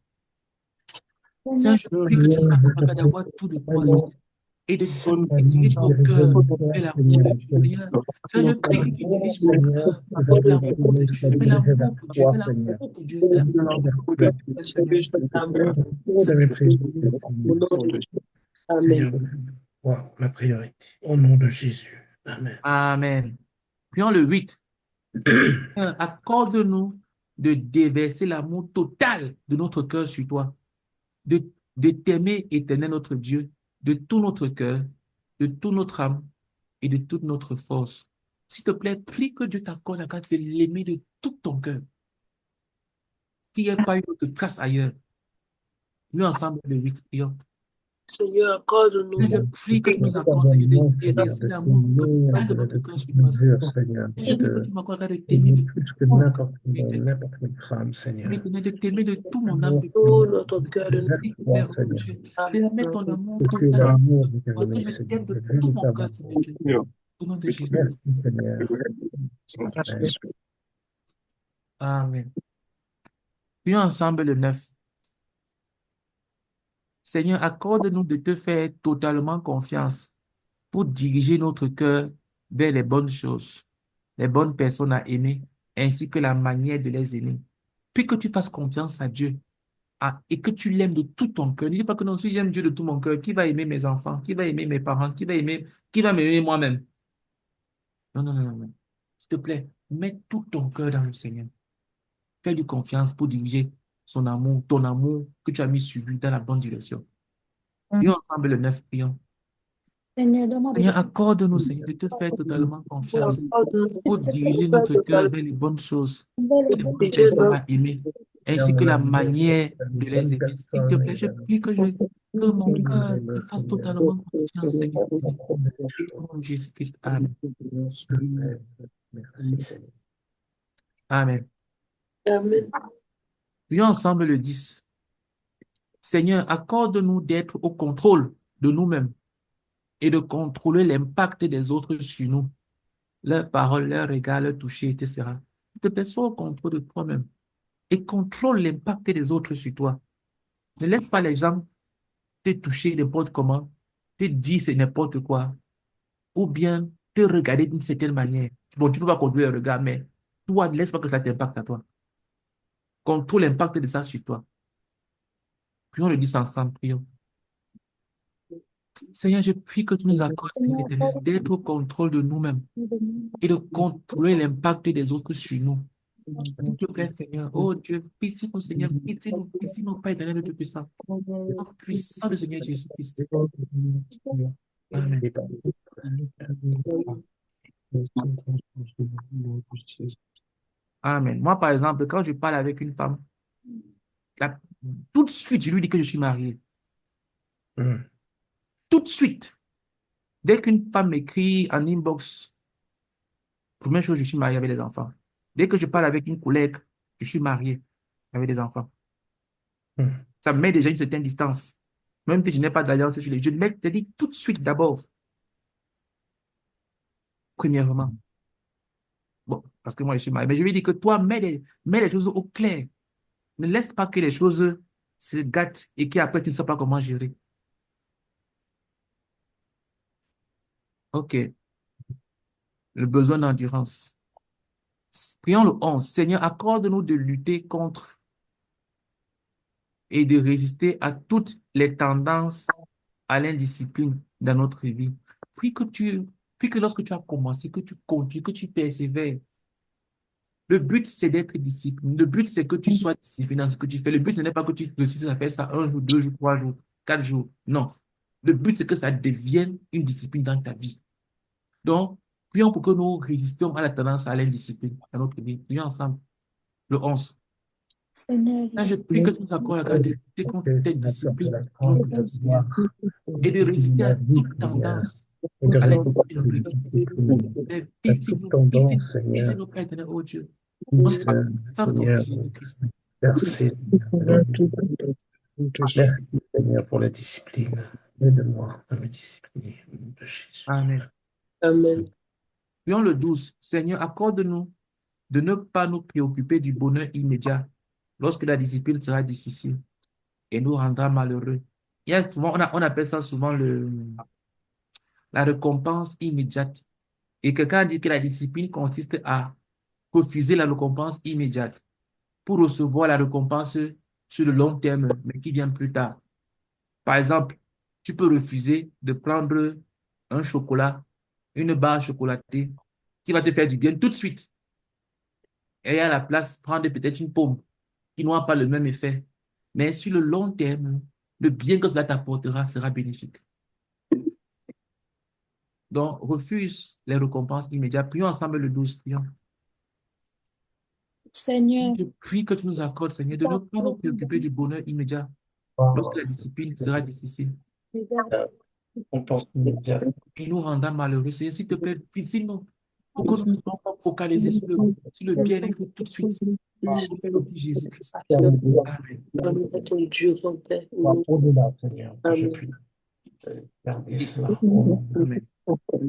A: Seigneur, je prie que tu nous accordes d'avoir tout de toi, Seigneur. Et de diriger nos cœurs vers l'amour de Dieu. Seigneur, je prie que tu diriges mon cœur vers l'amour de Dieu, vers l'amour pour Dieu, vers l'amour pour Dieu, vers l'amour pour Dieu, Seigneur.
D: Amen.
E: La priorité. Au nom de Jésus. Amen.
A: Amen. Prions le 8. Accorde-nous de déverser l'amour total de notre cœur sur toi, de t'aimer, éternel notre Dieu, de tout notre cœur, de toute notre âme et de toute notre force. S'il te plaît, prie que Dieu t'accorde la grâce de l'aimer de tout ton cœur. Qu'il n'y ait pas une autre place ailleurs. Nous ensemble le 8, prions.
D: Seigneur, accorde-nous.
A: Je prie que tu nous accordes de déverser l'amour total de notre cœur sur toi, Seigneur. Je prie que tu m'accordes de t'aimer de
E: plus que n'importe quelle femme, Seigneur.
A: de t'aimer de tout mon âme, de
D: Oh, notre cœur de
A: permets ton amour
E: Que
A: total.
E: l'amour de
A: Que je
E: Seigneur,
A: t'aime de
E: de
A: tout mon cœur, Seigneur Dieu. Au nom de Jésus.
E: Merci, Seigneur.
A: Amen. Prions ensemble le 9. Seigneur, accorde-nous de te faire totalement confiance pour diriger notre cœur vers les bonnes choses, les bonnes personnes à aimer, ainsi que la manière de les aimer. Puis que tu fasses confiance à Dieu et que tu l'aimes de tout ton cœur. Ne dis pas que non, si j'aime Dieu de tout mon cœur, qui va aimer mes enfants, qui va aimer mes parents, qui va m'aimer moi-même? Non, non, non, non, non. S'il te plaît, Mets tout ton cœur dans le Seigneur. Fais-lui confiance pour diriger son amour, ton amour que tu as mis sur lui dans la bonne direction. Prions ensemble le 9, prions.
F: Seigneur, donne-moi de
A: Seigneur, accorde-nous, Seigneur, de te faire totalement confiance pour diriger notre cœur vers les bonnes choses, les bonnes personnes à aimer, ainsi que la manière de les aimer. S'il te plaît, je prie que mon cœur te fasse totalement confiance, Seigneur. Au nom de Jésus-Christ. Amen. Amen.
D: Amen.
A: Prions ensemble le 10. Seigneur, accorde-nous d'être au contrôle de nous-mêmes et de contrôler l'impact des autres sur nous, leurs paroles, leurs regards, leurs toucher, etc. S'il te plaît, sois au contrôle de toi-même et contrôle l'impact des autres sur toi. Ne laisse pas les gens te toucher n'importe comment, te dire c'est n'importe quoi, ou bien te regarder d'une certaine manière. Bon, tu ne peux pas contrôler le regard, mais toi, ne laisse pas que ça t'impacte à toi. Contrôle l'impact de ça sur toi. Prions le 10 ensemble, prions. Seigneur, je prie que tu nous accordes, Seigneur éternel, d'être au contrôle de nous-mêmes et de contrôler l'impact des autres sur nous. S'il te plaît, Seigneur, oh Dieu, visite-nous, Seigneur, visite-nous, Père éternel de puissant. Au puissant de Seigneur Jésus-Christ. Amen. Amen. Moi, par exemple, quand je parle avec une femme, là, tout de suite, je lui dis que je suis marié. Tout de suite. Dès qu'une femme m'écrit en inbox, première chose, je suis marié avec des enfants. Dès que je parle avec une collègue, je suis marié avec des enfants. Ça me met déjà une certaine distance. Même si je n'ai pas d'alliance sur les jeunes, je te dis tout de suite d'abord. Premièrement. Bon, parce que moi, je suis marié. Mais je lui dis que toi, mets les choses au clair. Ne laisse pas que les choses se gâtent et qu'après, tu ne sais pas comment gérer. OK. Le besoin d'endurance. Prions le 11. Seigneur, accorde-nous de lutter contre et de résister à toutes les tendances à l'indiscipline dans notre vie. Prie que lorsque tu as commencé, que tu continues, que tu persévères. Le but, c'est d'être discipliné. Le but, c'est que tu sois discipliné dans ce que tu fais. Le but, ce n'est pas que tu réussisses à faire ça 1 jour, 2 jours, 3 jours, 4 jours. Non. Le but, c'est que ça devienne une discipline dans ta vie. Donc, prions pour que nous résistions à la tendance à l'indiscipline dans notre vie. Prions ensemble. Le 11.
F: Seigneur,
A: Là, je prie que tu nous accordes la grâce de lutter contre cette discipline dans notre vie, Seigneur, et de résister à toute tendance à l'indiscipline dans notre vie. Visite-nous, Père éternel, oh Dieu. Dans le sang de Jésus-Christ.
C: Merci. Merci Seigneur pour la discipline. Aide-moi à me discipliner. Au nom de Jésus.
A: Amen.
D: Amen.
A: Prions le 12. Seigneur, accorde-nous de ne pas nous préoccuper du bonheur immédiat lorsque la discipline sera difficile et nous rendra malheureux. Il y a souvent, on appelle ça souvent la récompense immédiate. Et quelqu'un dit que la discipline consiste à refuser la récompense immédiate pour recevoir la récompense sur le long terme, mais qui vient plus tard. Par exemple, tu peux refuser de prendre un chocolat, une barre chocolatée qui va te faire du bien tout de suite. Et à la place, prendre peut-être une pomme qui n'aura pas le même effet. Mais sur le long terme, le bien que cela t'apportera sera bénéfique. Donc, refuse les récompenses immédiates. Prions ensemble le 12, prions.
F: Seigneur,
A: Je prie que tu nous accordes, Seigneur, de ne pas nous préoccuper du bonheur immédiat lorsque la discipline sera difficile
C: On pense immédiat.
A: et nous rendra malheureux. Seigneur, s'il te plaît, visite-nous pour que nous soyons focalisés sur le bien-être tout de suite. Au nom de Jésus-Christ. Amen.
D: Amen. Ton Dieu, mon Père.
C: Au-delà, Seigneur, que je
D: Amen.
C: puisse garder cela.
A: Amen.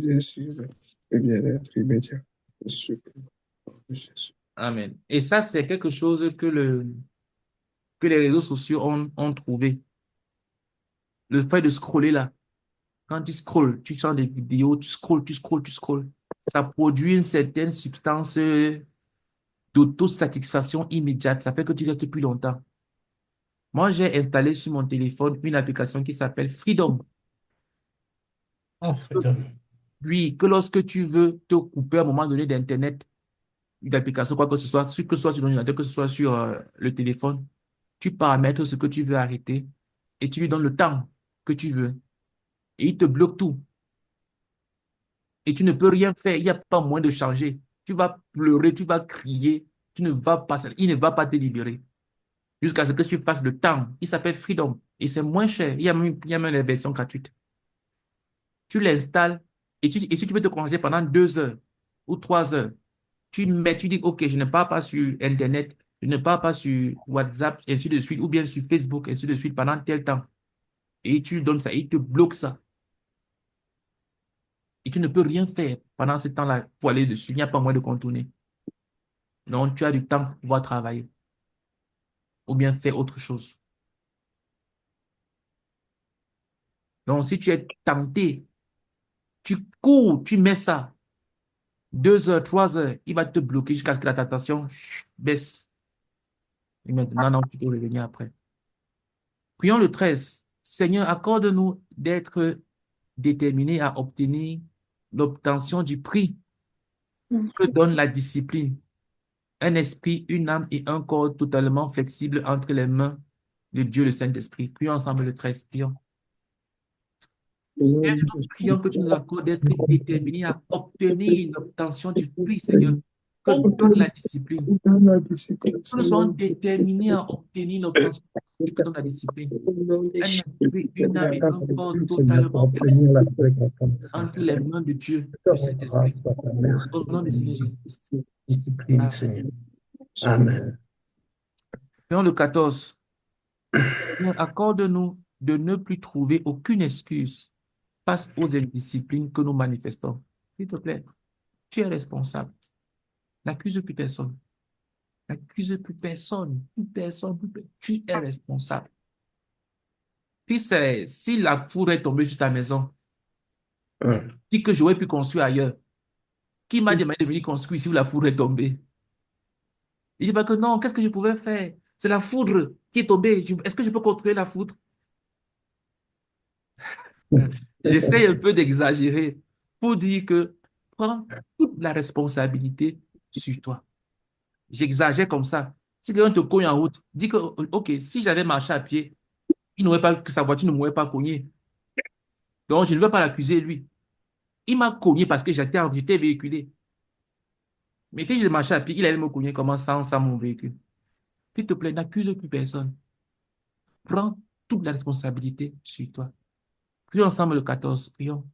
E: Jésus, et bien-être immédiat. Super. Jésus.
A: Amen. Et ça, c'est quelque chose que les réseaux sociaux ont trouvé. Le fait de scroller là. Quand tu scrolles, tu sens des vidéos, tu scrolles. Ça produit une certaine substance d'autosatisfaction immédiate. Ça fait que tu restes plus longtemps. Moi, j'ai installé sur mon téléphone une application qui s'appelle Freedom.
C: Oh, freedom.
A: Oui, que lorsque tu veux te couper à un moment donné d'Internet, une application, quoi que ce soit, que ce soit sur l'ordinateur, que ce soit sur le téléphone, tu paramètres ce que tu veux arrêter et tu lui donnes le temps que tu veux. Et il te bloque tout. Et tu ne peux rien faire. Il n'y a pas moyen de changer. Tu vas pleurer, tu vas crier. Tu ne vas pas, il ne va pas te libérer. Jusqu'à ce que tu fasses le temps. Il s'appelle Freedom. Et c'est moins cher. Il y a même les versions gratuites. Tu l'installes et si tu veux te concentrer pendant 2 heures ou 3 heures, tu dis, OK, je ne pars pas sur Internet, je ne pars pas sur WhatsApp, et ainsi de suite, ou bien sur Facebook, et ainsi de suite, pendant tel temps. Et tu lui donnes ça, il te bloque ça. Et tu ne peux rien faire pendant ce temps-là pour aller dessus. Il n'y a pas moyen de contourner. Donc, tu as du temps pour pouvoir travailler ou bien faire autre chose. Donc, si tu es tenté, tu cours, tu mets ça. 2 heures, 3 heures, il va te bloquer jusqu'à ce que ta tension baisse. Et maintenant, non, tu peux revenir après. Prions le 13. Seigneur, accorde-nous d'être déterminés à obtenir l'obtention du prix que donne la discipline. Un esprit, une âme et un corps totalement flexibles entre les mains de Dieu, le Saint-Esprit. Prions ensemble le 13. Prions. Seigneur, nous prions que tu nous accordes d'être déterminés à obtenir l'obtention du prix, Seigneur, que donne la discipline. Que nous soyons déterminés à obtenir l'obtention du prix que donne la discipline.
D: Au nom de
A: Un
D: Jésus.
A: esprit, une âme et un corps totalement flexibles entre les mains de Dieu, le Saint-Esprit. Au nom du Seigneur Jésus-Christ.
C: Discipline,
A: Amen.
C: Seigneur. Amen.
A: Prions le 14. Seigneur, accorde-nous de ne plus trouver aucune excuse face aux indisciplines que nous manifestons. S'il te plaît, tu es responsable. N'accuse plus personne. N'accuse plus personne. Plus personne. Tu es responsable. Si la foudre est tombée sur ta maison, dis que j'aurais pu construire ailleurs. Qui m'a demandé de venir construire ici où la foudre est tombée? Il dit pas que non, qu'est-ce que je pouvais faire? C'est la foudre qui est tombée. Est-ce que je peux contrôler la foudre? J'essaie un peu d'exagérer pour dire que prends toute la responsabilité sur toi. J'exagère comme ça. Si quelqu'un te cogne en route, dis que, OK, si j'avais marché à pied, il n'aurait pas que sa voiture ne m'aurait pas cogné. Donc, je ne vais pas l'accuser, lui. Il m'a cogné parce que j'étais véhiculé. Mais si je marchais à pied, il allait me cogner comment sans mon véhicule. S'il te plaît, n'accuse plus personne. Prends toute la responsabilité sur toi. Prions ensemble le 14. Prions.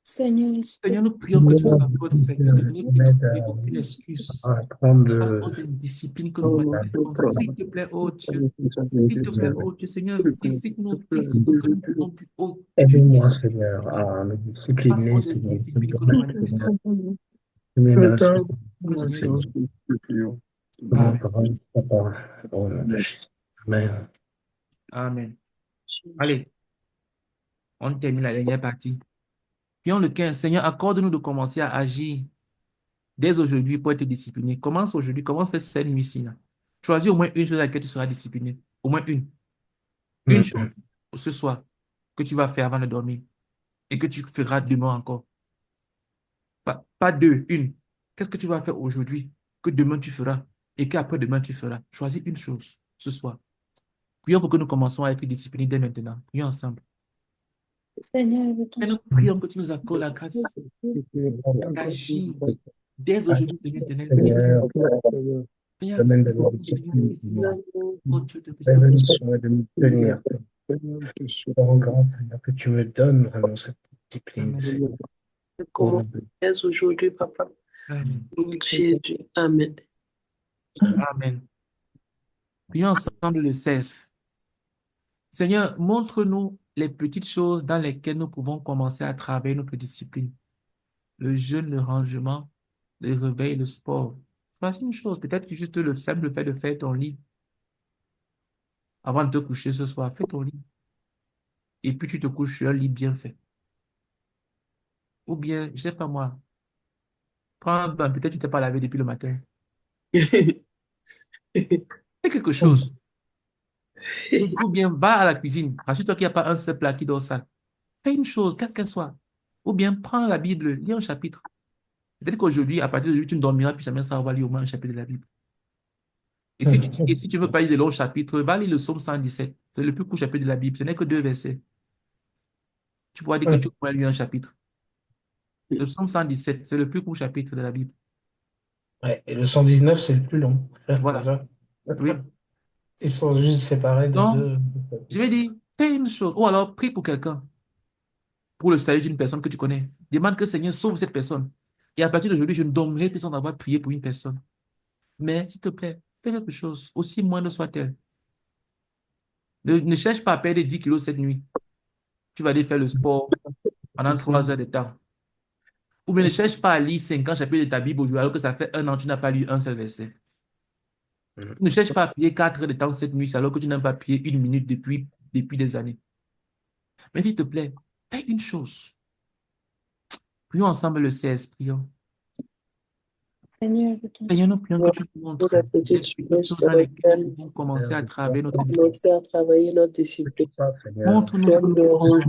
F: Seigneur,
A: Seigneur, nous prions que tu nous accordes, Seigneur, de ne plus trouver aucune excuse face aux indisciplines que nous manifestons. S'il te plaît, oh Dieu, s'il te plaît, oh Dieu, Seigneur, visite-nous que nous ne pouvons plus aucune
C: Aide-moi,
A: excuse
C: Seigneur, à me
A: face
C: discipliner,
A: aux
C: Seigneur.
A: indisciplines que nous manifestons.
C: Seigneur, merci
A: Le Seigneur Jésus.
C: pour mon
A: Amen.
C: grâce, Papa. Au nom de Jésus. Amen.
A: Amen. Allez, on termine la dernière partie. Prions le 15. Seigneur, accorde-nous de commencer à agir dès aujourd'hui pour être discipliné. Commence aujourd'hui, commence cette nuit-ci. Choisis au moins une chose à laquelle tu seras discipliné. Au moins une. Une chose ce soir que tu vas faire avant de dormir et que tu feras demain encore. Pas deux, une. Qu'est-ce que tu vas faire aujourd'hui que demain tu feras et qu'après-demain tu feras? Choisis une chose ce soir. Prions pour que nous commençons à être disciplinés dès maintenant. Prions ensemble.
F: Seigneur,
A: Et nous prions que tu nous accordes la grâce d'agir dès aujourd'hui, Seigneur éternel.
C: Seigneur,
A: Seigneur,
C: donne de la
A: Seigneur,
C: discipline, Seigneur.
A: oh Dieu de puissance.
C: Donne de me tenir. Je te rends grâce, Seigneur, que tu me donnes vraiment cette discipline, Seigneur. Au nom de
D: Dès aujourd'hui, papa.
A: Amen.
D: Au nom de Jésus. Amen.
A: Amen. Prions ensemble le 16. Seigneur, montre-nous les petites choses dans lesquelles nous pouvons commencer à travailler notre discipline. Le jeûne, le rangement, le réveil, le sport. Voici une chose, peut-être juste le simple fait de faire ton lit. Avant de te coucher ce soir, fais ton lit. Et puis tu te couches sur un lit bien fait. Ou bien, je ne sais pas moi, peut-être tu ne t'es pas lavé depuis le matin. Fais quelque chose. Ou bien va à la cuisine. Rassure-toi qu'il n'y a pas un seul plat qui dort sale. Fais une chose, quelle qu'elle soit. Ou bien prends la Bible, lis un chapitre. Peut-être qu'aujourd'hui, à partir d'aujourd'hui, tu ne dormiras plus jamais sans avoir lu au moins un chapitre de la Bible. Et si tu veux pas lire de longs chapitres, va lire le psaume 117. C'est le plus court chapitre de la Bible. Ce n'est que 2 versets. Tu pourras dire que tu pourrais lire un chapitre. Le psaume 117, c'est le plus court chapitre de la Bible.
C: Ouais, et le 119, c'est le plus long. C'est
A: Voilà.
C: ça.
A: Oui.
C: Ils sont juste séparés de
A: Donc,
C: deux.
A: je vais dire, fais une chose. Ou alors, prie pour quelqu'un, pour le salut d'une personne que tu connais. Demande que le Seigneur sauve cette personne. Et à partir d'aujourd'hui, je ne dormirai plus sans avoir prié pour une personne. Mais, s'il te plaît, fais quelque chose, aussi moindre soit-elle. Ne cherche pas à perdre 10 kilos cette nuit. Tu vas aller faire le sport pendant 3 heures de temps. Ou bien ne cherche pas à lire 50 chapitres de ta Bible aujourd'hui alors que ça fait 1 an que tu n'as pas lu un seul verset. Ne cherche pas à prier 4 heures de temps cette nuit alors que tu n'as pas prié 1 minute depuis des années. Mais s'il te plaît, fais une chose. Prions ensemble le 16, prions.
F: Seigneur, je t'en
A: Seigneur,
F: supplie.
A: nous prions que tu nous montres
D: Pour la petite
A: les
D: chose
A: situations dans lesquelles nous
D: célestielle,
A: pouvons commencer à travailler notre discipline.
D: commencer à travailler notre discipline.
A: Montre-nous ce que
D: J'aime
A: nous
D: le
A: pouvons
D: rang,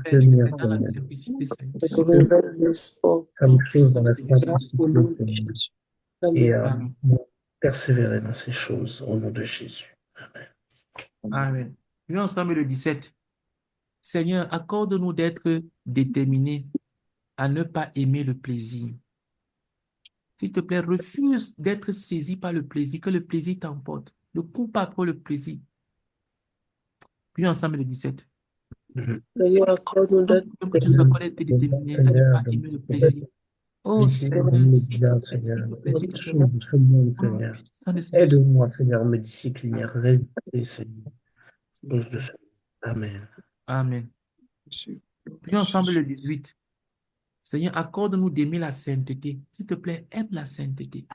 A: faire, Seigneur, dans la simplicité, Seigneur.
D: je te révèle le sport,
C: Comme chose dans la
A: Seigneur
D: là,
A: Jésus.
D: au
C: simplicité,
D: nom de
C: Seigneur.
D: Jésus.
C: Et
D: Amen.
C: persévérer dans ces choses au nom de Jésus. Amen.
A: Amen. Prions ensemble le 17. Seigneur, accorde-nous d'être déterminés à ne pas aimer le plaisir. S'il te plaît, refuse d'être saisi par le plaisir, que le plaisir t'emporte. Ne cours pas après le plaisir. Prions ensemble le 17.
D: Seigneur, accorde-nous
A: Nous
D: d'être
A: prions que tu nous accordes d'être déterminés à ne pas aimer le plaisir. Oh Seigneur, s'il te plaît, s'il te plaît, s'il te plaît. Oh,
C: Seigneur.
A: putain de Seigneur.
C: Aide-moi, Seigneur, à me discipliner, à résister, Seigneur. Amen.
A: Amen. Prions ensemble le 18. Seigneur, accorde-nous d'aimer la sainteté. S'il te plaît, aime la sainteté.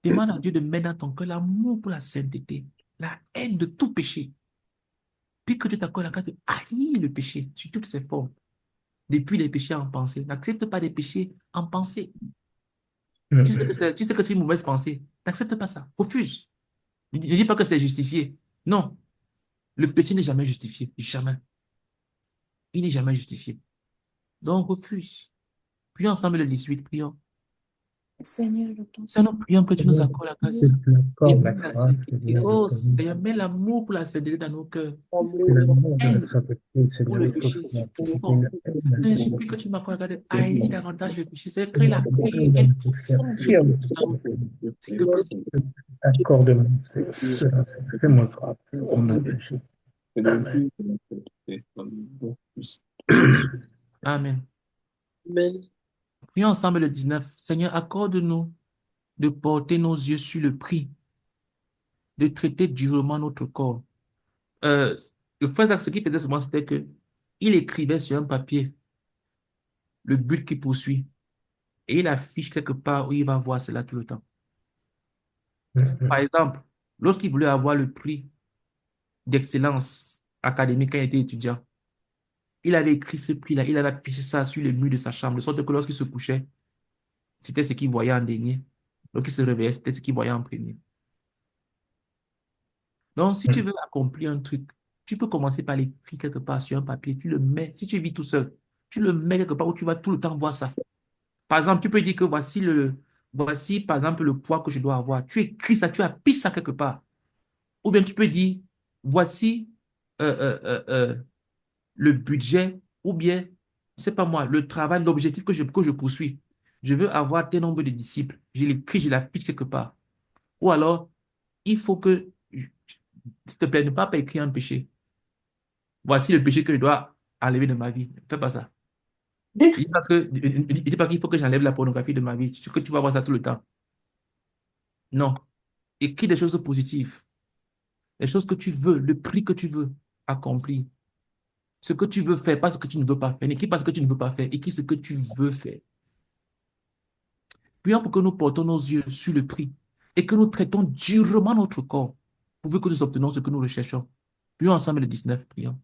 A: Demande à Dieu de mettre dans ton cœur l'amour pour la sainteté, la haine de tout péché. Puis que Dieu t'accorde la grâce de haïr le péché sous toutes ses formes. Depuis les péchés en pensée. N'accepte pas les péchés en pensée. Tu sais que c'est une mauvaise pensée. N'accepte pas ça. Refuse. Ne dis pas que c'est justifié. Non. Le péché n'est jamais justifié. Jamais. Il n'est jamais justifié. Donc, refuse. Prions ensemble le 18. Prions.
F: Seigneur, je t'en
A: Seigneur, nous
F: supplie.
A: prions que tu nous accordes la grâce.
C: Accorde la
A: Aimer la
C: grâce,
A: sainteté.
C: Seigneur,
A: Oh,
C: de
A: Seigneur, mets l'amour pour la sainteté dans nos cœurs.
C: l'amour de la
A: Haine
C: sainteté,
A: pour
C: Seigneur.
A: le
C: Il faut
A: péché.
C: que ma
A: Plus
C: petite
A: fort. Seigneur, je
C: haine,
A: prie que tu m'accordes la grâce de haïr davantage le péché. C'est créer
C: Seigneur,
A: la
C: de
A: haine
C: haine, de faire
A: profonde
C: fuir le
A: dans nous.
C: péché.
A: S'il te plaît.
C: Accorde-moi cela, fais-moi grâce, au nom de Jésus. Amen.
A: Amen.
D: Amen.
A: Prions ensemble le 19. Seigneur, accorde-nous de porter nos yeux sur le prix, de traiter durement notre corps. Le frère Zach, ce qu'il faisait souvent, c'était que il écrivait sur un papier le but qu'il poursuit et il affiche quelque part où il va voir cela tout le temps. Par exemple, lorsqu'il voulait avoir le prix d'excellence académique quand il était étudiant, il avait écrit ce prix-là, il avait affiché ça sur le mur de sa chambre, de sorte que lorsqu'il se couchait, c'était ce qu'il voyait en dernier. Lorsqu'il se réveillait, c'était ce qu'il voyait en premier. Donc, si tu veux accomplir un truc, tu peux commencer par l'écrire quelque part sur un papier, tu le mets, si tu vis tout seul, tu le mets quelque part où tu vas tout le temps voir ça. Par exemple, tu peux dire que voici par exemple le poids que je dois avoir. Tu écris ça, tu affiches ça quelque part. Ou bien tu peux dire, voici euh, euh, euh, euh, le budget, ou bien, je sais pas moi, le travail, l'objectif que je poursuis. Je veux avoir tel nombre de disciples. Je l'écris, je l'affiche quelque part. Ou alors, il faut que, s'il te plaît, ne pas écrire un péché. Voici le péché que je dois enlever de ma vie. Ne fais pas ça. Il dit pas qu'il faut que j'enlève la pornographie de ma vie, que tu vas voir ça tout le temps. Non. Écris des choses positives. Les choses que tu veux, le prix que tu veux accomplir. Ce que tu veux faire, pas ce que tu ne veux pas faire. N'écris pas ce que tu ne veux pas faire. Écris ce que tu veux faire. Prions pour que nous portons nos yeux sur le prix et que nous traitons durement notre corps pour que nous obtenons ce que nous recherchons. Prions ensemble le 19. Prions.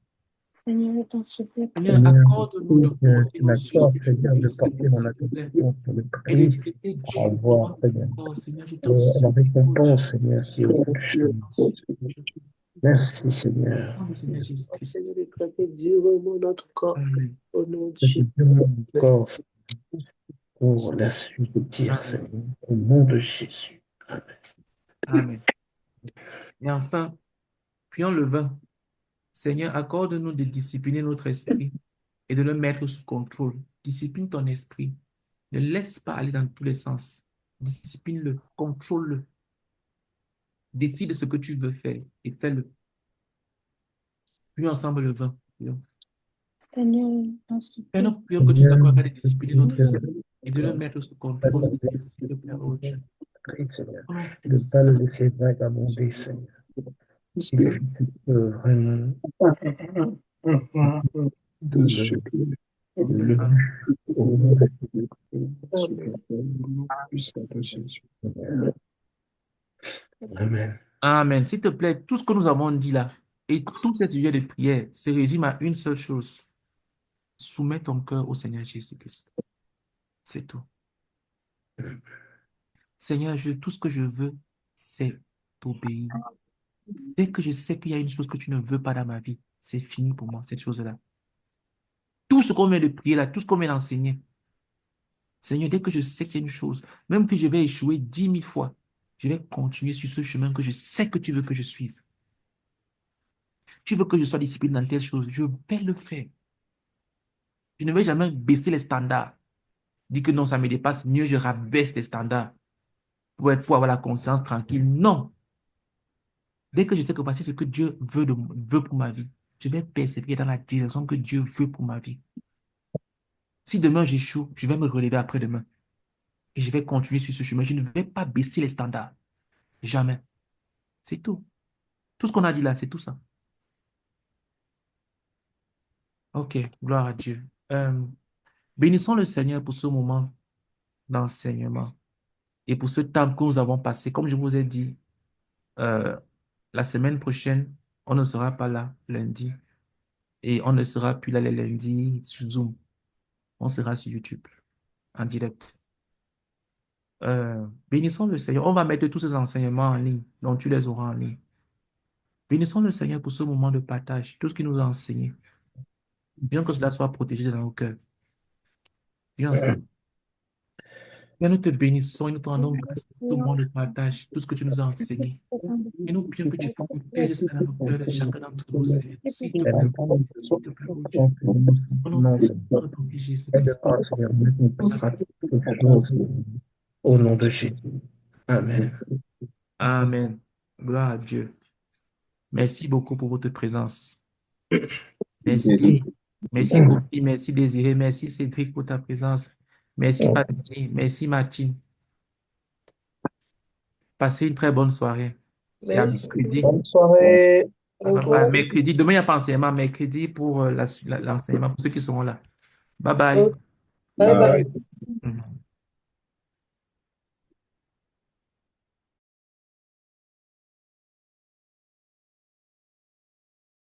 F: Seigneur, je t'en supplie.
A: Seigneur, accorde-nous de porter nos yeux sur
C: M'accorde, Seigneur, de porter mon
A: s'il te plaît,
C: attention sur le
A: et de
C: prix
A: traiter
C: pour avoir,
A: durement
C: Seigneur,
A: notre corps. Seigneur, je t'en supplie.
C: la récompense, Seigneur, qui est au-dessus. Merci, Seigneur.
A: Au nom du Seigneur Jésus-Christ.
D: Seigneur, de traiter durement notre corps
A: Amen.
D: au nom de
C: Que
D: Jésus.
C: tu donnes mon corps, pour la suite de dire, Seigneur, au nom de Jésus. Amen.
A: Amen. Et enfin, prions le vin. Seigneur, accorde-nous de discipliner notre esprit et de le mettre sous contrôle. Discipline ton esprit. Ne laisse pas aller dans tous les sens. Discipline-le, contrôle-le. Décide ce que tu veux faire et fais-le. Prions ensemble le vin. Prions.
F: Seigneur, dans ce
A: Père, nous
F: peuple,
A: prions que tu
C: Seigneur,
A: t'accordes de discipliner notre
C: Seigneur,
A: esprit et de le mettre sous contrôle, Seigneur, s'il te plaît, oh Dieu.
C: Seigneur,
A: Au nom
C: et de ne pas le laisser vagabonder, Seigneur. Et que tu peux vraiment
B: De ce que
C: le
A: Amen.
C: au nom de
B: puissant de Jésus.
C: Seigneur. Amen.
A: Amen. S'il te plaît, tout ce que nous avons dit là et tout cet sujet de prière se résume à une seule chose. Soumets ton cœur au Seigneur Jésus-Christ. C'est tout. Seigneur, tout ce que je veux, c'est t'obéir. Dès que je sais qu'il y a une chose que tu ne veux pas dans ma vie, c'est fini pour moi, cette chose-là. Tout ce qu'on vient de prier là, tout ce qu'on vient d'enseigner. Seigneur, dès que je sais qu'il y a une chose, même si je vais échouer 10 000 fois, je vais continuer sur ce chemin que je sais que tu veux que je suive. Tu veux que je sois discipliné dans telle chose, je vais le faire. Je ne vais jamais baisser les standards. Dis que non, ça me dépasse, mieux je rabaisse les standards pour avoir la conscience tranquille. Non. Dès que je sais que voici ce que Dieu veut pour ma vie, je vais persévérer dans la direction que Dieu veut pour ma vie. Si demain j'échoue, je vais me relever après-demain. Et je vais continuer sur ce chemin. Je ne vais pas baisser les standards. Jamais. C'est tout. Tout ce qu'on a dit là, c'est tout ça. Ok, gloire à Dieu. Bénissons le Seigneur pour ce moment d'enseignement et pour ce temps que nous avons passé. Comme je vous ai dit, la semaine prochaine, on ne sera pas là lundi et on ne sera plus là les lundis sur Zoom. On sera sur YouTube en direct. Bénissons le Seigneur. On va mettre tous ces enseignements en ligne, donc tu les auras en ligne. Bénissons le Seigneur pour ce moment de partage, tout ce qu'il nous a enseigné. Bien que cela soit protégé dans nos cœurs. Viens ensemble. Bien, nous te bénissons et nous te rendons grâce pour ce moment de partage, tout ce que tu nous as enseigné. Et nous prions que tu protèges cela dans nos cœurs de chacun d'entre nous, Seigneur. S'il te plaît, oh Dieu. Au nom de ton Fils Jésus-Christ.
C: Au nom de Jésus. Amen.
A: Amen. Gloire à Dieu. Merci beaucoup pour votre présence. Merci. Merci, Kofi. Merci, Désiré. Merci, Cédric, pour ta présence. Merci, Fatih. Merci, Martine. Passez une très bonne soirée. Et à
D: Merci.
A: mercredi.
C: Bonne soirée.
D: Au revoir.
A: Mercredi. Demain, il n'y a pas enseignement. Mercredi pour l'enseignement, pour ceux qui seront là. Bye bye.
D: Bye bye.
C: Bye.
A: Mhm.